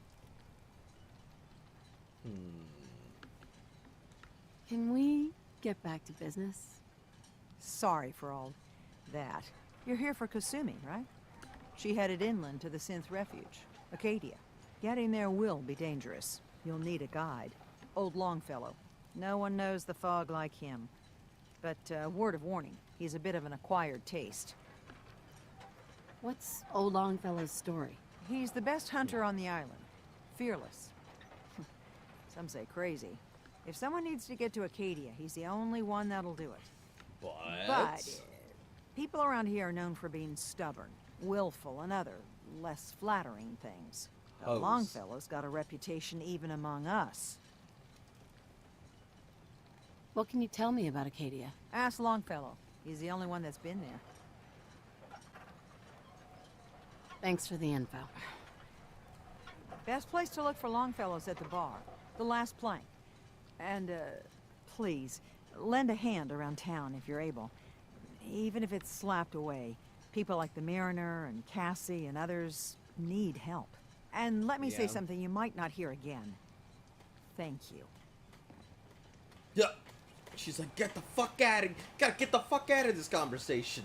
Can we get back to business? Sorry for all that. You're here for Kasumi, right? She headed inland to the Synth Refuge, Acadia. Getting there will be dangerous. You'll need a guide. Old Longfellow. No one knows the fog like him. But, word of warning, he's a bit of an acquired taste. What's Old Longfellow's story? He's the best hunter on the island. Fearless. Some say crazy. If someone needs to get to Acadia, he's the only one that'll do it. But people around here are known for being stubborn, willful, and other less flattering things. Longfellow's got a reputation even among us. What can you tell me about Acadia? Ask Longfellow. He's the only one that's been there. Thanks for the info. Best place to look for Longfellow's at the bar. The last plank. And, please, lend a hand around town if you're able. Even if it's slapped away. People like the Mariner and Cassie and others need help. And let me say something you might not hear again. Thank you. Yeah. She's like, get the fuck out of... Gotta get the fuck out of this conversation.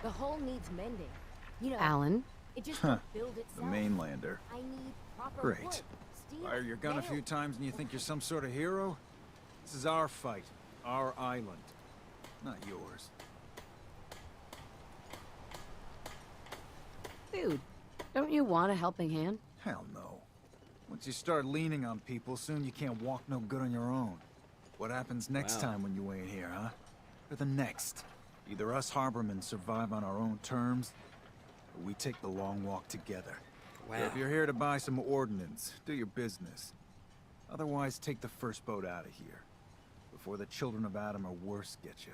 The hull needs mending. You know... Alan, It just Huh. won't build The itself. mainlander. I need proper Great. wood, steel, Fire your gun a few nails. times and you think you're some sort of hero? This is our fight. Our island. Not yours. Dude, don't you want a helping hand? Hell no. Once you start leaning on people, soon you can't walk no good on your own. What happens next Wow. time when you ain't here, huh? Or the next? Either us harbormen survive on our own terms, or we take the long walk together. Wow. So if you're here to buy some ordnance, do your business. Otherwise, take the first boat out of here, before the children of Adam or worse get you.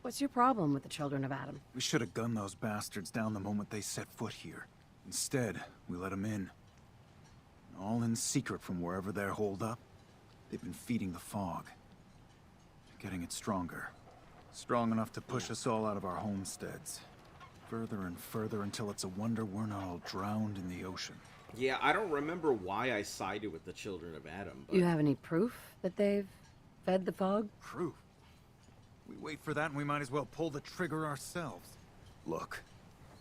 What's your problem with the children of Adam? We should have gunned those bastards down the moment they set foot here. Instead, we let them in. All in secret from wherever they're holed up. They've been feeding the fog. Getting it stronger. Strong enough to push us all out of our homesteads. Further and further until it's a wonder we're not all drowned in the ocean. Yeah, I don't remember why I sided with the Children of Adam, but... You have any proof that they've fed the fog? Proof? We wait for that and we might as well pull the trigger ourselves. Look,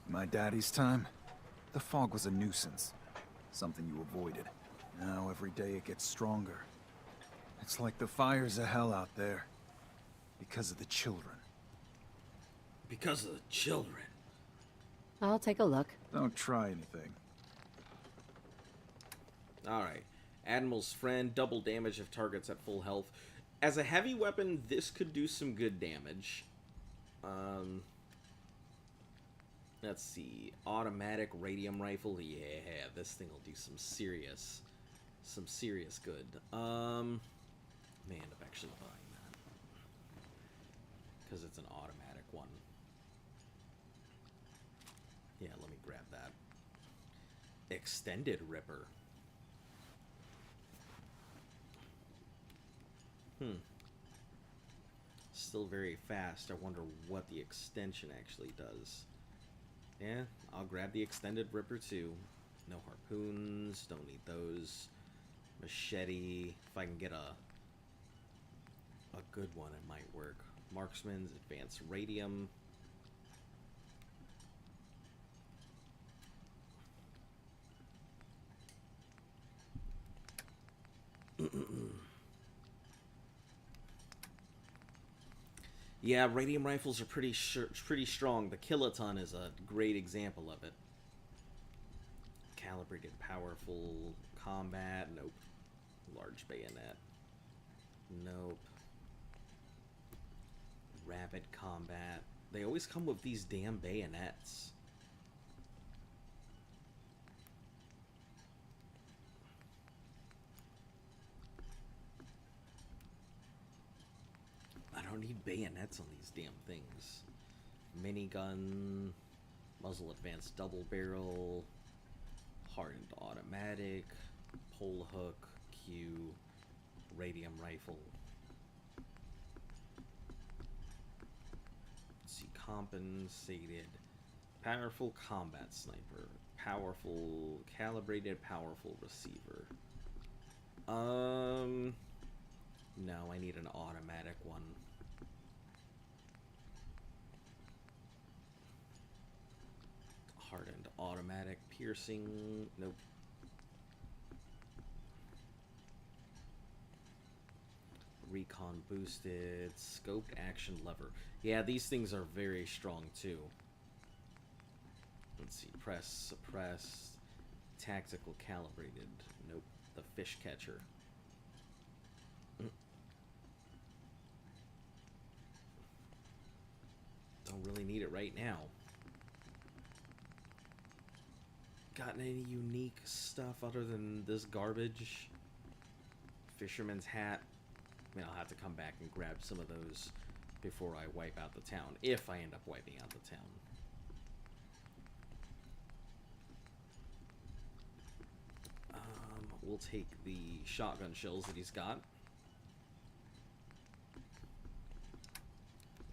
in my daddy's time, the fog was a nuisance. Something you avoided. Now every day it gets stronger. It's like the fires of hell out there. Because of the children. Because of the children. I'll take a look. Don't try anything. Alright. Admiral's Friend, double damage if targets at full health. As a heavy weapon, this could do some good damage. Let's see. Automatic radium rifle. Yeah, this thing will do some serious good. Man, I'm actually buying that. Because it's an automatic one. Yeah, let me grab that. Extended Ripper. Still very fast. I wonder what the extension actually does. Yeah, I'll grab the extended Ripper too. No harpoons, don't need those. Machete, if I can get a good one, it might work. Marksman's Advanced Radium. Yeah, radium rifles are pretty strong. The kiloton is a great example of it. Calibrated, powerful combat. Nope. Large bayonet. Nope. Rapid combat. They always come with these damn bayonets. I don't need bayonets on these damn things. Minigun, muzzle advanced double barrel, hardened automatic, pole hook, Q, radium rifle. Let's see, compensated, powerful combat sniper, powerful, calibrated, powerful receiver. No, I need an automatic one. Hardened automatic, piercing, nope. Recon boosted, scoped action lever. Yeah, these things are very strong too. Let's see, press, suppress, tactical calibrated, nope. The fish catcher. Don't really need it right now. Gotten any unique stuff other than this garbage? Fisherman's hat. I mean, I'll have to come back and grab some of those before I wipe out the town, if I end up wiping out the town. We'll take the shotgun shells that he's got.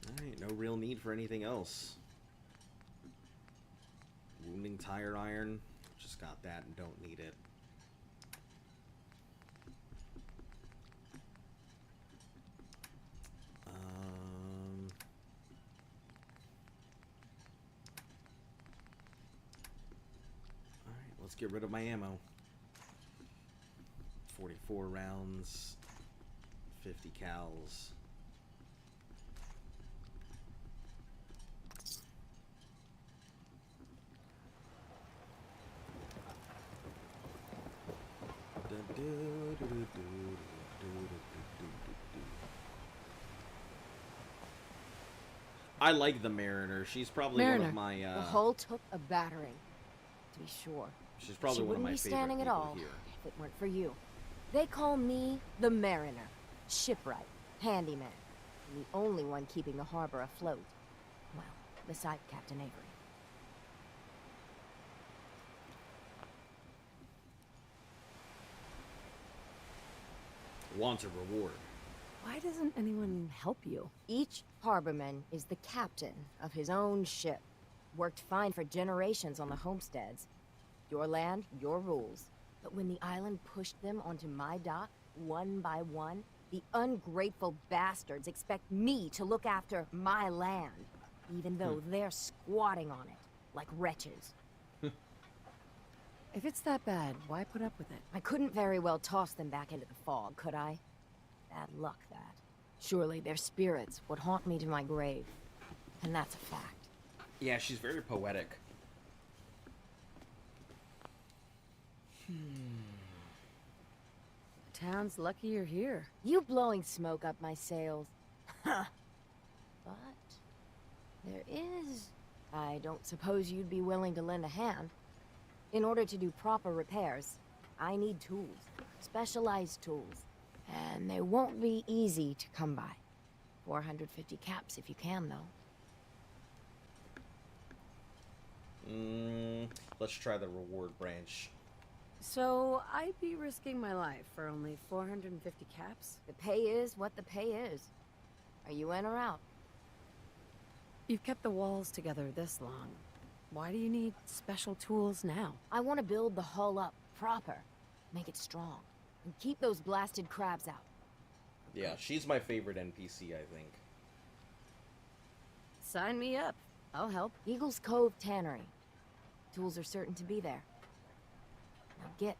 Alright, no real need for anything else. Wounding tire iron. Just got that and don't need it. let's get rid of my ammo. 44 rounds, 50 cals. I like the Mariner. She's probably one of my. The hull took a battering, to be sure. She's probably one of my favorite people here. She wouldn't be standing at all if it weren't for you. They call me the Mariner, shipwright, handyman, and the only one keeping the harbor afloat. Well, beside Captain Avery. Wants a reward. Why doesn't anyone help you? Each harborman is the captain of his own ship. Worked fine for generations on the homesteads. Your land, your rules. But when the island pushed them onto my dock, one by one, the ungrateful bastards expect me to look after my land, even though they're squatting on it, like wretches. If it's that bad, why put up with it? I couldn't very well toss them back into the fog, could I? Bad luck, that. Surely their spirits would haunt me to my grave. And that's a fact. Yeah, she's very poetic. The town's lucky you're here. You blowing smoke up my sails. Huh. But there is... I don't suppose you'd be willing to lend a hand. In order to do proper repairs, I need tools. Specialized tools. And they won't be easy to come by. 450 caps if you can, though. Let's try the reward branch. So, I'd be risking my life for only 450 caps? The pay is what the pay is. Are you in or out? You've kept the walls together this long. Why do you need special tools now? I want to build the hull up proper. Make it strong. And keep those blasted crabs out. Yeah, she's my favorite NPC, I think. Sign me up. I'll help. Eagles Cove Tannery. Tools are certain to be there. Now get.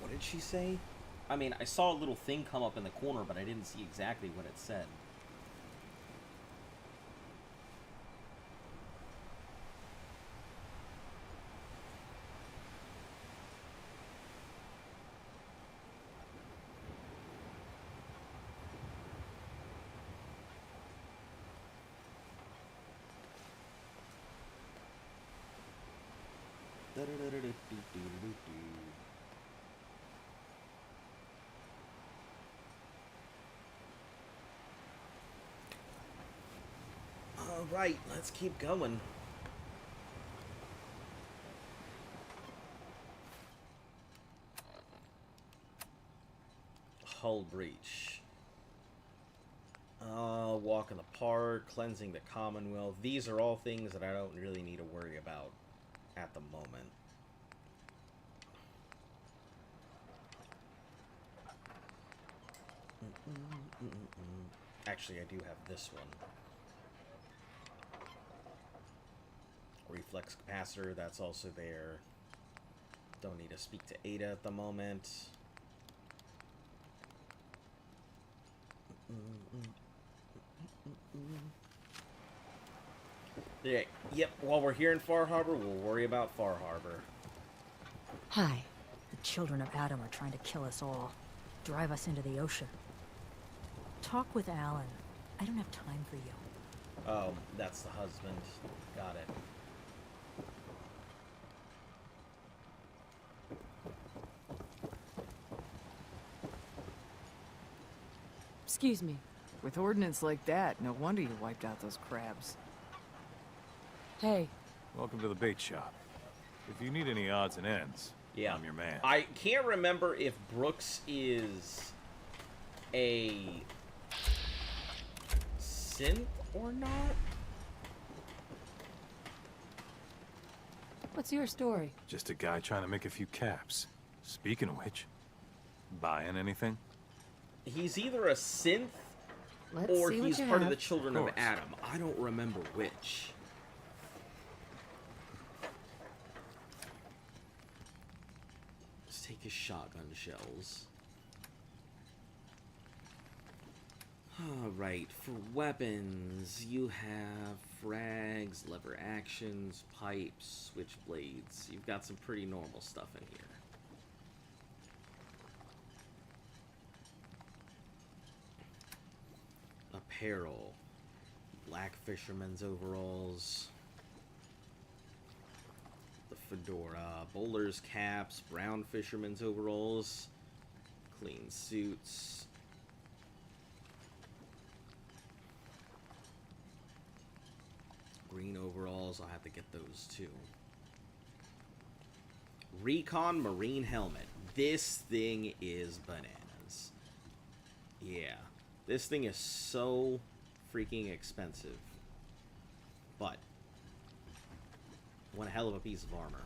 What did she say? I mean, I saw a little thing come up in the corner, but I didn't see exactly what it said. All right, let's keep going. Hull breach. Walk in the park, cleansing the Commonwealth. These are all things that I don't really need to worry about at the moment. Actually, I do have this one. Reflex capacitor, that's also there. Don't need to speak to Ada at the moment. Yeah, yep, while we're here in Far Harbor, we'll worry about Far Harbor. Hi. The children of Adam are trying to kill us all. Drive us into the ocean. Talk with Alan. I don't have time for you. Oh, that's the husband. Got it. Excuse me. With ordnance like that, no wonder you wiped out those crabs. Hey. Welcome to the bait shop. If you need any odds and ends, yeah, I'm your man. I can't remember if Brooks is a synth or not. What's your story? Just a guy trying to make a few caps. Speaking of which, buying anything? He's either a synth Let's or see what he's you part of have. the Children of course. Adam. I don't remember which. Let's take his shotgun shells. Alright, for weapons, you have frags, lever actions, pipes, switchblades. You've got some pretty normal stuff in here. Apparel. Black fisherman's overalls. The fedora. Bowler's caps. Brown fisherman's overalls. Clean suits. Green overalls. I'll have to get those too. Recon Marine helmet. This thing is bananas. Yeah. This thing is so freaking expensive. But one hell of a piece of armor.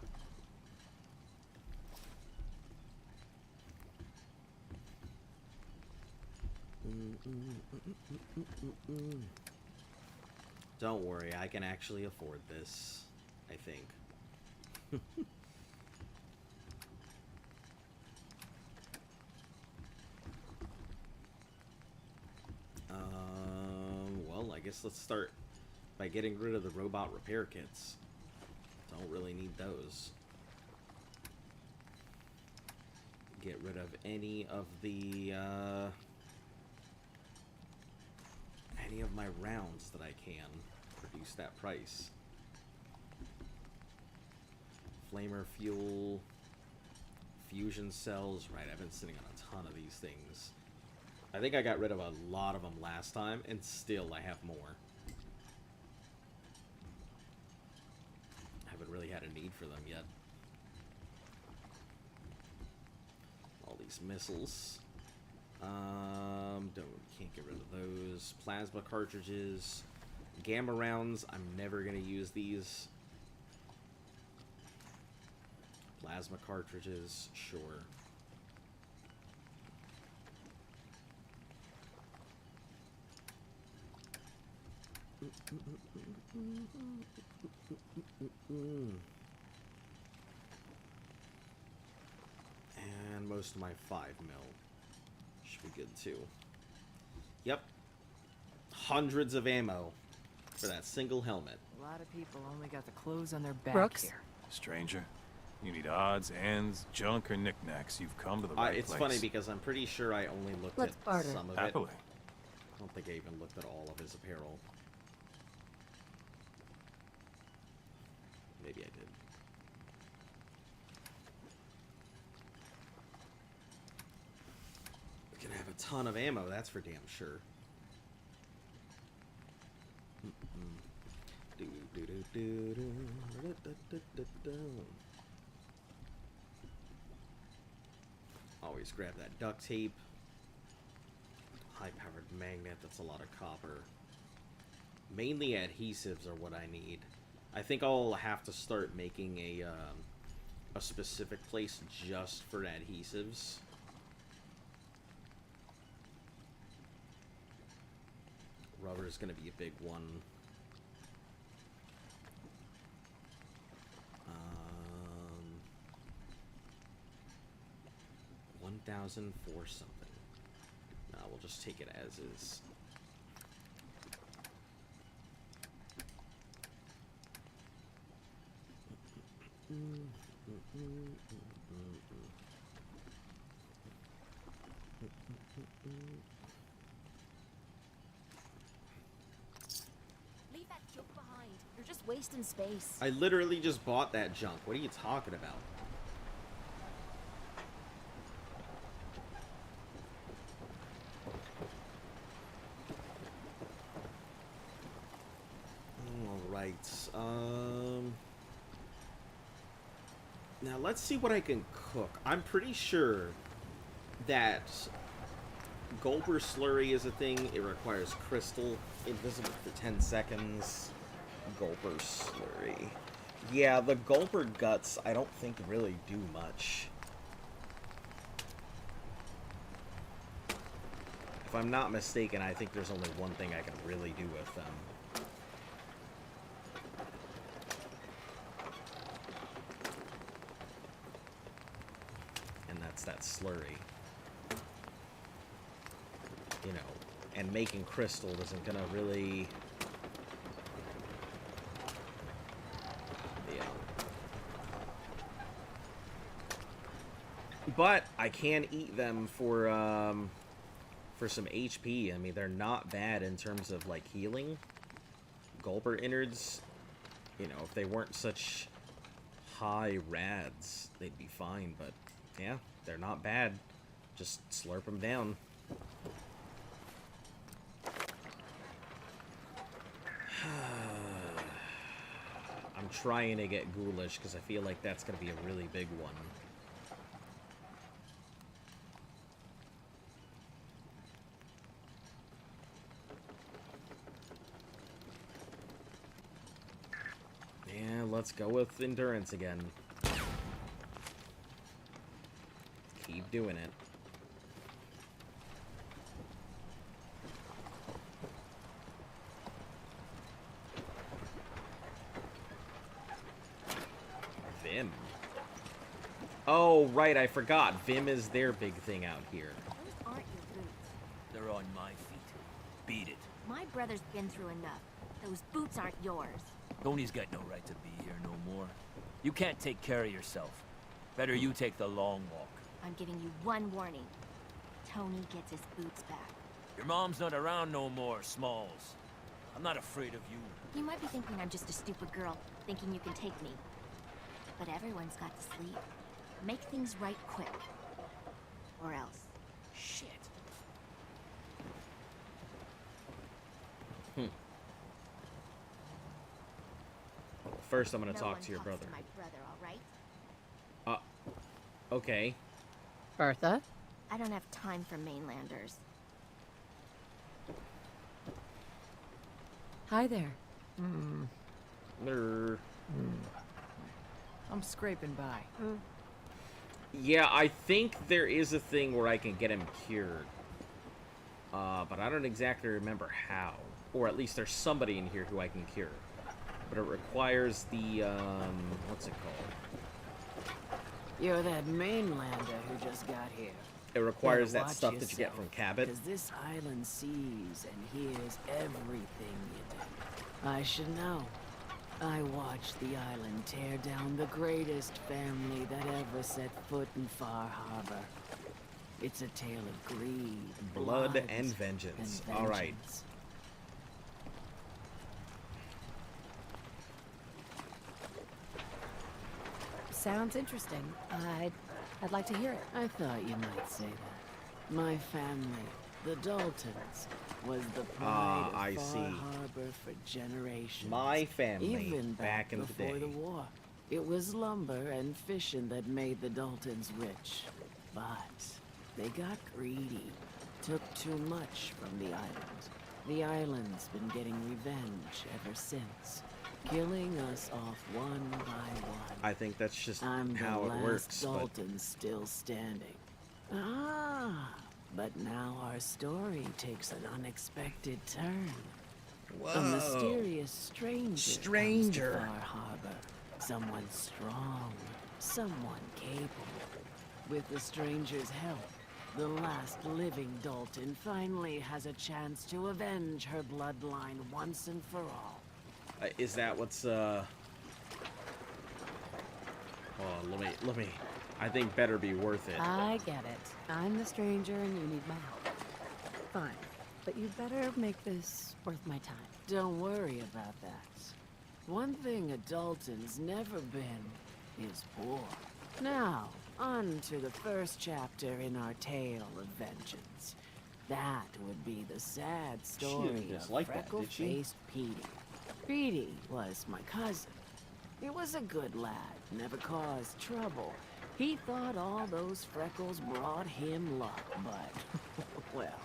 Don't worry, I can actually afford this, I think. Well, I guess let's start by getting rid of the robot repair kits. Don't really need those. Get rid of any of the, any of my rounds that I can. Reduce that price. Flamer fuel. Fusion cells. Right, I've been sitting on a ton of these things. I think I got rid of a lot of them last time, and still I have more. Haven't really had a need for them yet. All these missiles. Can't get rid of those. Plasma cartridges. Gamma rounds. I'm never gonna use these. Plasma cartridges, sure. And most of my 5 mil. Should be good too. Yep. Hundreds of ammo for that single helmet. A lot of people only got the clothes on their back Brooks? here. Stranger, you need odds, ends, junk, or knickknacks. You've come to the right It's place. funny because I'm pretty sure I only looked Let's at barter. some of Happily. it. I don't think I even looked at all of his apparel. Maybe I did. We can have a ton of ammo, that's for damn sure. Always grab that duct tape. High-powered magnet, that's a lot of copper. Mainly adhesives are what I need. I think I'll have to start making a specific place just for adhesives. Rubber is going to be a big one. Um, 1,000 for something. No, we'll just take it as is. Leave that junk behind. You're just wasting space. I literally just bought that junk. What are you talking about? Alright, now let's see what I can cook. I'm pretty sure that Gulper Slurry is a thing. It requires crystal, invisible for 10 seconds. Gulper Slurry. Yeah, the Gulper Guts I don't think really do much. I if I'm not mistaken, I think there's only one thing I can really do with them. And that's that slurry. You know, and making crystal isn't gonna really... Yeah. But I can eat them for some HP. I mean, they're not bad in terms of, like, healing. Gulper innards, you know, if they weren't such high rads, they'd be fine. But, yeah, they're not bad. Just slurp them down. I'm trying to get ghoulish because I feel like that's going to be a really big one. Yeah, let's go with endurance again. Keep doing it. Vim. Oh, right, I forgot. Vim is their big thing out here. Those aren't your boots. They're on my feet. Beat it. My brother's been through enough. Those boots aren't yours. Tony's got no right to be here no more. You can't take care of yourself. Better you take the long walk. I'm giving you one warning. Tony gets his boots back. Your mom's not around no more, Smalls. I'm not afraid of you. You might be thinking I'm just a stupid girl, thinking you can take me. But everyone's got to sleep. Make things right quick. Or else. Shit. First, I'm gonna No talk one to your talks brother. to my brother, all right? Okay. Bertha? I don't have time for mainlanders. Hi there. I'm scraping by. Yeah, I think there is a thing where I can get him cured. But I don't exactly remember how. Or at least there's somebody in here who I can cure. But it requires the, what's it called? You're that mainlander who just got here. It requires Better that watch stuff that you get from Cabot. Because this island sees and hears everything you do. I should know. I watched the island tear down the greatest family that ever set foot in Far Harbor. It's a tale of greed, Blood lives, and vengeance. and All right. vengeance. Sounds interesting. I'd like to hear it. I thought you might say that. My family, the Daltons, was the pride of I Far see. Harbor for generations. My family, Even back in the before day. the war. It was lumber and fishing that made the Daltons rich. But they got greedy. Took too much from the island. The island's been getting revenge ever since. Killing us off one by one. I think that's just I'm how the it last works. But Dalton still standing. But now our story takes an unexpected turn. A Whoa. mysterious stranger comes to Far Harbor. Someone strong, someone capable. With the stranger's help, the last living Dalton finally has a chance to avenge her bloodline once and for all. is that what's Oh, let me. I think better be worth it. I get it. I'm the stranger and you need my help. Fine. But you'd better make this worth my time. Don't worry about that. One thing a Dalton's never been is poor. Now, on to the first chapter in our tale of vengeance. That would be the sad story just of like that, did she? freckle-faced Petey. Petey was my cousin. He was a good lad, never caused trouble. He thought all those freckles brought him luck, but, well,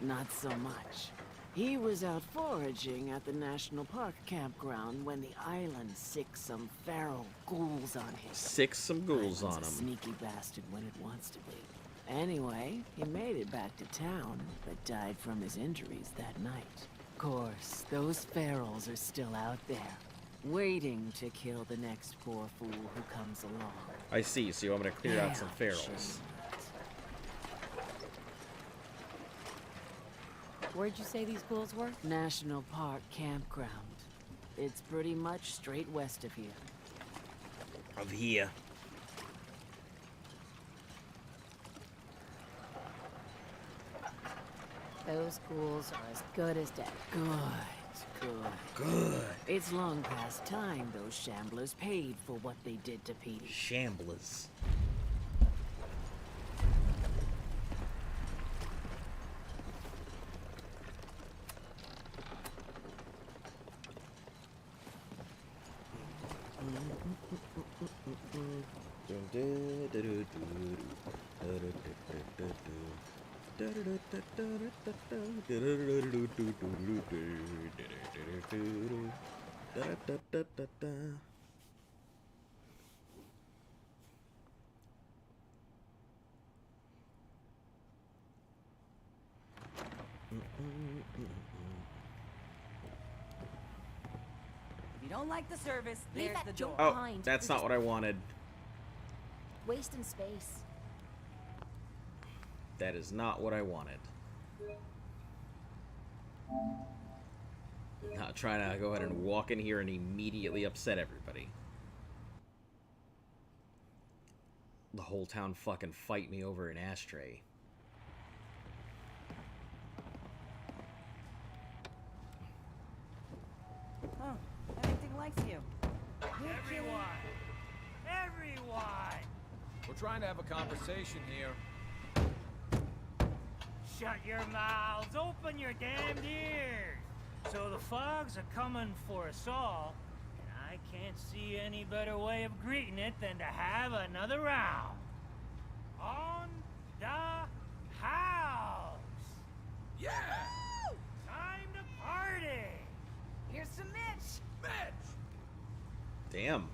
not so much. He was out foraging at the National Park campground when the island sicked some feral ghouls on him. Sick some ghouls on Island's a him. sneaky bastard when it wants to be. Anyway, he made it back to town, but died from his injuries that night. Of course, those ferals are still out there, waiting to kill the next poor fool who comes along. I see, so you want me to clear out some ferals. Where'd you say these ghouls were? National Park Campground. It's pretty much straight west of here. Of here. Those ghouls are as good as dead. Good. It's long past time those shamblers paid for what they did to Petey. Shamblers. If you don't like the service, Leave there's that the junk door. Oh, behind. that's You're not what I wanted. wasting space. That is not what I wanted. Not trying to go ahead and walk in here and immediately upset everybody. The whole town fucking fight me over an ashtray. Huh, everything likes you. Everyone! We're trying to have a conversation here. Shut your mouths, open your damned ears. So the fogs are coming for us all, and I can't see any better way of greeting it than to have another round. On the house! Yeah! Time to party! Here's some Mitch! Damn.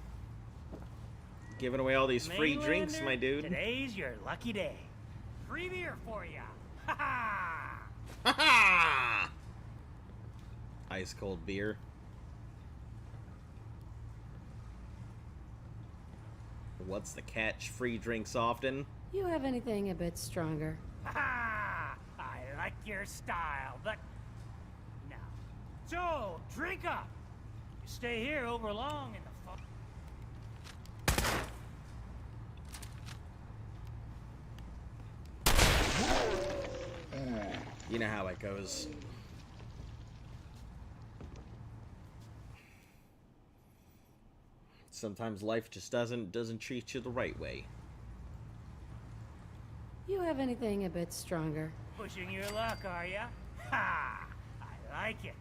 Giving away all these free drinks, Mainlander, my dude. Today's your lucky day. Free beer for ya. Ha ha! Ha ha! Ice cold beer. What's the catch? Free drinks often? You have anything a bit stronger? Ha ha! I like your style, but no. So, drink up. You stay here over long in the You know how it goes. Sometimes life just doesn't treat you the right way. You have anything a bit stronger? Pushing your luck, are ya? Ha! I like it.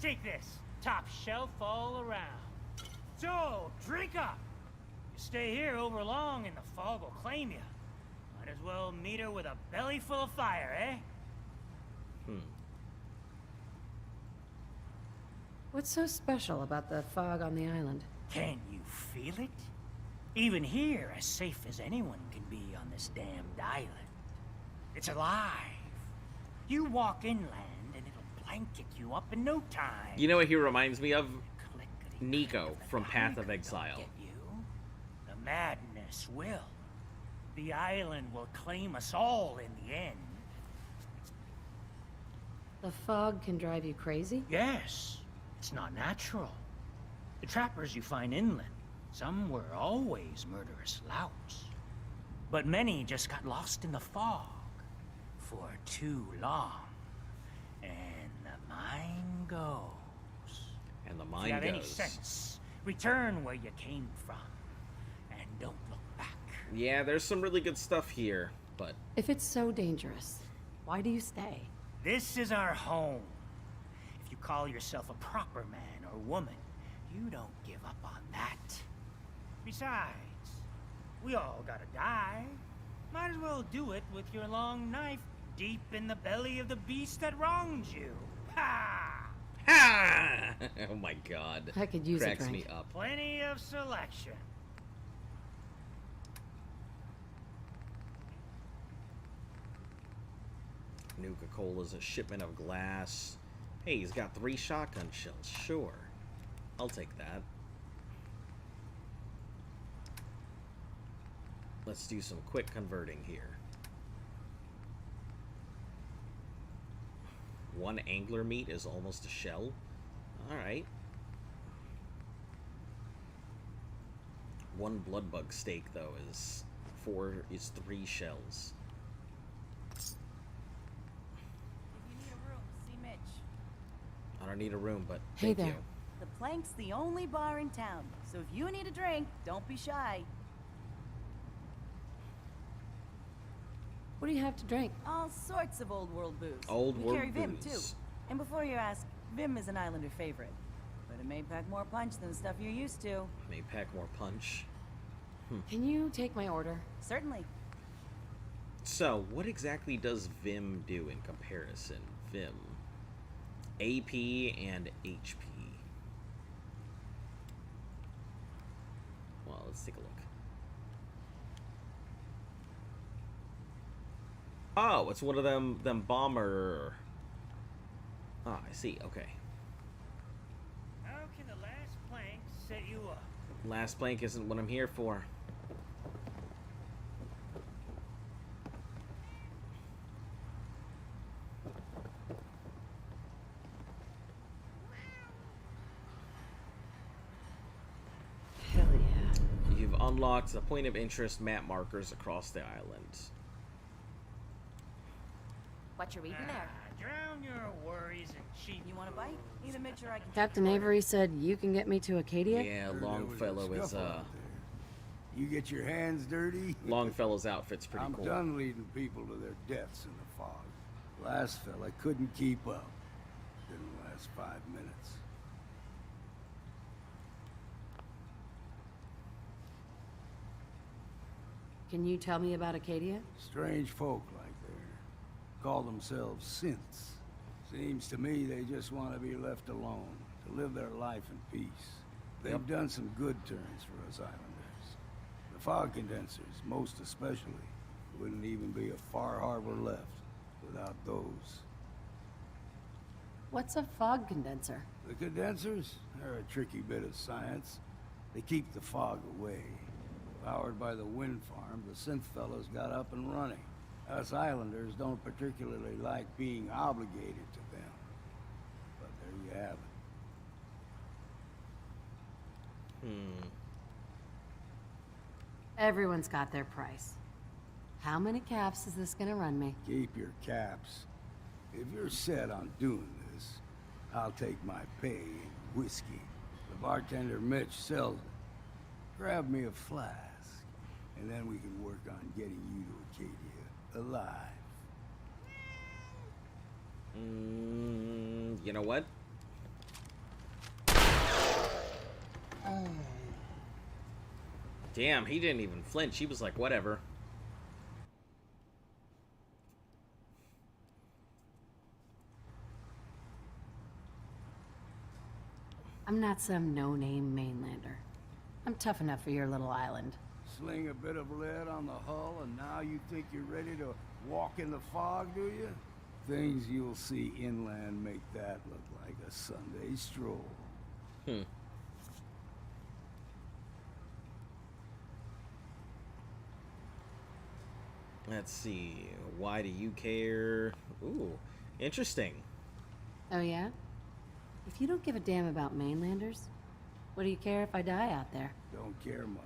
Take this. Top shelf all around. So, drink up. You stay here over long and the fog will claim you. Might as well meet her with a belly full of fire, eh? What's so special about the fog on the island? Can you feel it? Even here, as safe as anyone can be on this damned island. It's alive. You walk inland and it'll blanket you up in no time. You know what he reminds me of? Nico from Path of Exile. The madness will. The island will claim us all in the end. The fog can drive you crazy? Yes. It's not natural. The trappers you find inland, some were always murderous louts. But many just got lost in the fog for too long. And the mind goes. And the If mind you have any goes. sense, return where you came from. And don't look back. Yeah, there's some really good stuff here, but... If it's so dangerous, why do you stay? This is our home. If you call yourself a proper man or woman, you don't give up on that. Besides, we all gotta die. Might as well do it with your long knife deep in the belly of the beast that wronged you. Ha! Ha! Oh my god. I could use a Cracks drink. me up. Plenty of selection. Nuka-Cola's a shipment of glass. Hey, he's got 3 shotgun shells. Sure. I'll take that. Let's do some quick converting here. 1 angler meat is almost a shell. Alright. 1 bloodbug steak, though, is 3 shells. If you need a room, see Mitch. I don't need a room, but Hey thank there. you. The Plank's the only bar in town, so if you need a drink, don't be shy. What do you have to drink? All sorts of old world booze. Old we world carry Vim, booze. too. And before you ask, Vim is an Islander favorite. But it may pack more punch than the stuff you're used to. May pack more punch. Can you take my order? Certainly. So, what exactly does Vim do in comparison? Vim. AP and HP. Well, let's take a look. Oh, it's one of them bomber. Ah, I see. Okay. How can the last plank set you up? Last plank isn't what I'm here for. Hell yeah. You've unlocked the point of interest map markers across the island. What you reading there? Drown your worries in sheep. You want a bite? Either Mitch or I can. Captain Avery said you can get me to Acadia? Yeah, Longfellow is You get your hands dirty? Longfellow's outfit's pretty I'm cool. done leading people to their deaths in the fog. Last fella couldn't keep up. Didn't last 5 minutes. Can you tell me about Acadia? Strange folk like there. Call themselves synths. Seems to me they just want to be left alone, to live their life in peace. They've done some good turns for us islanders. The fog condensers, most especially, wouldn't even be a Far Harbor left without those. What's a fog condenser? The condensers are a tricky bit of science. They keep the fog away. Powered by the wind farm, the synth fellows got up and running. Us islanders don't particularly like being obligated to them. But there you have it. Everyone's got their price. How many caps is this gonna run me? Keep your caps. If you're set on doing this, I'll take my pay in whiskey. The bartender Mitch sells it. Grab me a flask, and then we can work on getting you to Acadia alive. You know what? Damn, he didn't even flinch. He was like, whatever. I'm not some no-name mainlander. I'm tough enough for your little island. Sling a bit of lead on the hull, and now you think you're ready to walk in the fog, do you? Things you'll see inland make that look like a Sunday stroll. Let's see. Why do you care? Ooh, interesting. Oh yeah? If you don't give a damn about mainlanders, what do you care if I die out there? Don't care much.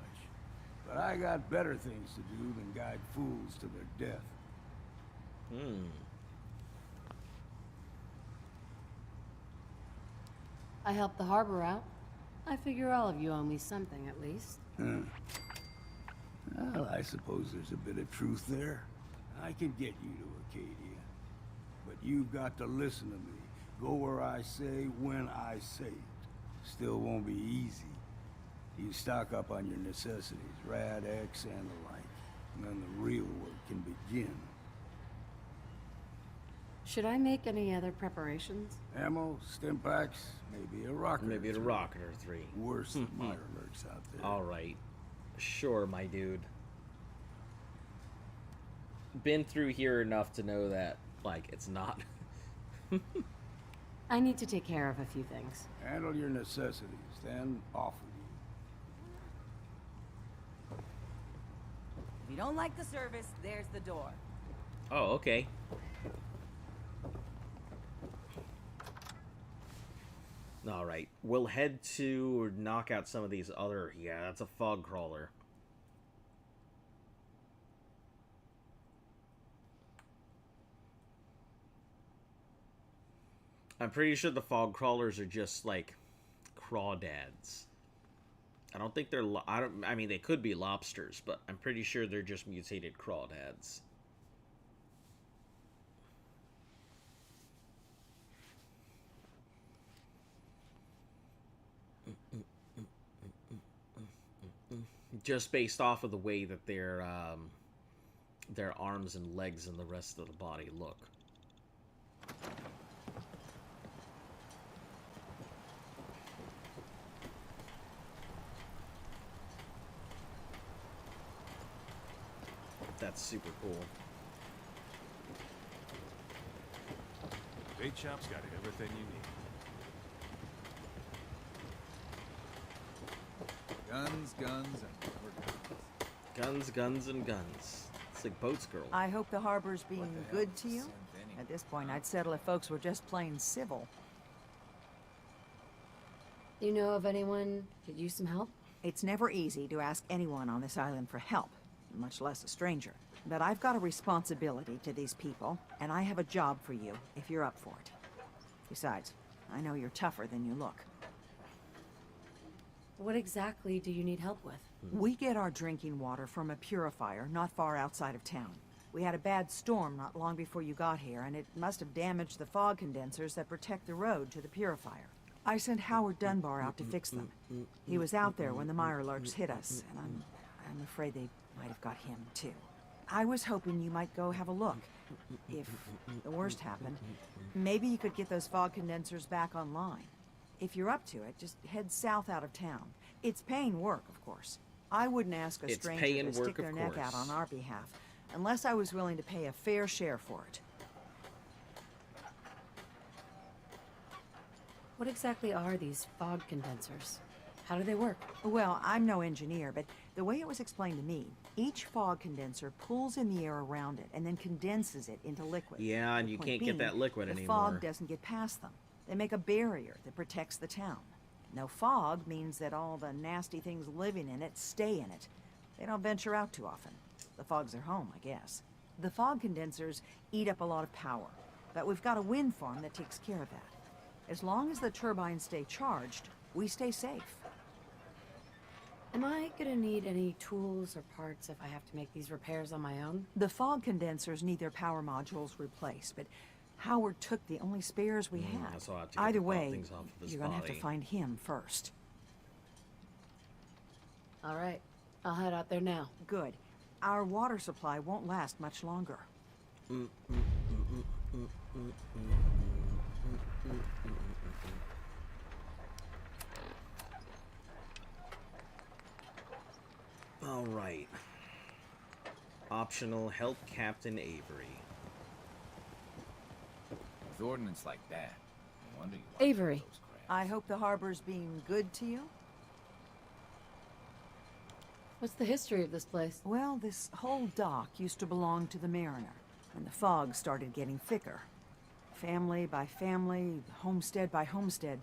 But I got better things to do than guide fools to their death. I helped the harbor out. I figure all of you owe me something at least. Well, I suppose there's a bit of truth there. I can get you to Acadia. But you've got to listen to me. Go where I say, when I say it. Still won't be easy. You stock up on your necessities, Rad X and the like. And then the real work can begin. Should I make any other preparations? Ammo, stim packs, maybe a rocket. Maybe a rocket or 3. Worse than Mirelurks out there. Alright. Sure, my dude. Been through here enough to know that Like, it's not. I need to take care of a few things. Handle your necessities, then off with you. If you don't like the service, there's the door. Oh, okay. Alright, we'll head to or knock out some of these other... Yeah, that's a fog crawler. I'm pretty sure the fog crawlers are just, like, crawdads. I don't think they're... I mean, they could be lobsters, but I'm pretty sure they're just mutated crawdads. Just based off of the way that their arms and legs and the rest of the body look. That's super cool. Bait shop's got everything you need. Guns, guns, and more guns. Guns, guns, and guns. It's like Boats Girl. I hope the harbor's being good to you. At this point, I'd settle if folks were just plain civil. Do you know of anyone who could use some help? It's never easy to ask anyone on this island for help, much less a stranger. But I've got a responsibility to these people, and I have a job for you, if you're up for it. Besides, I know you're tougher than you look. What exactly do you need help with? We get our drinking water from a purifier not far outside of town. We had a bad storm not long before you got here, and it must have damaged the fog condensers that protect the road to the purifier. I sent Howard Dunbar out to fix them. He was out there when the Mirelurks hit us, and I'm afraid they might have got him, too. I was hoping you might go have a look. If the worst happened, maybe you could get those fog condensers back online. If you're up to it, just head south out of town. It's paying work, of course. I wouldn't ask a stranger to stick their neck out on our behalf, unless I was willing to pay a fair share for it. What exactly are these fog condensers? How do they work? Well, I'm no engineer, but the way it was explained to me, each fog condenser pulls in the air around it and then condenses it into liquid. Yeah, and you can't get that liquid anymore. The fog doesn't get past them. They make a barrier that protects the town. No fog means that all the nasty things living in it stay in it. They don't venture out too often. The fog's their home, I guess. The fog condensers eat up a lot of power, but we've got a wind farm that takes care of that. As long as the turbines stay charged, we stay safe. Am I gonna need any tools or parts if I have to make these repairs on my own? The fog condensers need their power modules replaced, but Howard took the only spares we had. So I have to get Either the way, things off of his you're gonna have to body. find him first. All right, I'll head out there now. Good. Our water supply won't last much longer. All right. Optional, help Captain Avery. With ordnance like that, no wonder you Avery. I hope the harbor's being good to you. What's the history of this place? Well, this whole dock used to belong to the Mariner, and the fog started getting thicker. Family by family, homestead by homestead,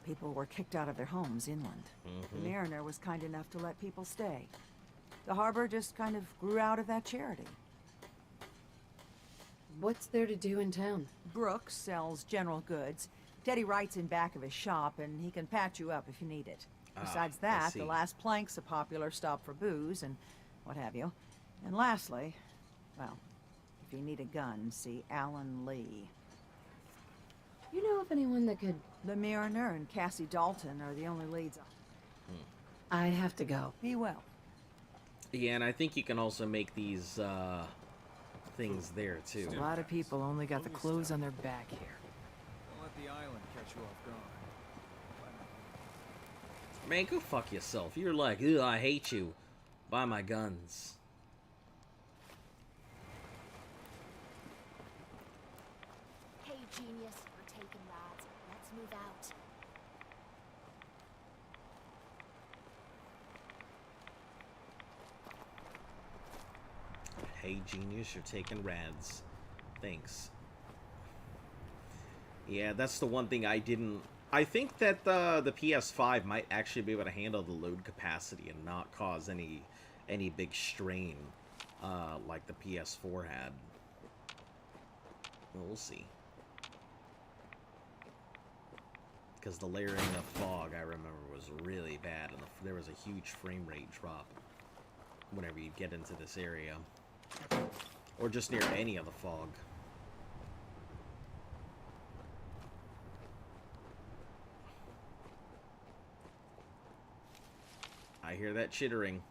people were kicked out of their homes inland. The Mariner was kind enough to let people stay. The harbor just kind of grew out of that charity. What's there to do in town? Brooks sells general goods. Teddy Wright's in back of his shop, and he can patch you up if you need it. Besides that, the Last Plank's a popular stop for booze and what have you. And lastly, well, if you need a gun, see Alan Lee. You know of anyone that could... The Mariner and Cassie Dalton are the only leads. I have to go. Be well. Yeah, and I think you can also make these things there too. A lot of people only got the clothes on their back here. Don't let the island catch you off guard. Man, go fuck yourself. You're like, ugh, I hate you. Buy my guns. genius. We're taking Rads. Let's move out. Hey, genius, you're taking Rads. Thanks. Yeah, that's the one thing I didn't... I think that the PS5 might actually be able to handle the load capacity and not cause any big strain like the PS4 had. We'll see. Because the layering of fog, I remember, was really bad, and there was a huge frame rate drop whenever you get into this area. Or just near any of the fog. I hear that chittering.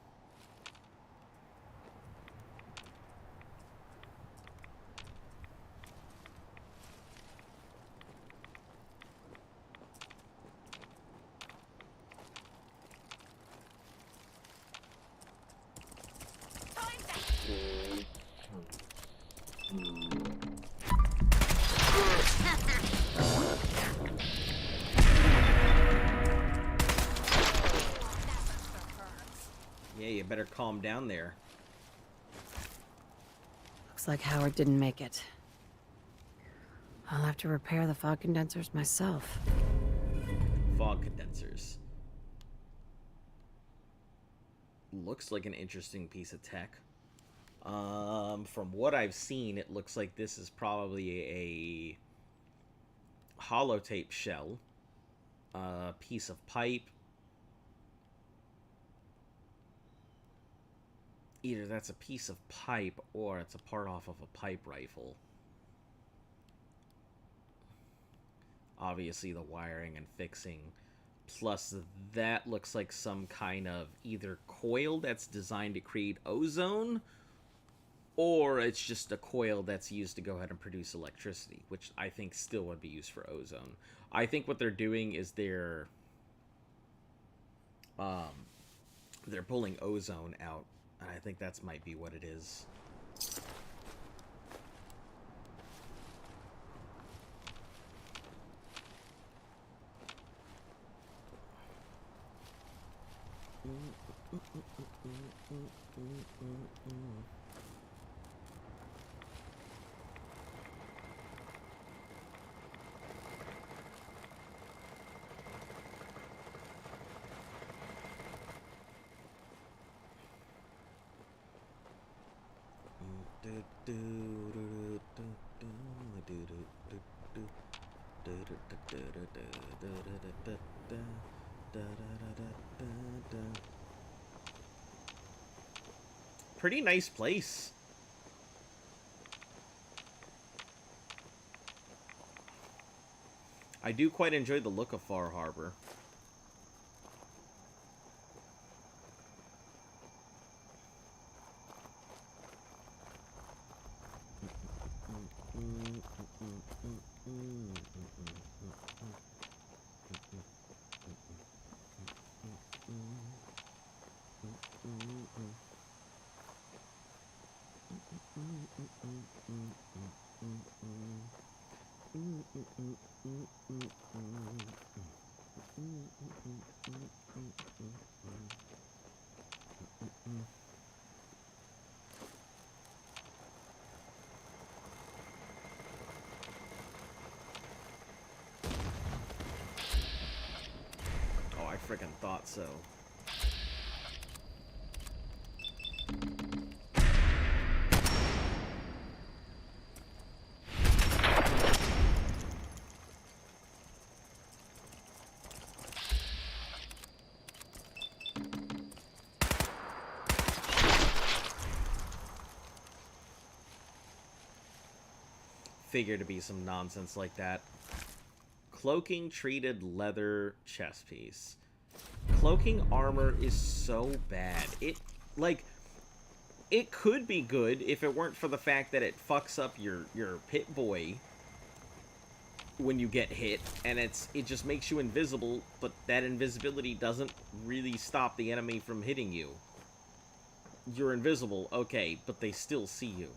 Yeah, you better calm down there. Looks like Howard didn't make it. I'll have to repair the fog condensers myself. Fog condensers. Looks like an interesting piece of tech. From what I've seen, it looks like this is probably a holotape shell, piece of pipe. Either that's a piece of pipe or it's a part off of a pipe rifle. Obviously the wiring and fixing. Plus that looks like some kind of either coil that's designed to create ozone, or it's just a coil that's used to go ahead and produce electricity, which I think still would be used for ozone. I think what they're doing is they're pulling ozone out, and I think that's might be what it is. Pretty nice place. I do quite enjoy the look of Far Harbor. I freaking thought so. Figure to be some nonsense like that. Cloaking treated leather chest piece. Cloaking armor is so bad. It could be good if it weren't for the fact that it fucks up your pit boy when you get hit, and it just makes you invisible, but that invisibility doesn't really stop the enemy from hitting you. You're invisible, okay, but they still see you.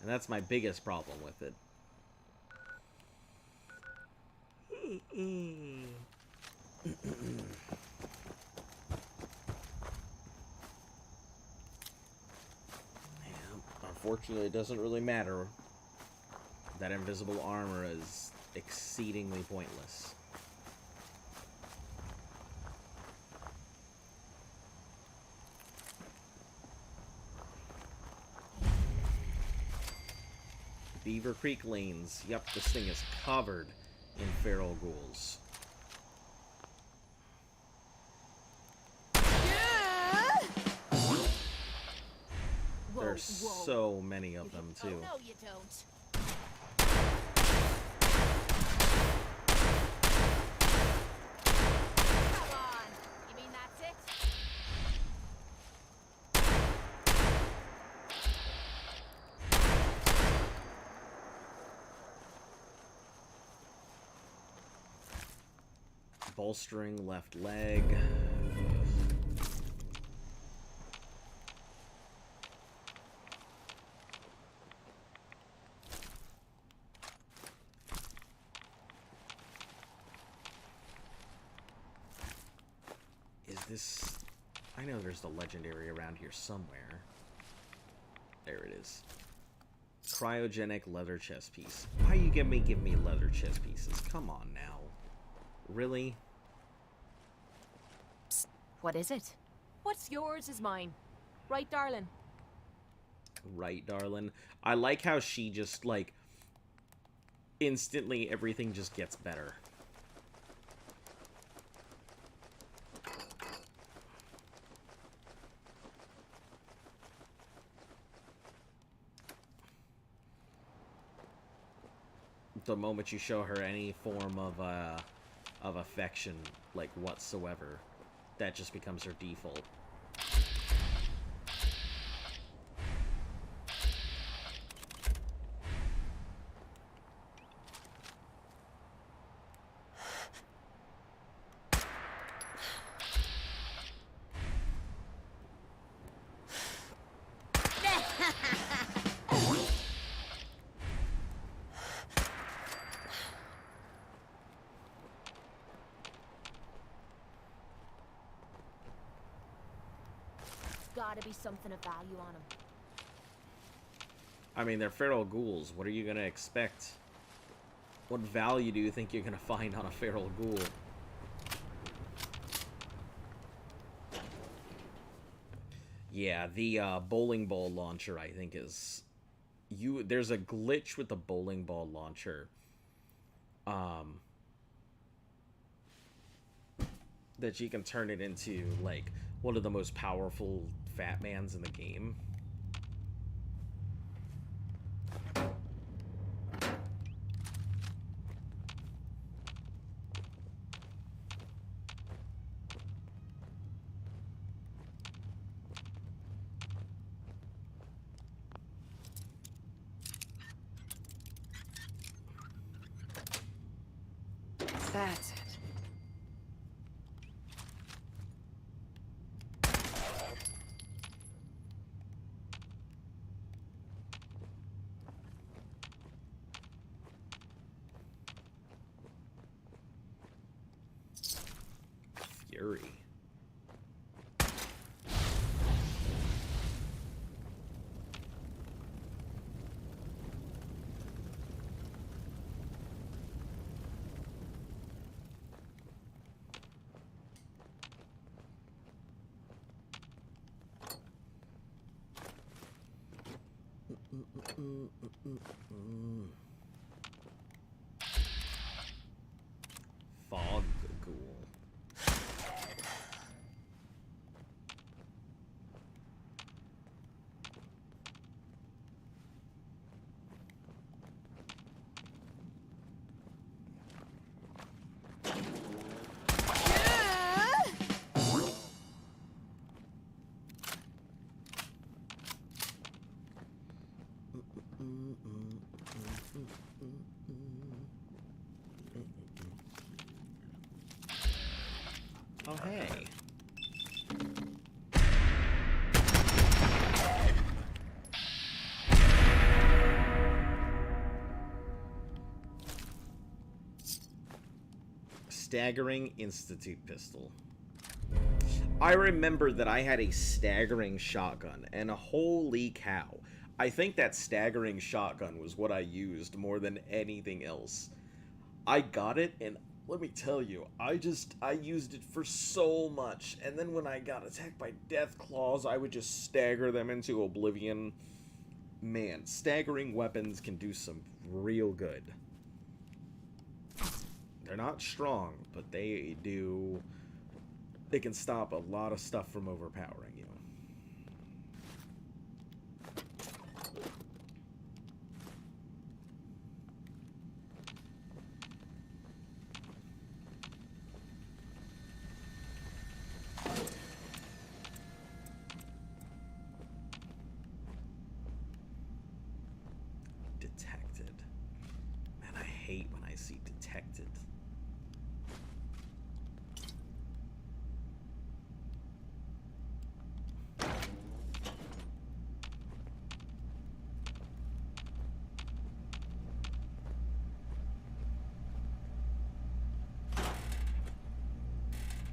And that's my biggest problem with it. Unfortunately, it doesn't really matter. That invisible armor is exceedingly pointless. Beaver Creek Lanes. Yep, this thing is covered in feral ghouls. There's so many of them, too. No, you don't. Come on. You mean that's it? Bolstering left leg. Is this... I know there's the legendary around here somewhere. There it is. Cryogenic leather chest piece. Why you give me leather chest pieces? Come on now. Really? Psst. What is it? What's yours is mine. Right, darling? Right, darling. I like how she just, like, instantly everything just gets better. The moment you show her any form of affection, like, whatsoever, that just becomes her default. Gotta be something of value on them. I mean, they're feral ghouls. What are you gonna expect? What value do you think you're gonna find on a feral ghoul? Yeah, the bowling ball launcher, I think, is... There's a glitch with the bowling ball launcher. That you can turn it into, like, one of the most powerful Fat Mans in the game. That's it. Fury. Fog ghoul. Staggering Institute pistol. I remember that I had a staggering shotgun, and holy cow. I think that staggering shotgun was what I used more than anything else. I got it, and let me tell you, I used it for so much, and then when I got attacked by Deathclaws, I would just stagger them into oblivion. Man, staggering weapons can do some real good. They're not strong, but they can stop a lot of stuff from overpowering you. Detected. Man, I hate when I see detected.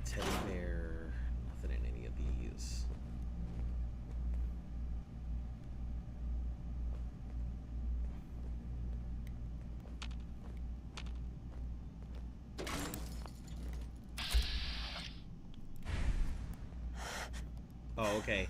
Teddy bear, nothing in any of these. Oh, okay.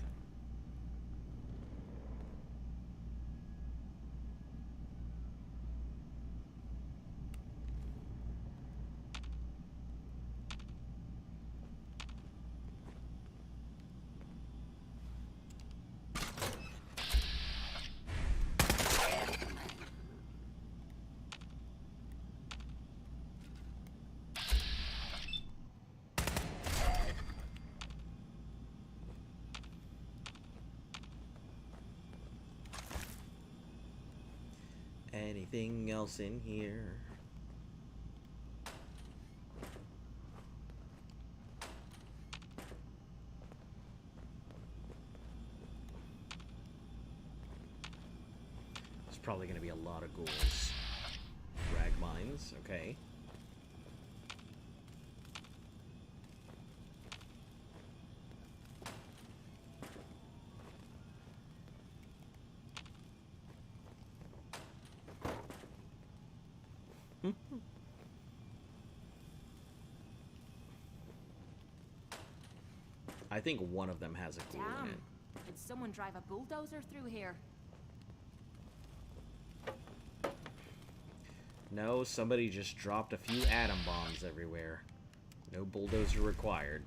Anything else in here? There's probably going to be a lot of ghouls. Frag mines, okay. I think one of them has a ghoul in it. Did someone drive a bulldozer through here? No, somebody just dropped a few atom bombs everywhere. No bulldozer required.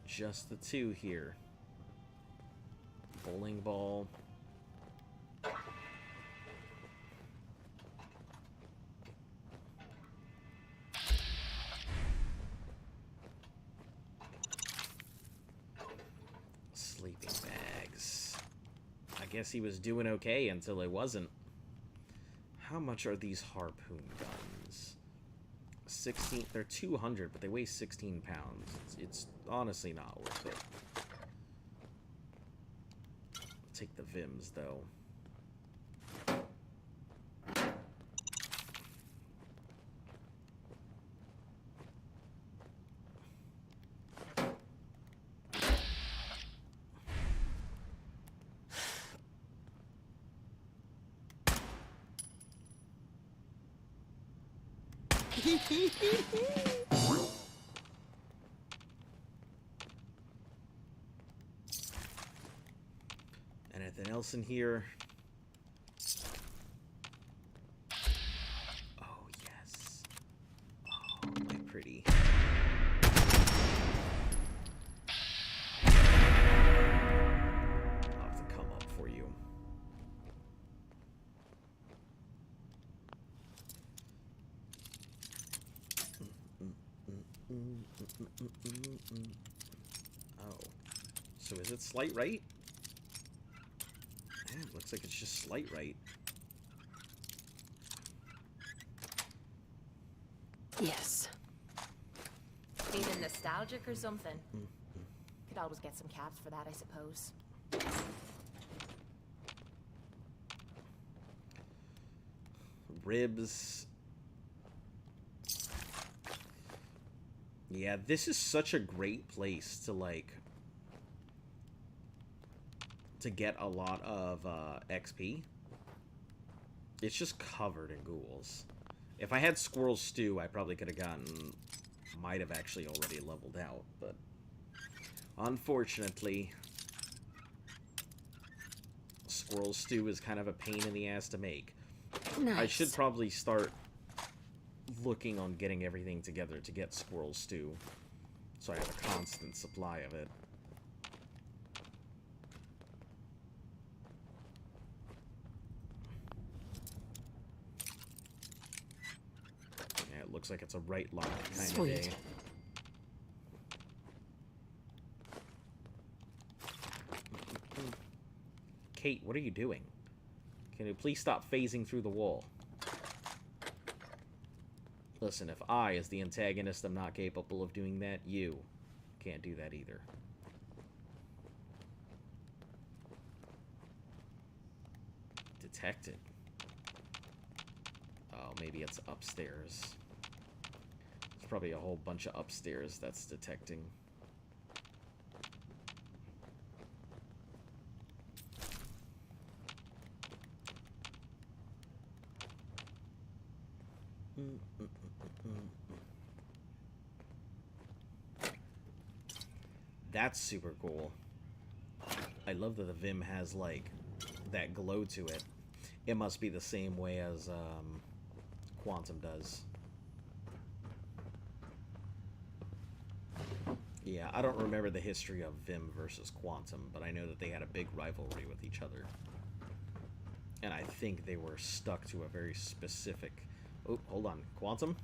Just the two here. Bowling ball. Sleeping bags. I guess he was doing okay until he wasn't. How much are these harpoon guns? 16, they're 200, but they weigh 16 pounds. It's honestly not worth it. I'll take the Vims, though. Anything else in here? Oh, yes. Oh, my pretty. Oh. So is it slight right? Yeah, looks like it's just slight right. Yes. Feeling nostalgic or something? Could always get some cabs for that, I suppose. Ribs. Yeah, this is such a great place to, like, to get a lot of XP. It's just covered in ghouls. If I had Squirrel Stew, I probably could have gotten... Might have actually already leveled out, but... Unfortunately... Squirrel Stew is kind of a pain in the ass to make. Nice. I should probably start looking on getting everything together to get Squirrel Stew, so I have a constant supply of it. Yeah, it looks like it's a right lock kind of day. Kate, what are you doing? Can you please stop phasing through the wall? Listen, if I, as the antagonist, am not capable of doing that, you can't do that either. Detected. Oh, maybe it's upstairs. There's probably a whole bunch of upstairs that's detecting. That's super cool. I love that the Vim has, like, that glow to it. It must be the same way as Quantum does. Yeah, I don't remember the history of Vim versus Quantum, but I know that they had a big rivalry with each other. And I think they were stuck to a very specific... Oh, hold on. Quantum?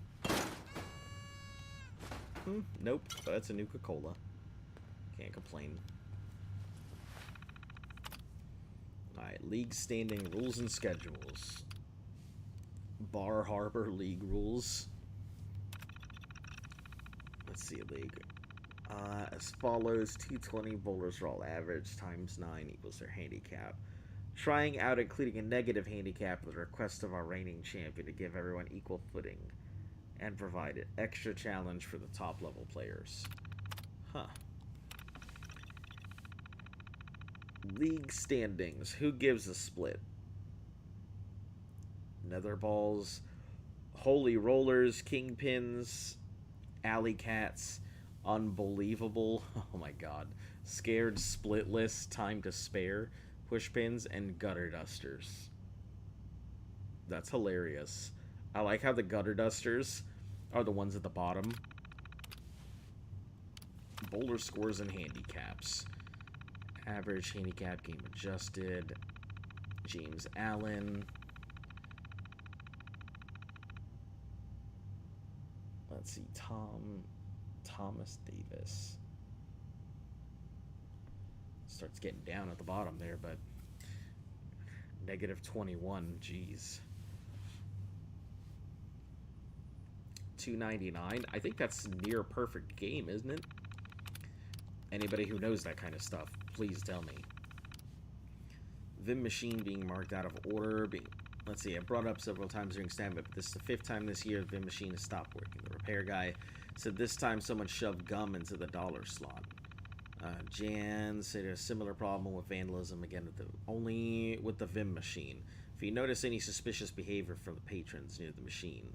Nope. That's a Nuka-Cola. Can't complain. Alright, League standing rules and schedules. Bar Harbor League rules. Let's see, League. As follows, 220 bowlers are all average, times 9 equals their handicap. Trying out including a negative handicap with a request of our reigning champion to give everyone equal footing and provide an extra challenge for the top level players. Huh. League standings. Who gives a split? Nether balls, holy rollers, kingpins, alley cats, unbelievable. Oh my god. Scared splitless, time to spare, pushpins, and gutter dusters. That's hilarious. I like how the gutter dusters are the ones at the bottom. Boulder scores and handicaps. Average handicap, game adjusted. James Allen. Let's see, Thomas Davis. Starts getting down at the bottom there, but negative 21, jeez. 299. I think that's near a perfect game, isn't it? Anybody who knows that kind of stuff, please tell me. Vim machine being marked out of order. Let's see, I brought it up several times during stand-up, but this is the 5th time this year the Vim machine has stopped working. The repair guy said this time someone shoved gum into the dollar slot. Jan said a similar problem with vandalism again, only with the Vim machine. If you notice any suspicious behavior from the patrons near the machine,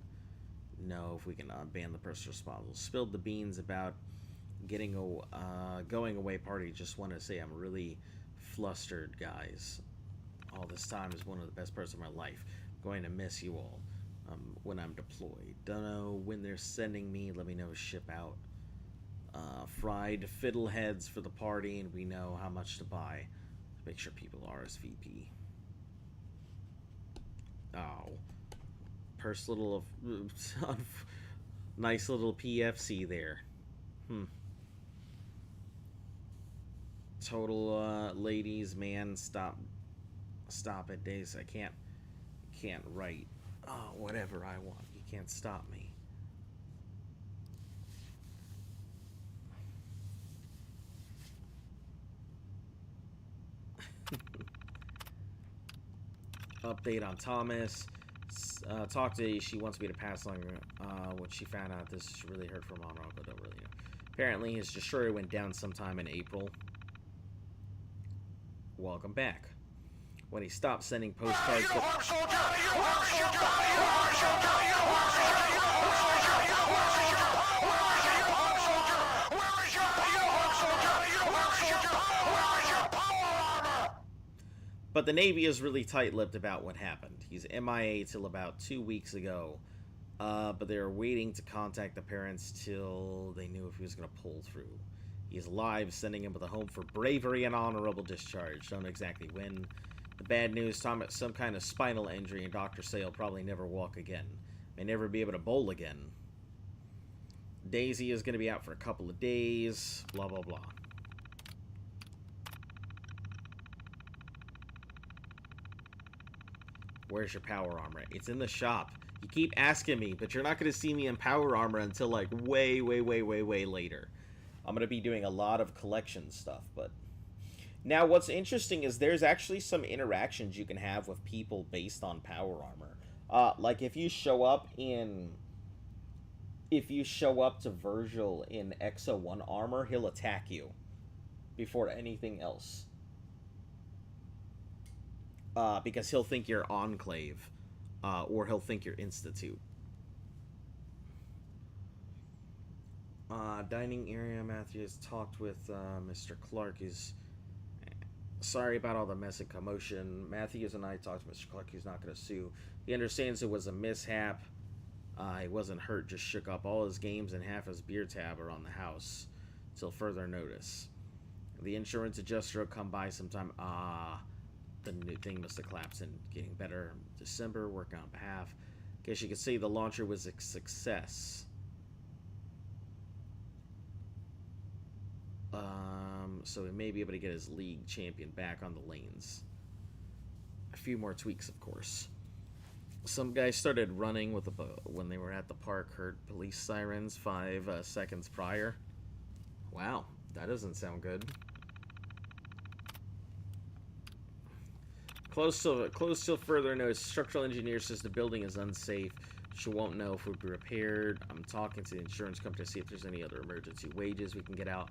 know if we can ban the person responsible. Spilled the beans about getting a going away party. Just want to say I'm really flustered, guys. All this time is one of the best parts of my life. I'm going to miss you all when I'm deployed. Don't know when they're sending me. Let me know. Ship out. Fried fiddleheads for the party, and we know how much to buy. Make sure people RSVP. Oh, nice little PFC there. Total, ladies, man, stop it, Days. I can't write whatever I want. You can't stop me. Update on Thomas. Talk to. She wants me to pass along what she found out. This really hurt for Mom and Uncle. Don't really know. Apparently, his destroyer went down sometime in April. Welcome back. When he stopped sending postcards. But the Navy is really tight-lipped about what happened. He's MIA till about 2 weeks ago. But they were waiting to contact the parents till they knew if he was going to pull through. He's alive, sending him to the home for bravery and honorable discharge. Don't know exactly when. The bad news, Tom had some kind of spinal injury, and doctors say he'll probably never walk again. May never be able to bowl again. Daisy is going to be out for a couple of days. Blah, blah, blah. Where's your power armor? It's in the shop. You keep asking me, but you're not going to see me in power armor until, like, way later. I'm going to be doing a lot of collection stuff, but... Now, what's interesting is there's actually some interactions you can have with people based on power armor. Like, if you show up to Virgil in Exo 1 armor, he'll attack you before anything else. Because he'll think you're Enclave, or he'll think you're Institute. Dining area, Matthews talked with Mr. Clark. He's sorry about all the mess and commotion. Matthews and I talked to Mr. Clark. He's not going to sue. He understands it was a mishap. He wasn't hurt, just shook up. All his games and half his beer tab are on the house till further notice. The insurance adjuster will come by sometime. The new thing must have collapsed and getting better. December, working on behalf. Guess you could say the launcher was a success. So he may be able to get his league champion back on the lanes. A few more tweaks, of course. Some guy started running with when they were at the park, heard police sirens 5 seconds prior. Wow, that doesn't sound good. Close till further notice, structural engineer says the building is unsafe. She won't know if it would be repaired. I'm talking to the insurance company to see if there's any other emergency wages we can get out.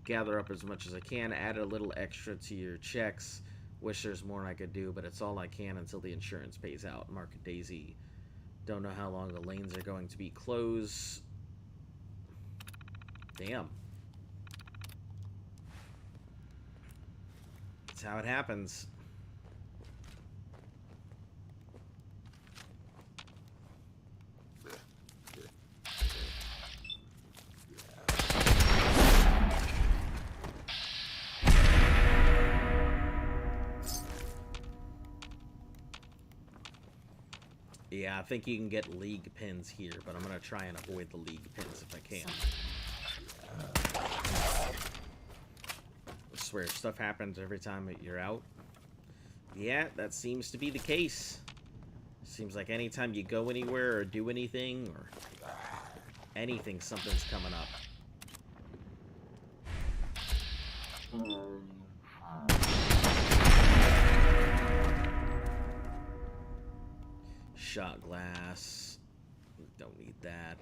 Gather up as much as I can. Add a little extra to your checks. Wish there's more I could do, but it's all I can until the insurance pays out. Mark Daisy. Don't know how long the lanes are going to be closed. Damn. That's how it happens. Yeah, I think you can get league pins here, but I'm going to try and avoid the league pins if I can. I swear, stuff happens every time that you're out. Yeah, that seems to be the case. Seems like anytime you go anywhere or do anything or anything, something's coming up. Shot glass. Don't need that.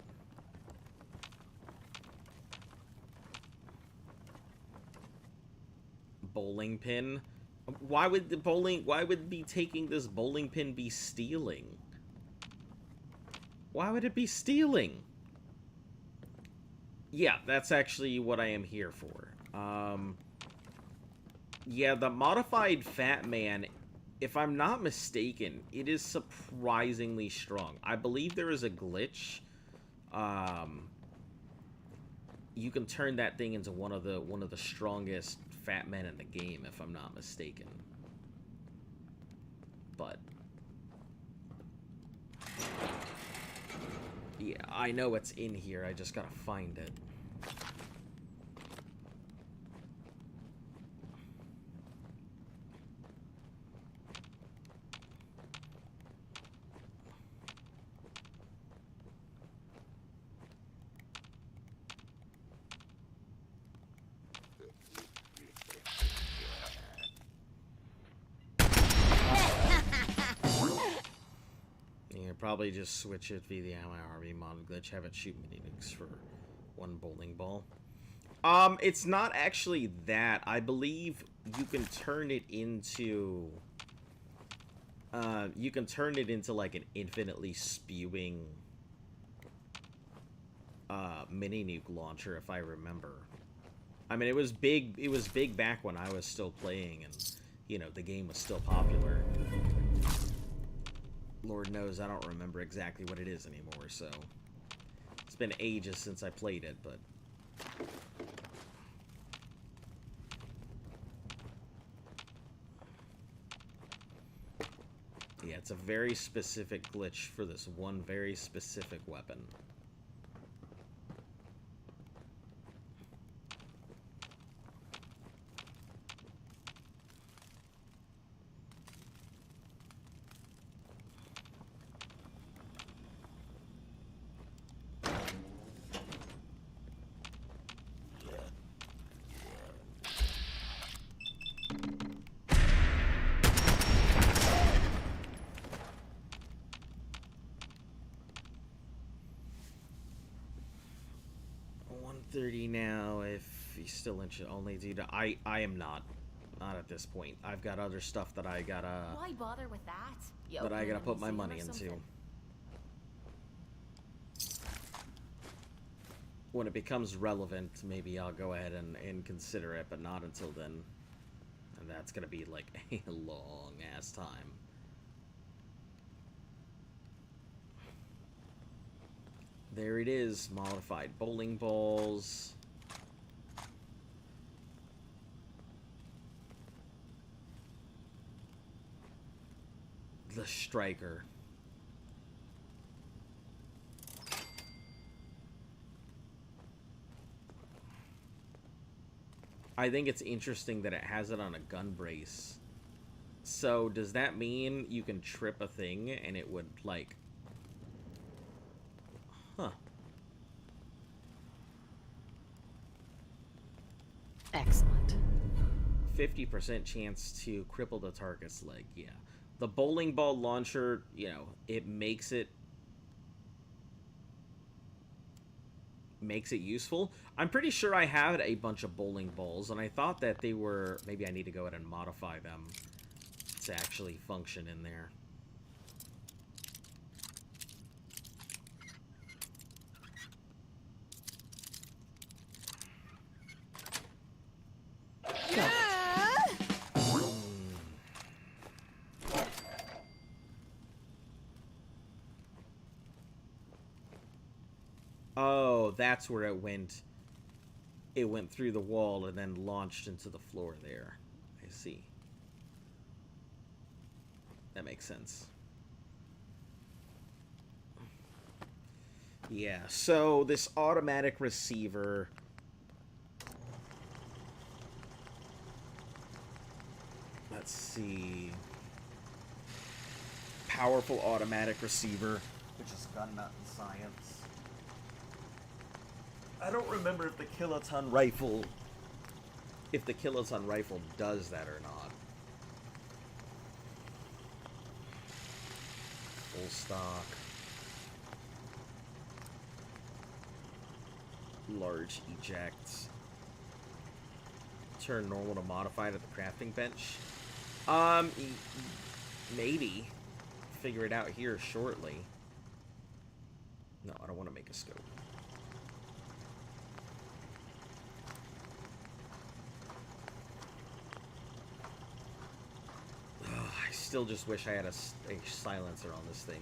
Bowling pin. Why would be taking this bowling pin be stealing? Why would it be stealing? Yeah, that's actually what I am here for. Yeah, the modified Fat Man, if I'm not mistaken, it is surprisingly strong. I believe there is a glitch. You can turn that thing into one of the strongest Fat Men in the game, if I'm not mistaken. But yeah, I know it's in here. I just gotta find it. probably just switch it via the RB mod glitch, have it shoot mini nukes for one bowling ball. It's not actually that. I believe you can turn it into like an infinitely spewing mini nuke launcher, if I remember. I mean, it was big back when I was still playing and, you know, the game was still popular. Lord knows I don't remember exactly what it is anymore, so it's been ages since I played it, but yeah, it's a very specific glitch for this one very specific weapon. Now, if he's still interested, only do I am not at this point. I've got other stuff that I gotta. Why bother with that? That I gotta put my money into. When it becomes relevant, maybe I'll go ahead and consider it, but not until then. And that's gonna be like a long ass time. There it is, modified bowling balls. The striker. I think it's interesting that it has it on a gun brace. So does that mean you can trip a thing and it would like... Huh. Excellent. 50% chance to cripple the target's leg, yeah. The bowling ball launcher, you know, it makes it useful. I'm pretty sure I had a bunch of bowling balls, and I thought that they were... Maybe I need to go ahead and modify them to actually function in there. Oh, that's where it went. It went through the wall and then launched into the floor there. I see. That makes sense. Yeah, so this automatic receiver... Let's see. Powerful automatic receiver, which is gun nut in science. I don't remember if the kiloton rifle does that or not. Full stock. Large ejects. Turn normal to modified at the crafting bench. Maybe. Figure it out here shortly. No, I don't want to make a scope. I still just wish I had a silencer on this thing.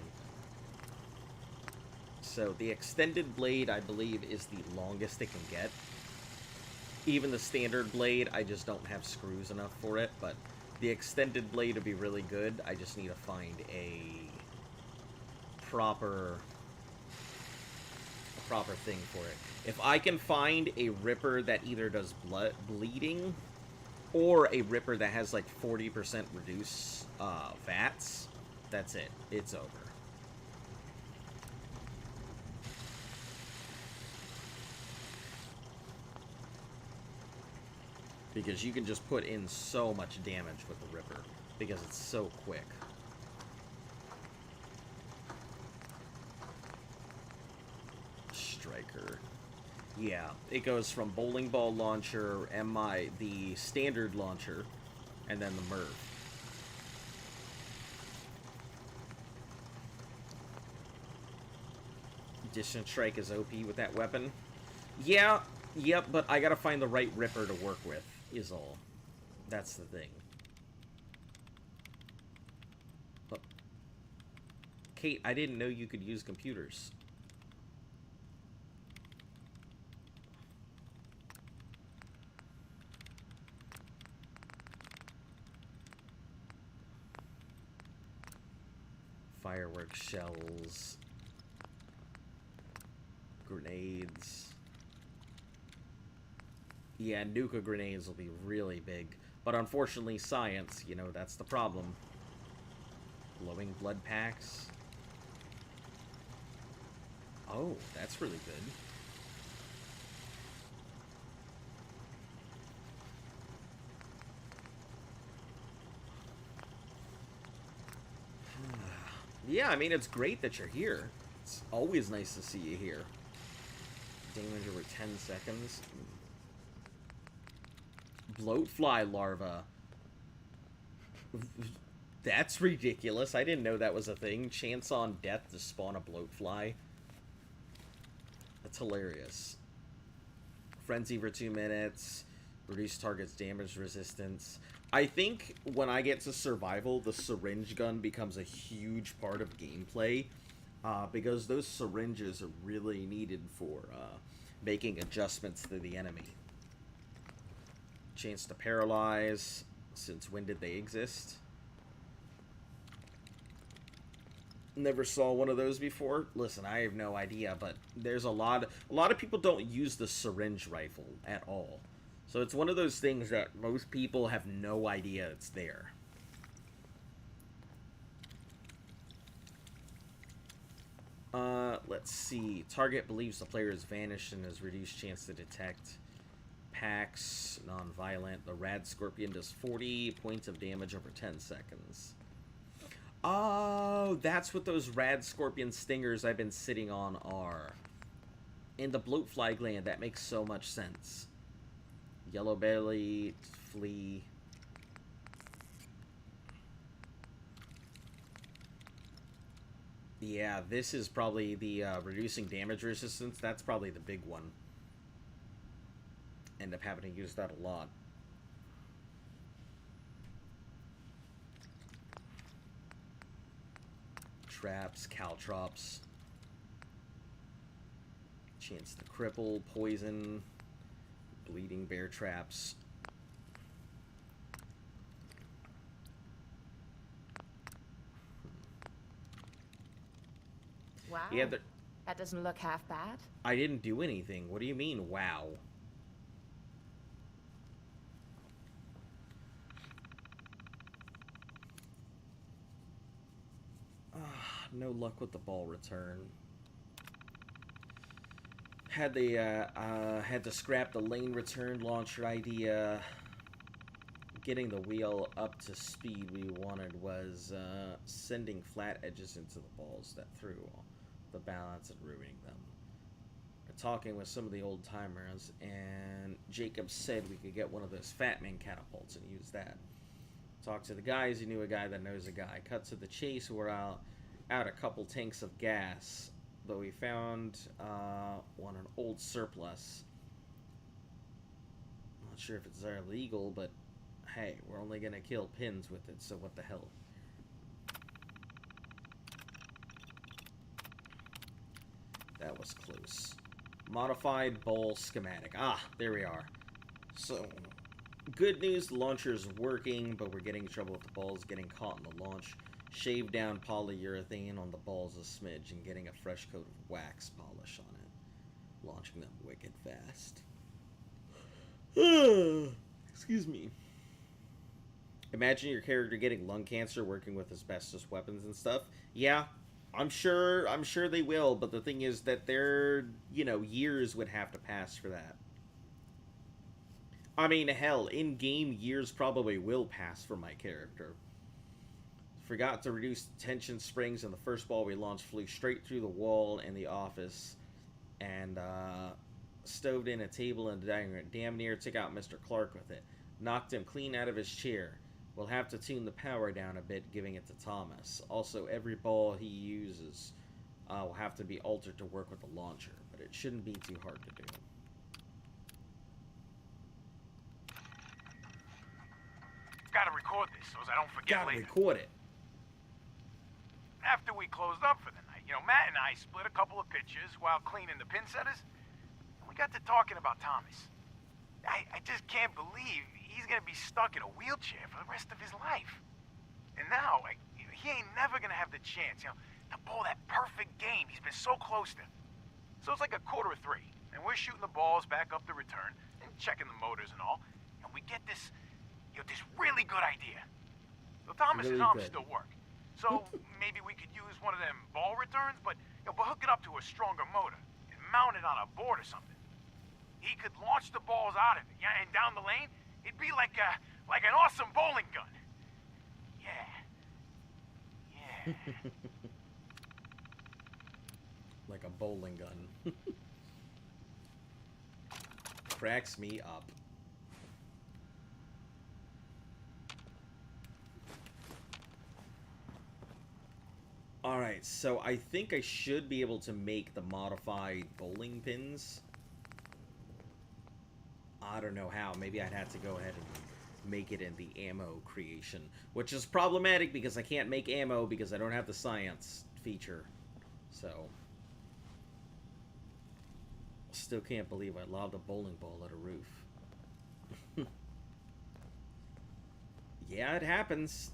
So the extended blade, I believe, is the longest it can get. Even the standard blade, I just don't have screws enough for it, but the extended blade would be really good. I just need to find a proper thing for it. If I can find a ripper that either does bleeding or a ripper that has like 40% reduced VATS, that's it. It's over. Because you can just put in so much damage with the Ripper, because it's so quick. launcher. Yeah, it goes from bowling ball launcher, the standard launcher, and then the MIRV. Distant strike is OP with that weapon. Yeah, yep, but I gotta find the right Ripper to work with, is all. That's the thing. But, Kate, I didn't know you could use computers. Fireworks shells. Grenades. Yeah, Nuka grenades will be really big. But unfortunately, science, you know, that's the problem. Glowing blood packs. Oh, that's really good. Yeah, I mean, it's great that you're here. It's always nice to see you here. Damage over 10 seconds. Bloatfly larva. That's ridiculous. I didn't know that was a thing. Chance on death to spawn a bloatfly. That's hilarious. Frenzy for 2 minutes. Reduce target's damage resistance. I think when I get to survival, the syringe gun becomes a huge part of gameplay. Because those syringes are really needed for making adjustments to the enemy. Chance to paralyze. Since when did they exist? Never saw one of those before. Listen, I have no idea, but there's a lot of people don't use the syringe rifle at all. So it's one of those things that most people have no idea it's there. Let's see. Target believes the player has vanished and has reduced chance to detect. Pax, non-violent. The Rad Scorpion does 40 points of damage over 10 seconds. Oh, that's what those Rad Scorpion stingers I've been sitting on are. In the Bloatfly gland, that makes so much sense. Yellow belly, flea. Yeah, this is probably the reducing damage resistance. That's probably the big one. End up having to use that a lot. Traps, caltrops. Chance to cripple, poison, bleeding bear traps. Wow. Yeah, that doesn't look half bad. I didn't do anything. What do you mean, wow? No luck with the ball return. Had to scrap the lane return launcher idea. Getting the wheel up to speed we wanted was sending flat edges into the balls that threw the balance and ruining them. We're talking with some of the old timers, and Jacob said we could get one of those Fat Man catapults and use that. Talked to the guys. He knew a guy that knows a guy. Cut to the chase. We're out a couple tanks of gas, but we found one an old surplus. Not sure if it's illegal, but hey, we're only gonna kill pins with it, so what the hell? That was close. Modified ball schematic. Ah, there we are. So, good news, the launcher is working, but we're getting in trouble with the balls getting caught in the launch. Shave down polyurethane on the balls a smidge and getting a fresh coat of wax polish on it. Launching them wicked fast. Excuse me. Imagine your character getting lung cancer working with asbestos weapons and stuff. Yeah, I'm sure they will, but the thing is that years would have to pass for that. I mean, hell, in-game years probably will pass for my character. Forgot to reduce tension springs, and the first ball we launched flew straight through the wall in the office and stoved in a table in the dining room. Damn near took out Mr. Clark with it. Knocked him clean out of his chair. We'll have to tune the power down a bit, giving it to Thomas. Also, every ball he uses will have to be altered to work with the launcher, but it shouldn't be too hard to do. Gotta record this so as I don't forget Gotta later. record it. After we closed up for the night, you know, Matt and I split a couple of pictures while cleaning the pin setters. And we got to talking about Thomas. I just can't believe he's gonna be stuck in a wheelchair for the rest of his life. And now, he ain't never gonna have the chance, you know, to pull that perfect game he's been so close to. So it's like 2:45, and we're shooting the balls back up the return and checking the motors and all, and we get this, you know, this really good idea. So Thomas's Really arms good. still work. So maybe we could use one of them ball returns, but hook it up to a stronger motor and mount it on a board or something. He could launch the balls out of it, yeah, and down the lane, it'd be like an awesome bowling gun. Yeah. Like a bowling gun. Cracks me up. Alright, so I think I should be able to make the modified bowling pins. I don't know how. Maybe I'd have to go ahead and make it in the ammo creation, which is problematic because I can't make ammo because I don't have the science feature. So, still can't believe I lobbed a bowling ball at a roof. Yeah, it happens.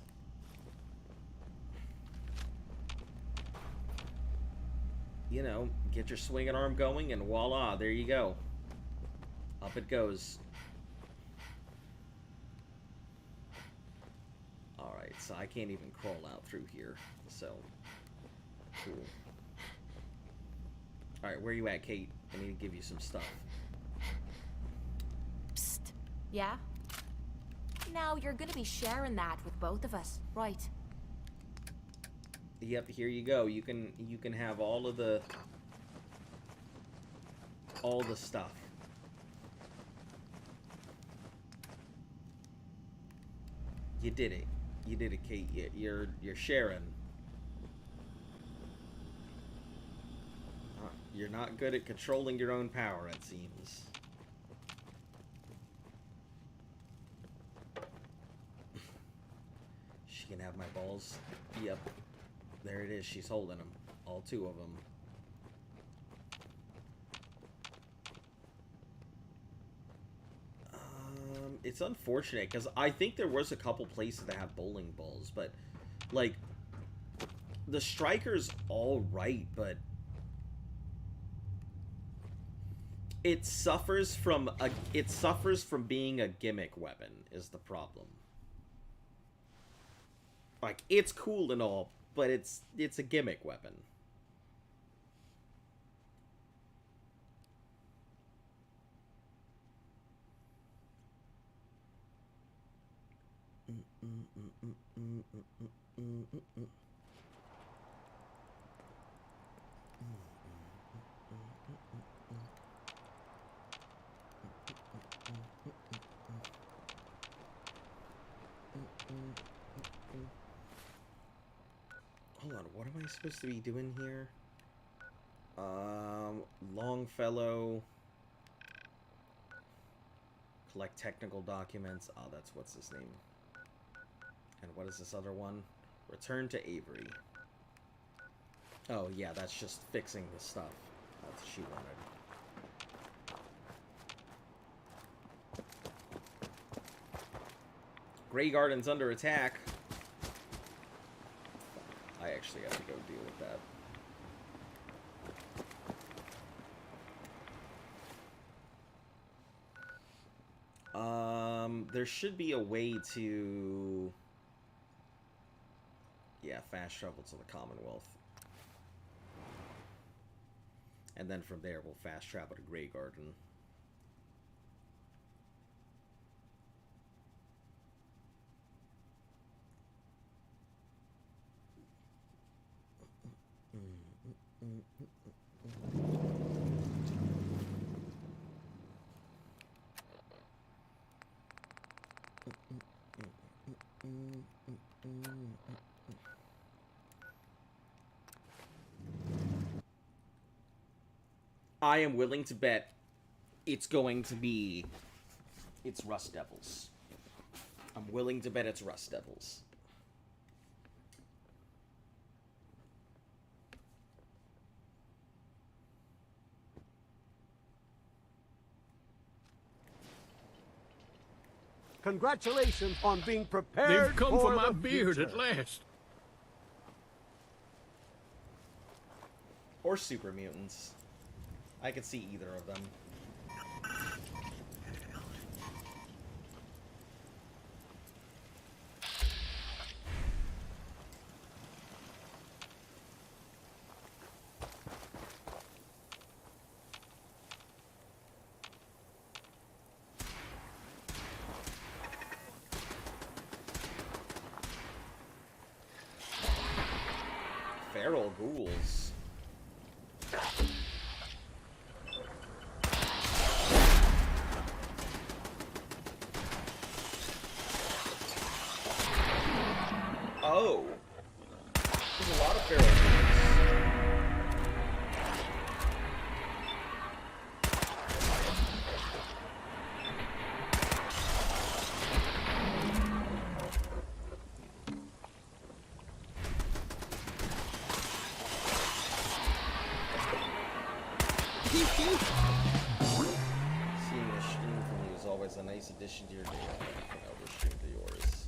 You know, get your swinging arm going and voila, there you go. Up it goes. Alright, so I can't even crawl out through here. So, cool. Alright, where you at, Kate? I need to give you some stuff. Psst. Yeah? Now you're gonna be sharing that with both of us, right? Yep, here you go. You can have all the stuff. You did it. You did it, Kate. You're sharing. You're not good at controlling your own power, it seems. She can have my balls. Yep. There it is. She's holding them. All two of them. It's unfortunate because I think there was a couple places that have bowling balls, but like the striker's all right, but it suffers from being a gimmick weapon is the problem. Like it's cool and all, but it's a gimmick weapon. Hold on, what am I supposed to be doing here? Longfellow. Collect technical documents. Oh, that's what's his name. And what is this other one? Return to Avery. Oh, yeah, that's just fixing the stuff. That's what she wanted. Grey Garden's under attack. I actually have to go deal with that. There should be a way to... Yeah, fast travel to the Commonwealth. And then from there, we'll fast travel to Grey Garden. I am willing to bet it's going to be... It's Rust Devils. I'm willing to bet it's Rust Devils. Congratulations on being prepared. They've come for my the beard future. at last. Or super mutants. I could see either of them. Feral ghouls. Oh. There's a lot of feral ghouls. Seeing a stream from you is always a nice addition to your day. I'll just stream to yours.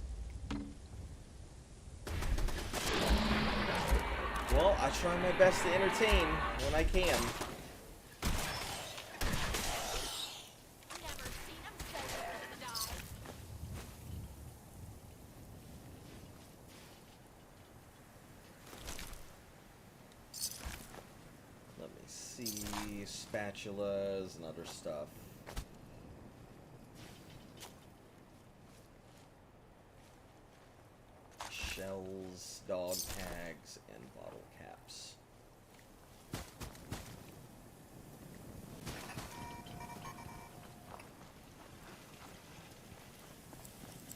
Well, I try my best to entertain when I can. Let me see, spatulas and other stuff. Shells, dog tags, and bottle caps.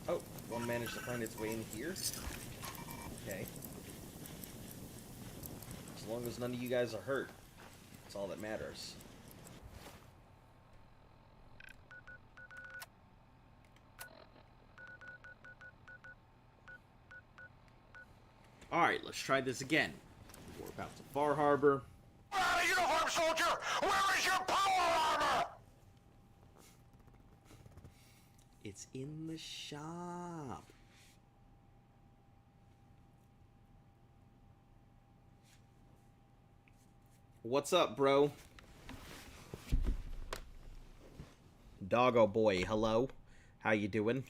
Oh, one managed to find its way in here. Okay. As long as none of you guys are hurt, that's all that matters. Alright, let's try this again. We're about to Far Harbor. Uniform soldier, where is your power armor? It's in the shop. What's up, bro? Doggo boy, hello. How you doing?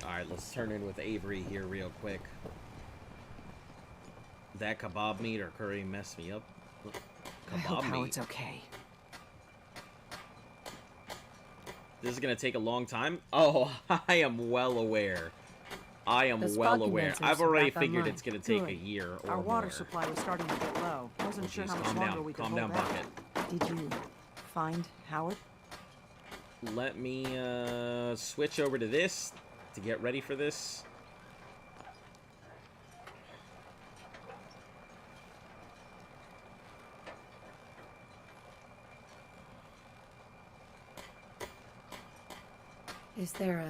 Alright, let's turn in with Avery here real quick. That kebab meat or curry messed me up. I hope Kebab meat. Howard's okay. This is gonna take a long time? Oh, I am well aware. I am Those well fog aware. condensers I've are already back figured online. it's gonna take Good. a year or Our water more. supply was starting to get low. Wasn't Oh, sure geez, how much calm longer down. we could Calm hold down, out. Bucket. Did you find Howard? Let me switch over to this to get ready for this. Is there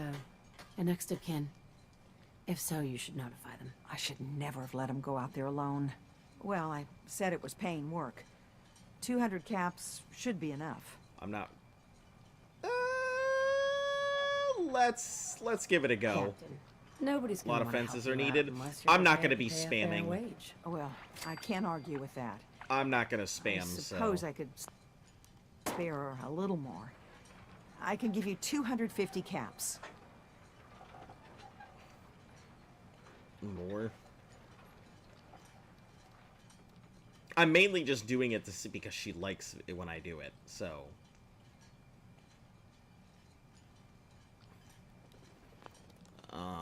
a next of kin? If so, you should notify them. I should never have let him go out there alone. Well, I said it was paying work. 200 caps should be enough. I'm not. Let's give it a go. Captain, nobody's A lot gonna of wanna fences help are you out needed. unless you're I'm not prepared gonna be to pay a fair spamming. wage. Well, I can't argue with that. I'm not gonna spam. I suppose so. I could spare a little more. I can give you 250 caps. More. I'm mainly just doing it to see, because she likes it when I do it, so.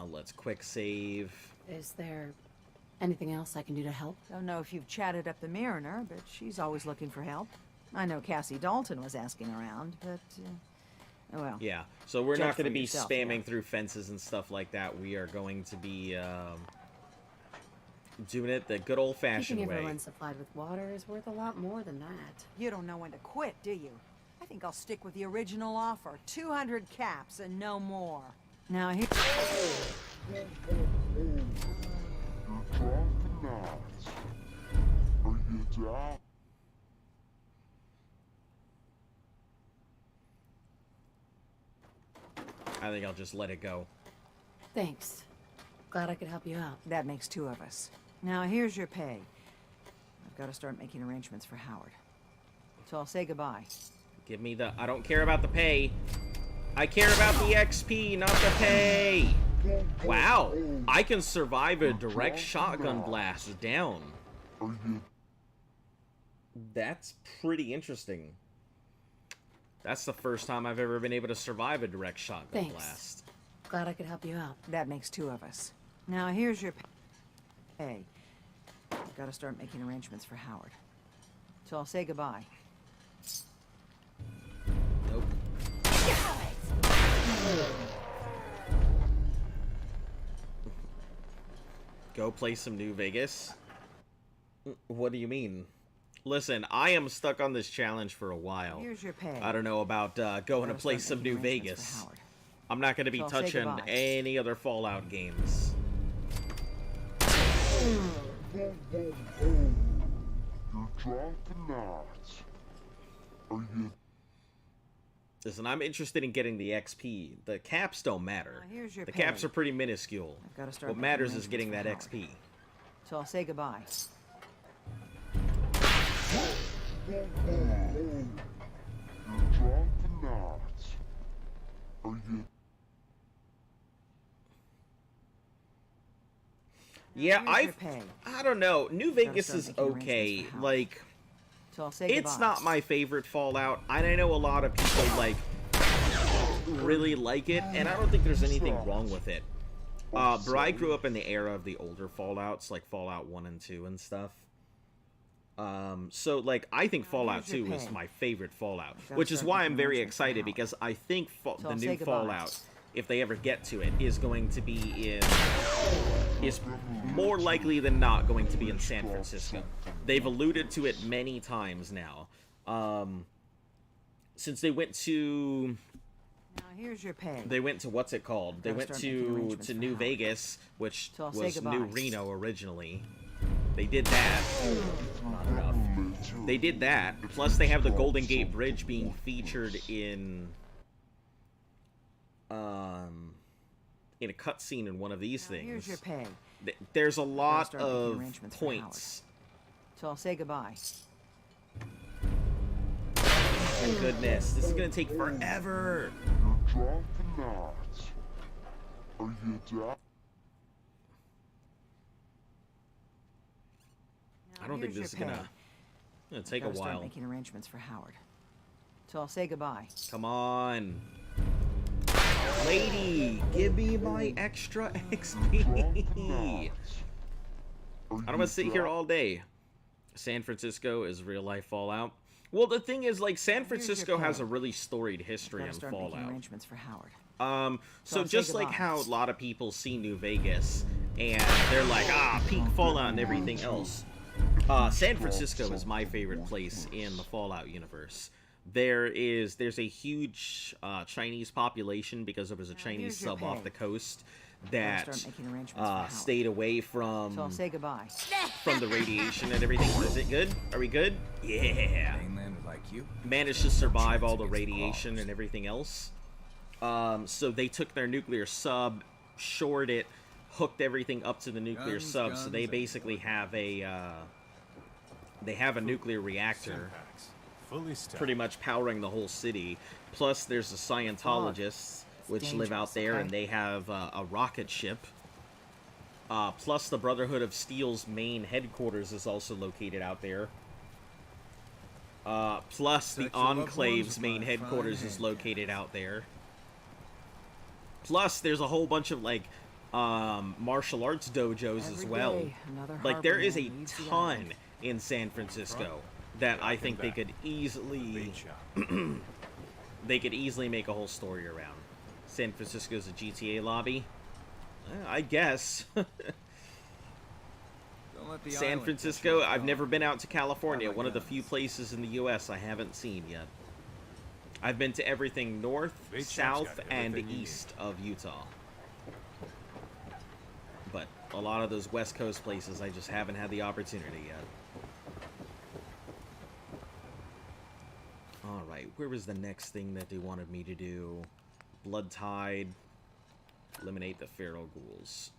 Let's quick save. Is there anything else I can do to help? Don't know if you've chatted up the Mariner, but she's always looking for help. I know Cassie Dalton was asking around, but, oh well. Yeah, so we're Judge not going to for be yourself, spamming yeah. through fences and stuff like that. We are going to be doing it the good old-fashioned Keeping way. everyone supplied with water is worth a lot more than that. You don't know when to quit, do you? I think I'll stick with the original offer. 200 caps and no more. Now here... I think I'll just let it go. Thanks. Glad I could help you out. That makes 2 of us. Now here's your pay. I've got to start making arrangements for Howard. So I'll say goodbye. Give me the... I don't care about the pay. I care about the XP, not the pay. Wow. I can survive a direct shotgun blast down. That's pretty interesting. That's the first time I've ever been able to survive a direct shotgun Thanks. blast. Glad I could help you out. That makes 2 of us. Now here's your pay. I've got to start making arrangements for Howard. So I'll say goodbye. Nope. Go play some New Vegas? What do you mean? Listen, I am stuck on this challenge for a while. Here's your pay. I don't know about going to play some New Vegas. I'm not going to be touching any other Fallout games. You're dropping out. Are you... Listen, I'm interested in getting the XP. The caps don't matter. Here's your The pay. caps are pretty minuscule. I've gotta start What making matters is getting that arrangements XP. So I'll say goodbye. You're dropping out. Are you... Yeah, Here's your I don't know. New Vegas start is making arrangements okay. for Howard. Like, So I'll say it's goodbye. not my favorite Fallout. I know a lot of people, like, really like it, and I don't think there's anything wrong with it. But I grew up in the era of the older Fallouts, like Fallout 1 and 2 and stuff. So, like, I think Fallout 2 is my favorite Fallout, which is why I'm very excited, because I think the new Fallout, if they ever get to it, is going to be is more likely than not going to be in San Francisco. They've alluded to it many times now. Since they went to... Now here's your pay. They went to, what's it called? They went to New Vegas, which So I'll say was goodbye. New Reno originally. They did that. Not enough. They did that. Plus, they have the Golden Gate Bridge being featured in a cutscene in one of these things. Here's your pay. There's a lot start making of arrangements for points. So I'll say goodbye. Thank goodness. This is gonna take forever. You're dropping out. Are you down? I don't think Here's this is your gonna take a Gotta start while. making arrangements for Howard. So I'll say goodbye. Come on. Lady, give me my extra XP. I don't want to sit here all day. San Francisco is real life Fallout. Well, the thing is, like, San Francisco has a really storied history in Gotta start making Fallout. arrangements for Howard. So I'll say just like goodbye. how a lot of people see New Vegas and they're like, peak Fallout and everything else. San Francisco is my favorite place in the Fallout universe. There's a huge Chinese population because there was a Chinese here's your sub off pay. the coast Gotta that start making arrangements for Howard. stayed away So I'll from say goodbye. the radiation and everything. Is it good? Are we good? Yeah. Mainlander like you. Managed to survive all the radiation and everything else. So they took their nuclear sub, shored it, hooked everything up to the nuclear sub. So they basically have a nuclear reactor, Fully stocked. pretty much powering the whole city. Plus, there's the Scientologists, which live out there, and they have a rocket ship. Plus, the Brotherhood of Steel's main headquarters is also located out there. Plus the Enclave's main headquarters is located out there. Plus there's a whole bunch of like martial arts dojos as well. Like there is a ton in San Francisco that I think they could easily they could easily make a whole story around. San Francisco's a GTA lobby? I guess. San Francisco, I've never been out to California, one of the few places in the US I haven't seen yet. I've been to everything north, south, and east of Utah. But a lot of those West Coast places, I just haven't had the opportunity yet. Alright, where was the next thing that they wanted me to do? Blood Tide. Eliminate the feral ghouls.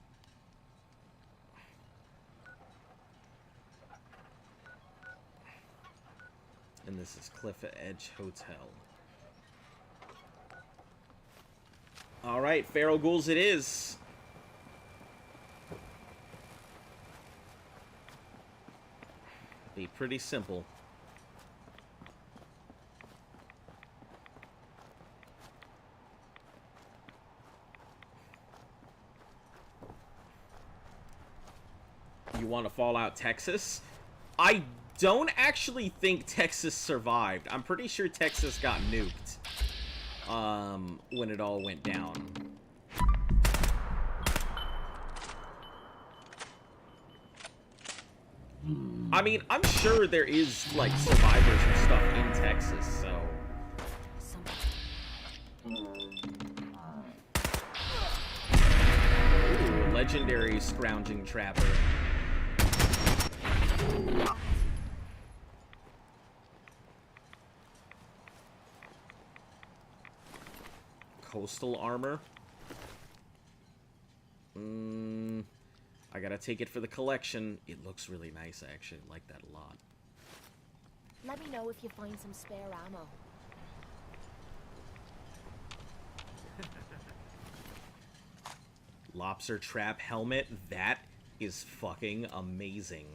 And this is Cliff Edge Hotel. Alright, feral ghouls it is. Be pretty simple. You want to Fallout Texas? I don't actually think Texas survived. I'm pretty sure Texas got nuked when it all went down. I mean, I'm sure there is like survivors and stuff in Texas, so ooh, legendary scrounging trapper. Coastal armor. I gotta take it for the collection. It looks really nice. I actually like that a lot. Let me know if you find some spare ammo. Lobster trap helmet. That is fucking amazing.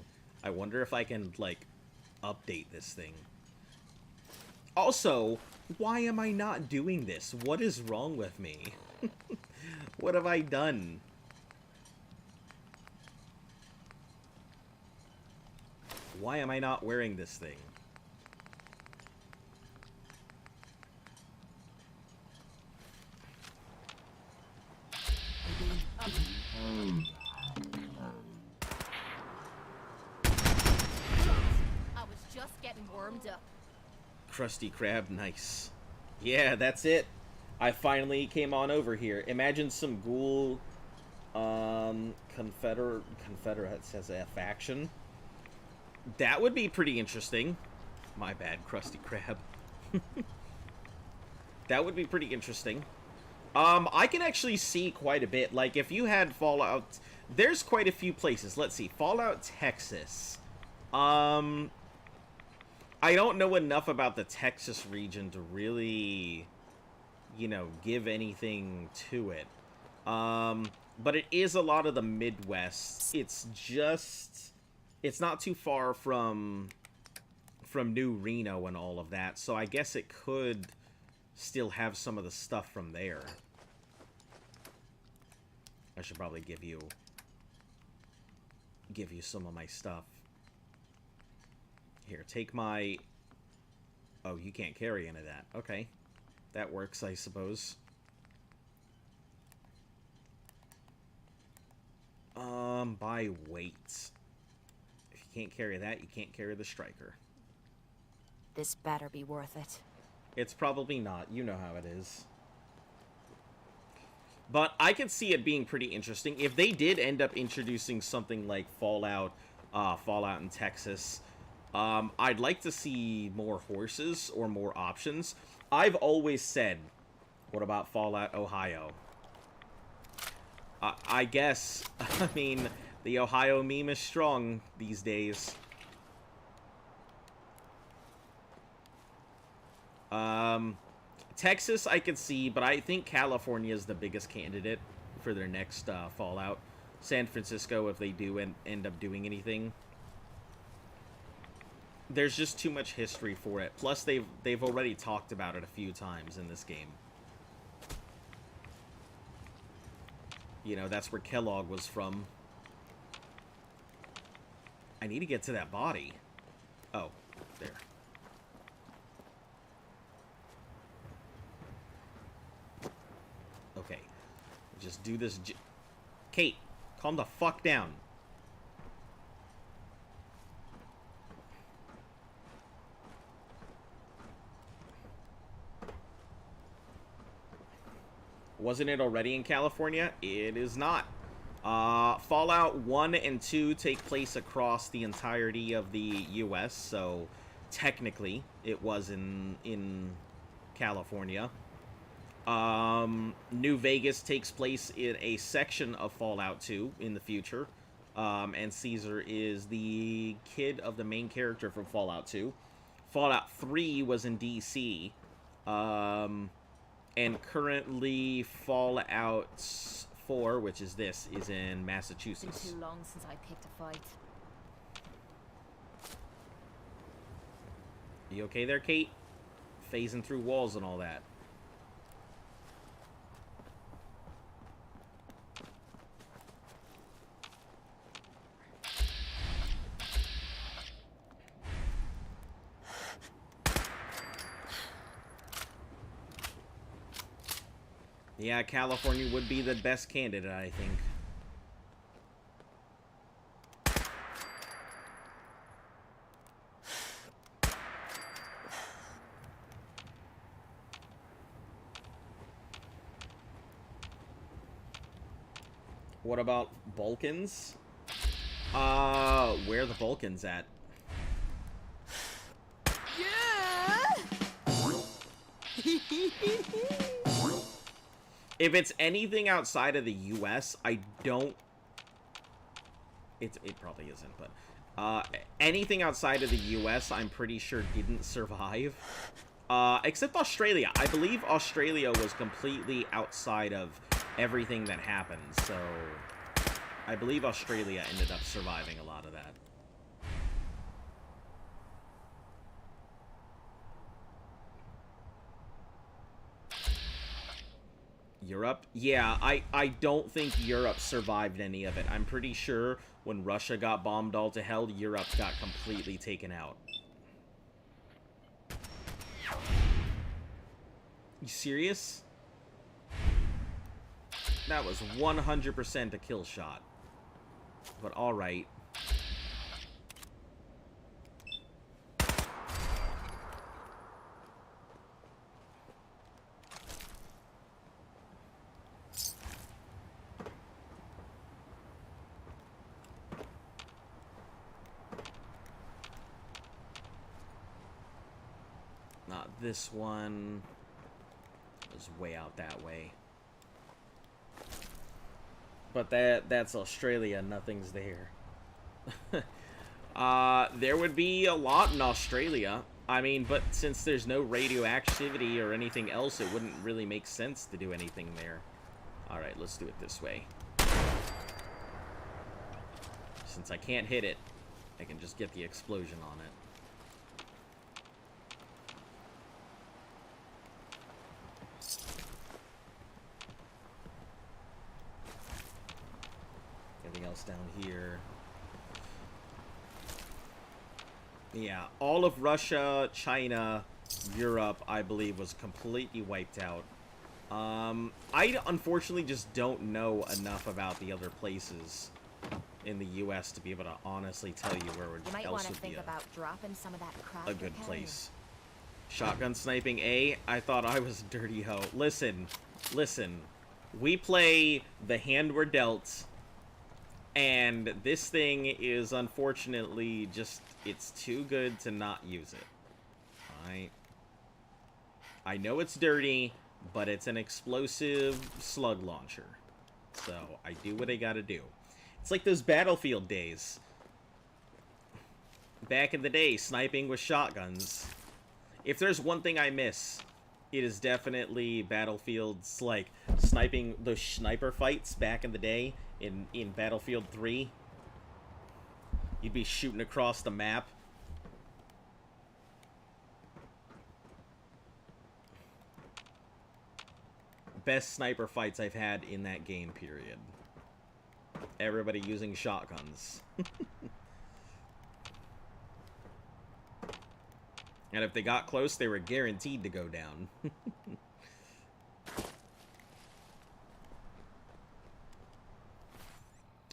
I wonder if I can, like, update this thing. Also, why am I not doing this? What is wrong with me? What have I done? Why am I not wearing this thing? I was just getting warmed up. Krusty Krab, nice. Yeah, that's it. I finally came on over here. Imagine some ghoul, Confederates as a faction. That would be pretty interesting. My bad, Krusty Krab. That would be pretty interesting. I can actually see quite a bit. Like, if you had Fallout... There's quite a few places. Let's see. Fallout Texas. I don't know enough about the Texas region to really, you know, give anything to it. But it is a lot of the Midwest. It's just... It's not too far from New Reno and all of that, so I guess it could still have some of the stuff from there. I should probably give you some of my stuff. Here, take my... Oh, you can't carry any of that. Okay. That works, I suppose. By weight. If you can't carry that, you can't carry the striker. This better be worth it. It's probably not. You know how it is. But I could see it being pretty interesting. If they did end up introducing something like Fallout in Texas, I'd like to see more horses or more options. I've always said, what about Fallout Ohio? I guess, I mean, the Ohio meme is strong these days. Texas I could see, but I think California is the biggest candidate for their next Fallout. San Francisco, if they do end up doing anything. there's just too much history for it. Plus, they've already talked about it a few times in this game. You know, that's where Kellogg was from. I need to get to that body. Oh, there. Okay. Just do this. Kate, calm the fuck down. Wasn't it already in California? It is not. Fallout 1 and 2 take place across the entirety of the U.S., so technically it was in California. New Vegas takes place in a section of Fallout 2 in the future, and Caesar is the kid of the main character from Fallout 2. Fallout 3 was in D.C., and currently Fallout 4, which is this, is in Massachusetts. It's been too long since I picked a fight. You okay there, Kate? Phasing through walls and all that. Yeah, California would be the best candidate, I think. What about Balkans? Where are the Balkans at? If it's anything outside of the U.S., I don't... It probably isn't, but... anything outside of the U.S., I'm pretty sure didn't survive. Except Australia. I believe Australia was completely outside of everything that happened, so... I believe Australia ended up surviving a lot of that. Europe? Yeah, I don't think Europe survived any of it. I'm pretty sure when Russia got bombed all to hell, Europe got completely taken out. You serious? That was 100% a kill shot. But alright. Not this one. It was way out that way. But that's Australia, nothing's there. There would be a lot in Australia. I mean, but since there's no radioactivity or anything else, it wouldn't really make sense to do anything there. Alright, let's do it this way. Since I can't hit it, I can just get the explosion on it. Anything else down here? Yeah, all of Russia, China, Europe, I believe, was completely wiped out. I unfortunately just don't know enough about the other places in the U.S. to be able to honestly tell you where You might else want to would be think about dropping some of that crap. a good place. Shotgun sniping A? I thought I was a dirty hoe. Listen. We play the hand we're dealt, and this thing is unfortunately just, it's too good to not use it. Alright? I know it's dirty, but it's an explosive slug launcher. So, I do what I gotta do. It's like those Battlefield days. Back in the day, sniping with shotguns. If there's one thing I miss, it is definitely Battlefield's, like, sniping, those sniper fights back in the day in Battlefield 3. You'd be shooting across the map. best sniper fights I've had in that game, period. Everybody using shotguns. And if they got close, they were guaranteed to go down.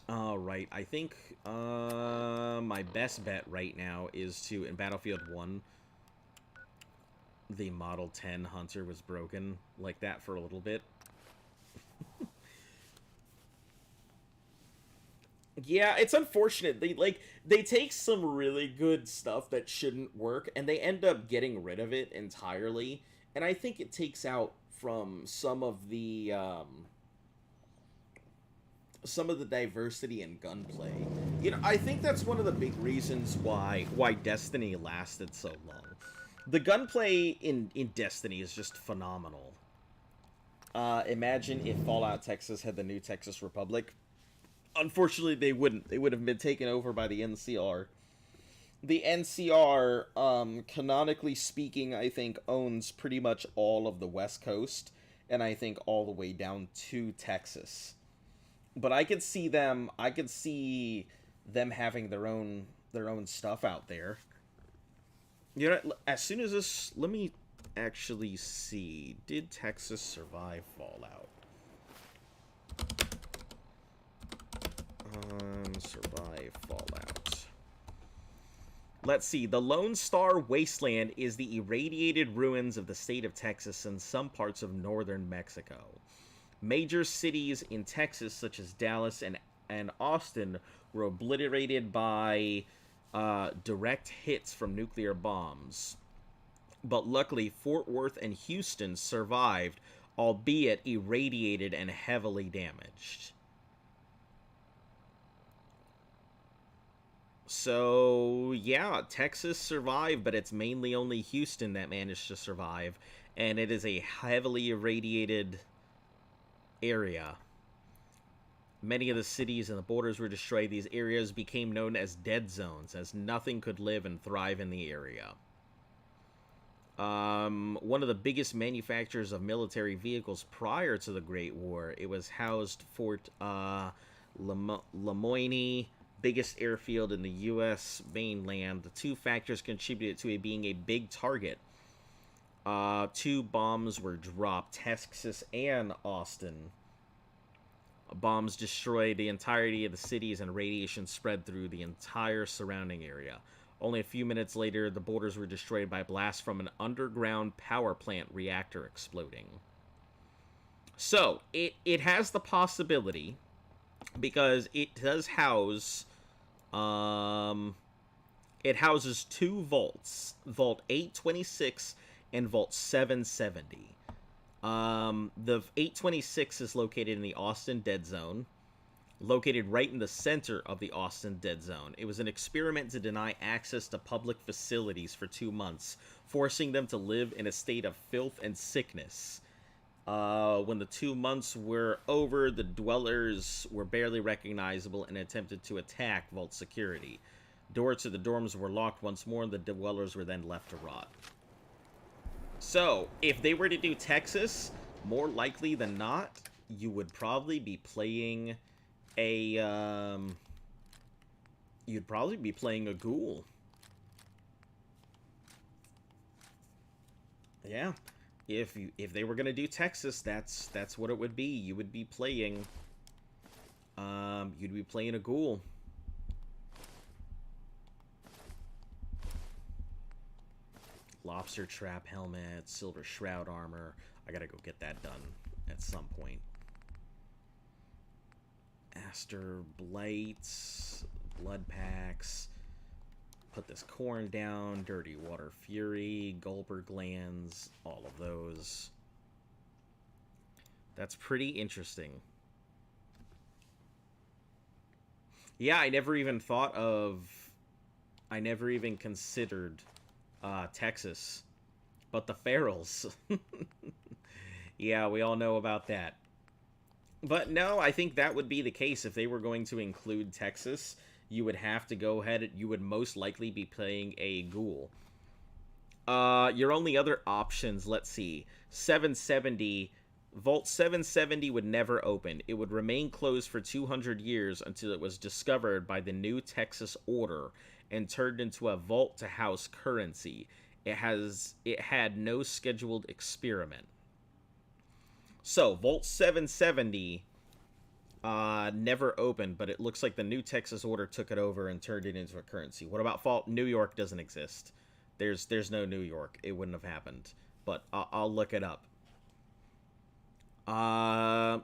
Alright, I think my best bet right now is to, in Battlefield 1, the Model 10 Hunter was broken like that for a little bit. Yeah, it's unfortunate. They take some really good stuff that shouldn't work, and they end up getting rid of it entirely. And I think it takes out from some of the diversity in gunplay. You know, I think that's one of the big reasons why Destiny lasted so long. The gunplay in Destiny is just phenomenal. Imagine if Fallout Texas had the new Texas Republic. Unfortunately, they wouldn't. They would have been taken over by the NCR. The NCR, canonically speaking, I think, owns pretty much all of the West Coast, and I think all the way down to Texas. But I could see them having their own stuff out there. You know, as soon as this, let me actually see. Did Texas survive Fallout? Survive Fallout. Let's see. The Lone Star Wasteland is the irradiated ruins of the state of Texas and some parts of northern Mexico. Major cities in Texas, such as Dallas and Austin, were obliterated by direct hits from nuclear bombs. But luckily, Fort Worth and Houston survived, albeit irradiated and heavily damaged. So, yeah, Texas survived, but it's mainly only Houston that managed to survive, and it is a heavily irradiated area. Many of the cities and the borders were destroyed. These areas became known as dead zones, as nothing could live and thrive in the area. One of the biggest manufacturers of military vehicles prior to the Great War, it was housed Fort Lemoyne, biggest airfield in the U.S. mainland. The two factors contributed to it being a big target. 2 bombs were dropped, Texas and Austin. Bombs destroyed the entirety of the cities, and radiation spread through the entire surrounding area. Only a few minutes later, the borders were destroyed by blasts from an underground power plant reactor exploding. So, it has the possibility, because it does house, it houses 2 vaults, Vault 826 and Vault 770. The 826 is located in the Austin Dead Zone, located right in the center of the Austin Dead Zone. It was an experiment to deny access to public facilities for 2 months, forcing them to live in a state of filth and sickness. When the 2 months were over, the dwellers were barely recognizable and attempted to attack Vault security. Doors to the dorms were locked once more, and the dwellers were then left to rot. So, if they were to do Texas, more likely than not, you would probably be playing a, you'd probably be playing a ghoul. Yeah. If they were gonna do Texas, that's what it would be. You would be playing, you'd be playing a ghoul. Lobster trap helmet, silver shroud armor. I gotta go get that done at some point. Aster blights, blood packs. Put this corn down, dirty water fury, Gulper glands, all of those. That's pretty interesting. Yeah, I never even considered Texas, but the ferals. Yeah, we all know about that. But no, I think that would be the case. If they were going to include Texas, you would have to go ahead, you would most likely be playing a ghoul. Your only other options, let's see, 770 Vault 770 would never open. It would remain closed for 200 years until it was discovered by the New Texas Order and turned into a vault to house currency. It had no scheduled experiment. So, Vault 770 never opened, but it looks like the New Texas Order took it over and turned it into a currency. What about Vault New York? Doesn't exist. There's no New York. It wouldn't have happened. But I'll look it up.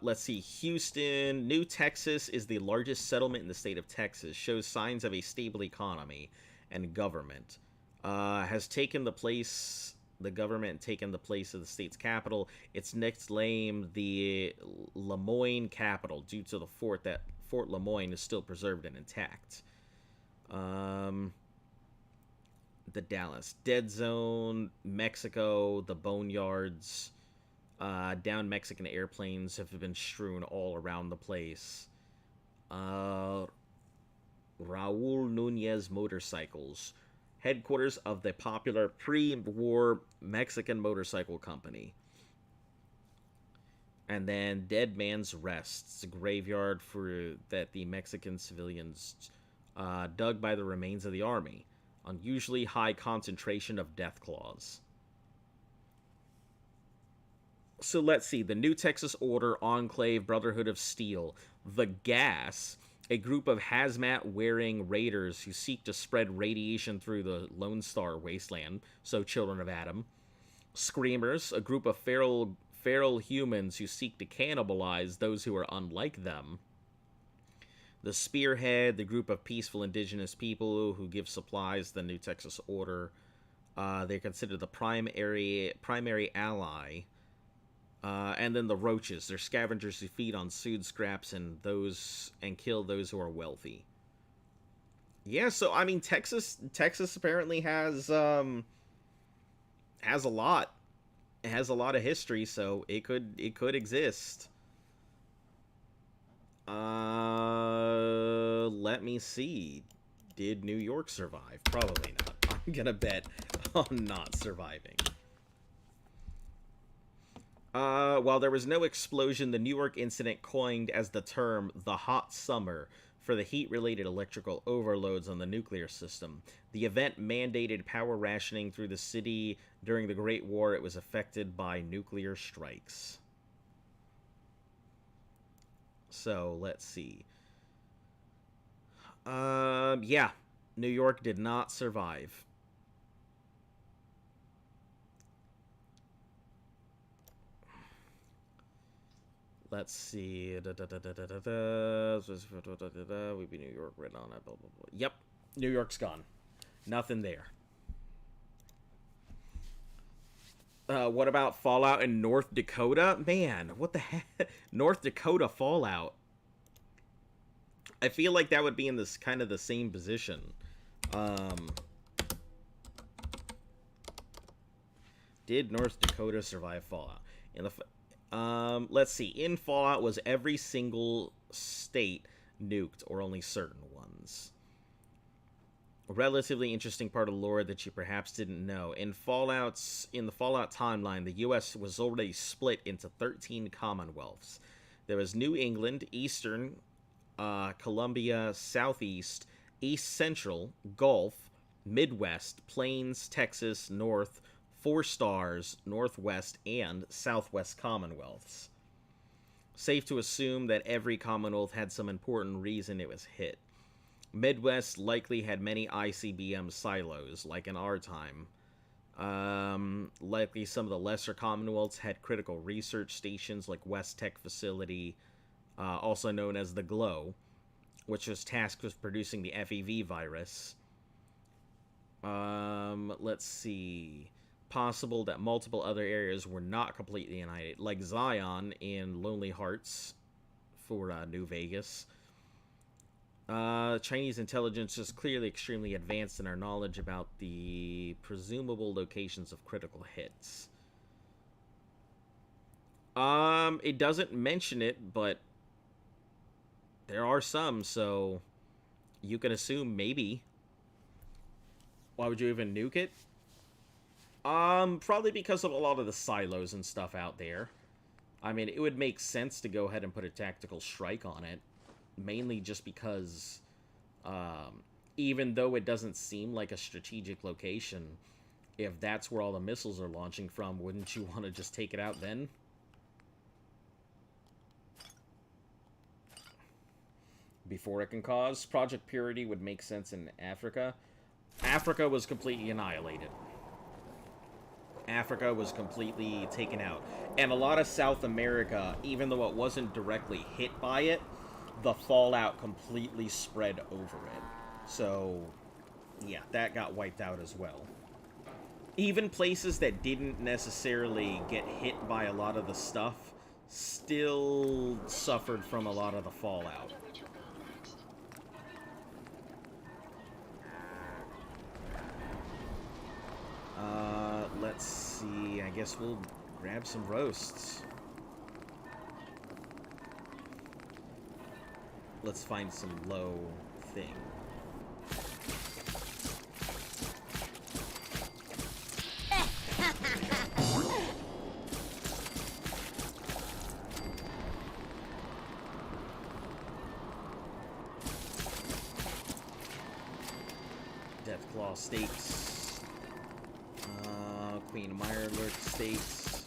Let's see. Houston, New Texas is the largest settlement in the state of Texas. Shows signs of a stable economy and government. The government taken the place of the state's capital. Its next name, the Lemoyne capital, due to the fort that Fort Lemoyne is still preserved and intact. The Dallas Dead Zone, Mexico, the Boneyards. Down Mexican airplanes have been strewn all around the place. Raul Nunez Motorcycles, headquarters of the popular pre-war Mexican motorcycle company. And then Dead Man's Rest. It's a graveyard that the Mexican civilians dug by the remains of the army. Unusually high concentration of death claws. So let's see. The New Texas Order, Enclave, Brotherhood of Steel. The Gas, a group of hazmat-wearing raiders who seek to spread radiation through the Lone Star Wasteland, so Children of Adam. Screamers, a group of feral humans who seek to cannibalize those who are unlike them. The Spearhead, the group of peaceful indigenous people who give supplies to the New Texas Order. They're considered the primary ally. And then the Roaches. They're scavengers who feed on food scraps and kill those who are wealthy. Yeah, so I mean Texas apparently has a lot. It has a lot of history, so it could exist. Let me see. Did New York survive? Probably not. I'm gonna bet on not surviving. While there was no explosion, the New York incident coined as the term the hot summer for the heat-related electrical overloads on the nuclear system. The event mandated power rationing through the city. During the Great War, it was affected by nuclear strikes. So, let's see. Yeah. New York did not survive. Let's see. We'd be New York written on it. Blah, blah, blah. Yep. New York's gone. Nothing there. What about Fallout in North Dakota? Man, what the heck? North Dakota Fallout. I feel like that would be in this kind of the same position. Did North Dakota survive Fallout? Let's see. In Fallout, was every single state nuked or only certain ones? A relatively interesting part of the lore that you perhaps didn't know. In the Fallout timeline, the U.S. was already split into 13 commonwealths. There was New England, Eastern, Columbia, Southeast, East Central, Gulf, Midwest, Plains, Texas, North, 4 stars, Northwest, and Southwest Commonwealths. Safe to assume that every Commonwealth had some important reason it was hit. Midwest likely had many ICBM silos, like in our time. Likely some of the lesser Commonwealths had critical research stations like West Tech Facility, also known as the GLOW, which was tasked with producing the FEV virus. Let's see. Possible that multiple other areas were not completely united, like Zion in Lonely Hearts for New Vegas. Chinese intelligence is clearly extremely advanced in our knowledge about the presumable locations of critical hits. It doesn't mention it, but there are some, so you can assume maybe. Why would you even nuke it? Probably because of a lot of the silos and stuff out there. I mean, it would make sense to go ahead and put a tactical strike on it, mainly just because, even though it doesn't seem like a strategic location, if that's where all the missiles are launching from, wouldn't you want to just take it out then? Before it can cause. Project Purity would make sense in Africa. Africa was completely annihilated. Africa was completely taken out. And a lot of South America, even though it wasn't directly hit by it, the fallout completely spread over it. So, yeah, that got wiped out as well. Even places that didn't necessarily get hit by a lot of the stuff still suffered from a lot of the fallout. Let's see. I guess we'll grab some roasts. Let's find some low thing. Deathclaw steaks. Queen of Mirelurk steaks.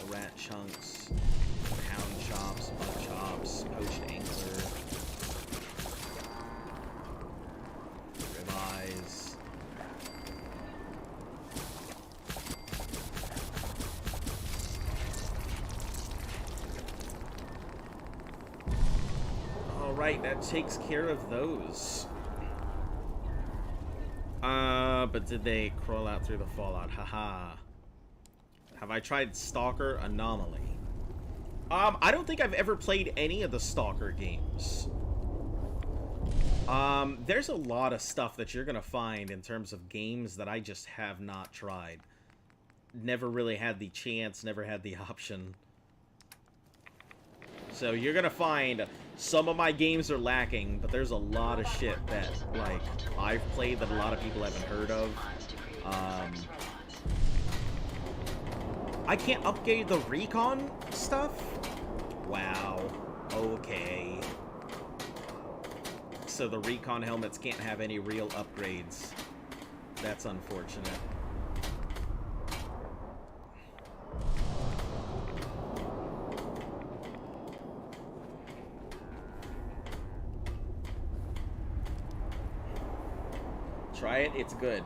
Rat chunks. Hound chops. Bug chops. Poached angler. Ribeyes. Alright, that takes care of those. But did they crawl out through the fallout? Haha. Have I tried Stalker Anomaly? I don't think I've ever played any of the Stalker games. There's a lot of stuff that you're gonna find in terms of games that I just have not tried. Never really had the chance, never had the option. So you're gonna find some of my games are lacking, but there's a lot of shit that, like, I've played that a lot of people haven't heard of. I can't upgrade the recon stuff? Wow. Okay. So the recon helmets can't have any real upgrades. That's unfortunate. Try it, it's good.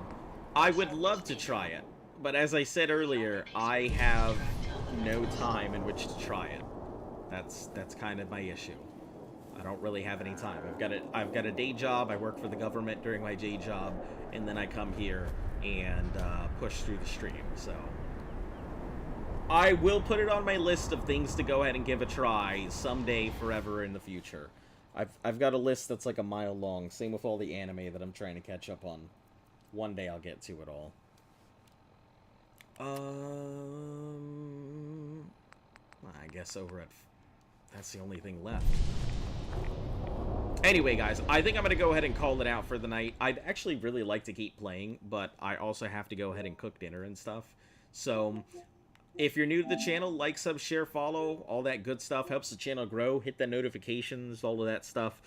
I would love to try it, but as I said earlier, I have no time in which to try it. That's kind of my issue. I don't really have any time. I've got a day job. I work for the government during my day job, and then I come here and push through the stream. So I will put it on my list of things to go ahead and give a try someday, forever in the future. I've got a list that's like a mile long. Same with all the anime that I'm trying to catch up on. One day I'll get to it all. I guess over at... That's the only thing left. Anyway, guys, I think I'm going to go ahead and call it out for the night. I'd actually really like to keep playing, but I also have to go ahead and cook dinner and stuff. So, if you're new to the channel, like, sub, share, follow, all that good stuff. Helps the channel grow. Hit the notifications, all of that stuff.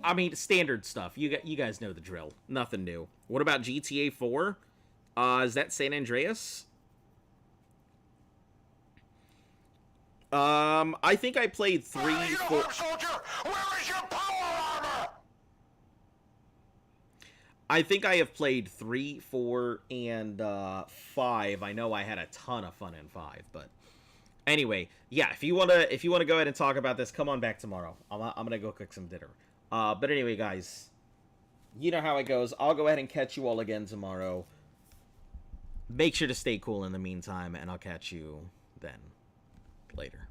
I mean, standard stuff. You guys know the drill. Nothing new. What about GTA 4? Is that San Andreas? I think I played 3, 4... I think I have played 3, 4, and 5. I know I had a ton of fun in 5, but anyway, yeah. If you wanna go ahead and talk about this, come on back tomorrow. I'm gonna go cook some dinner. But anyway, guys, you know how it goes. I'll go ahead and catch you all again tomorrow. Make sure to stay cool in the meantime, and I'll catch you then. Later.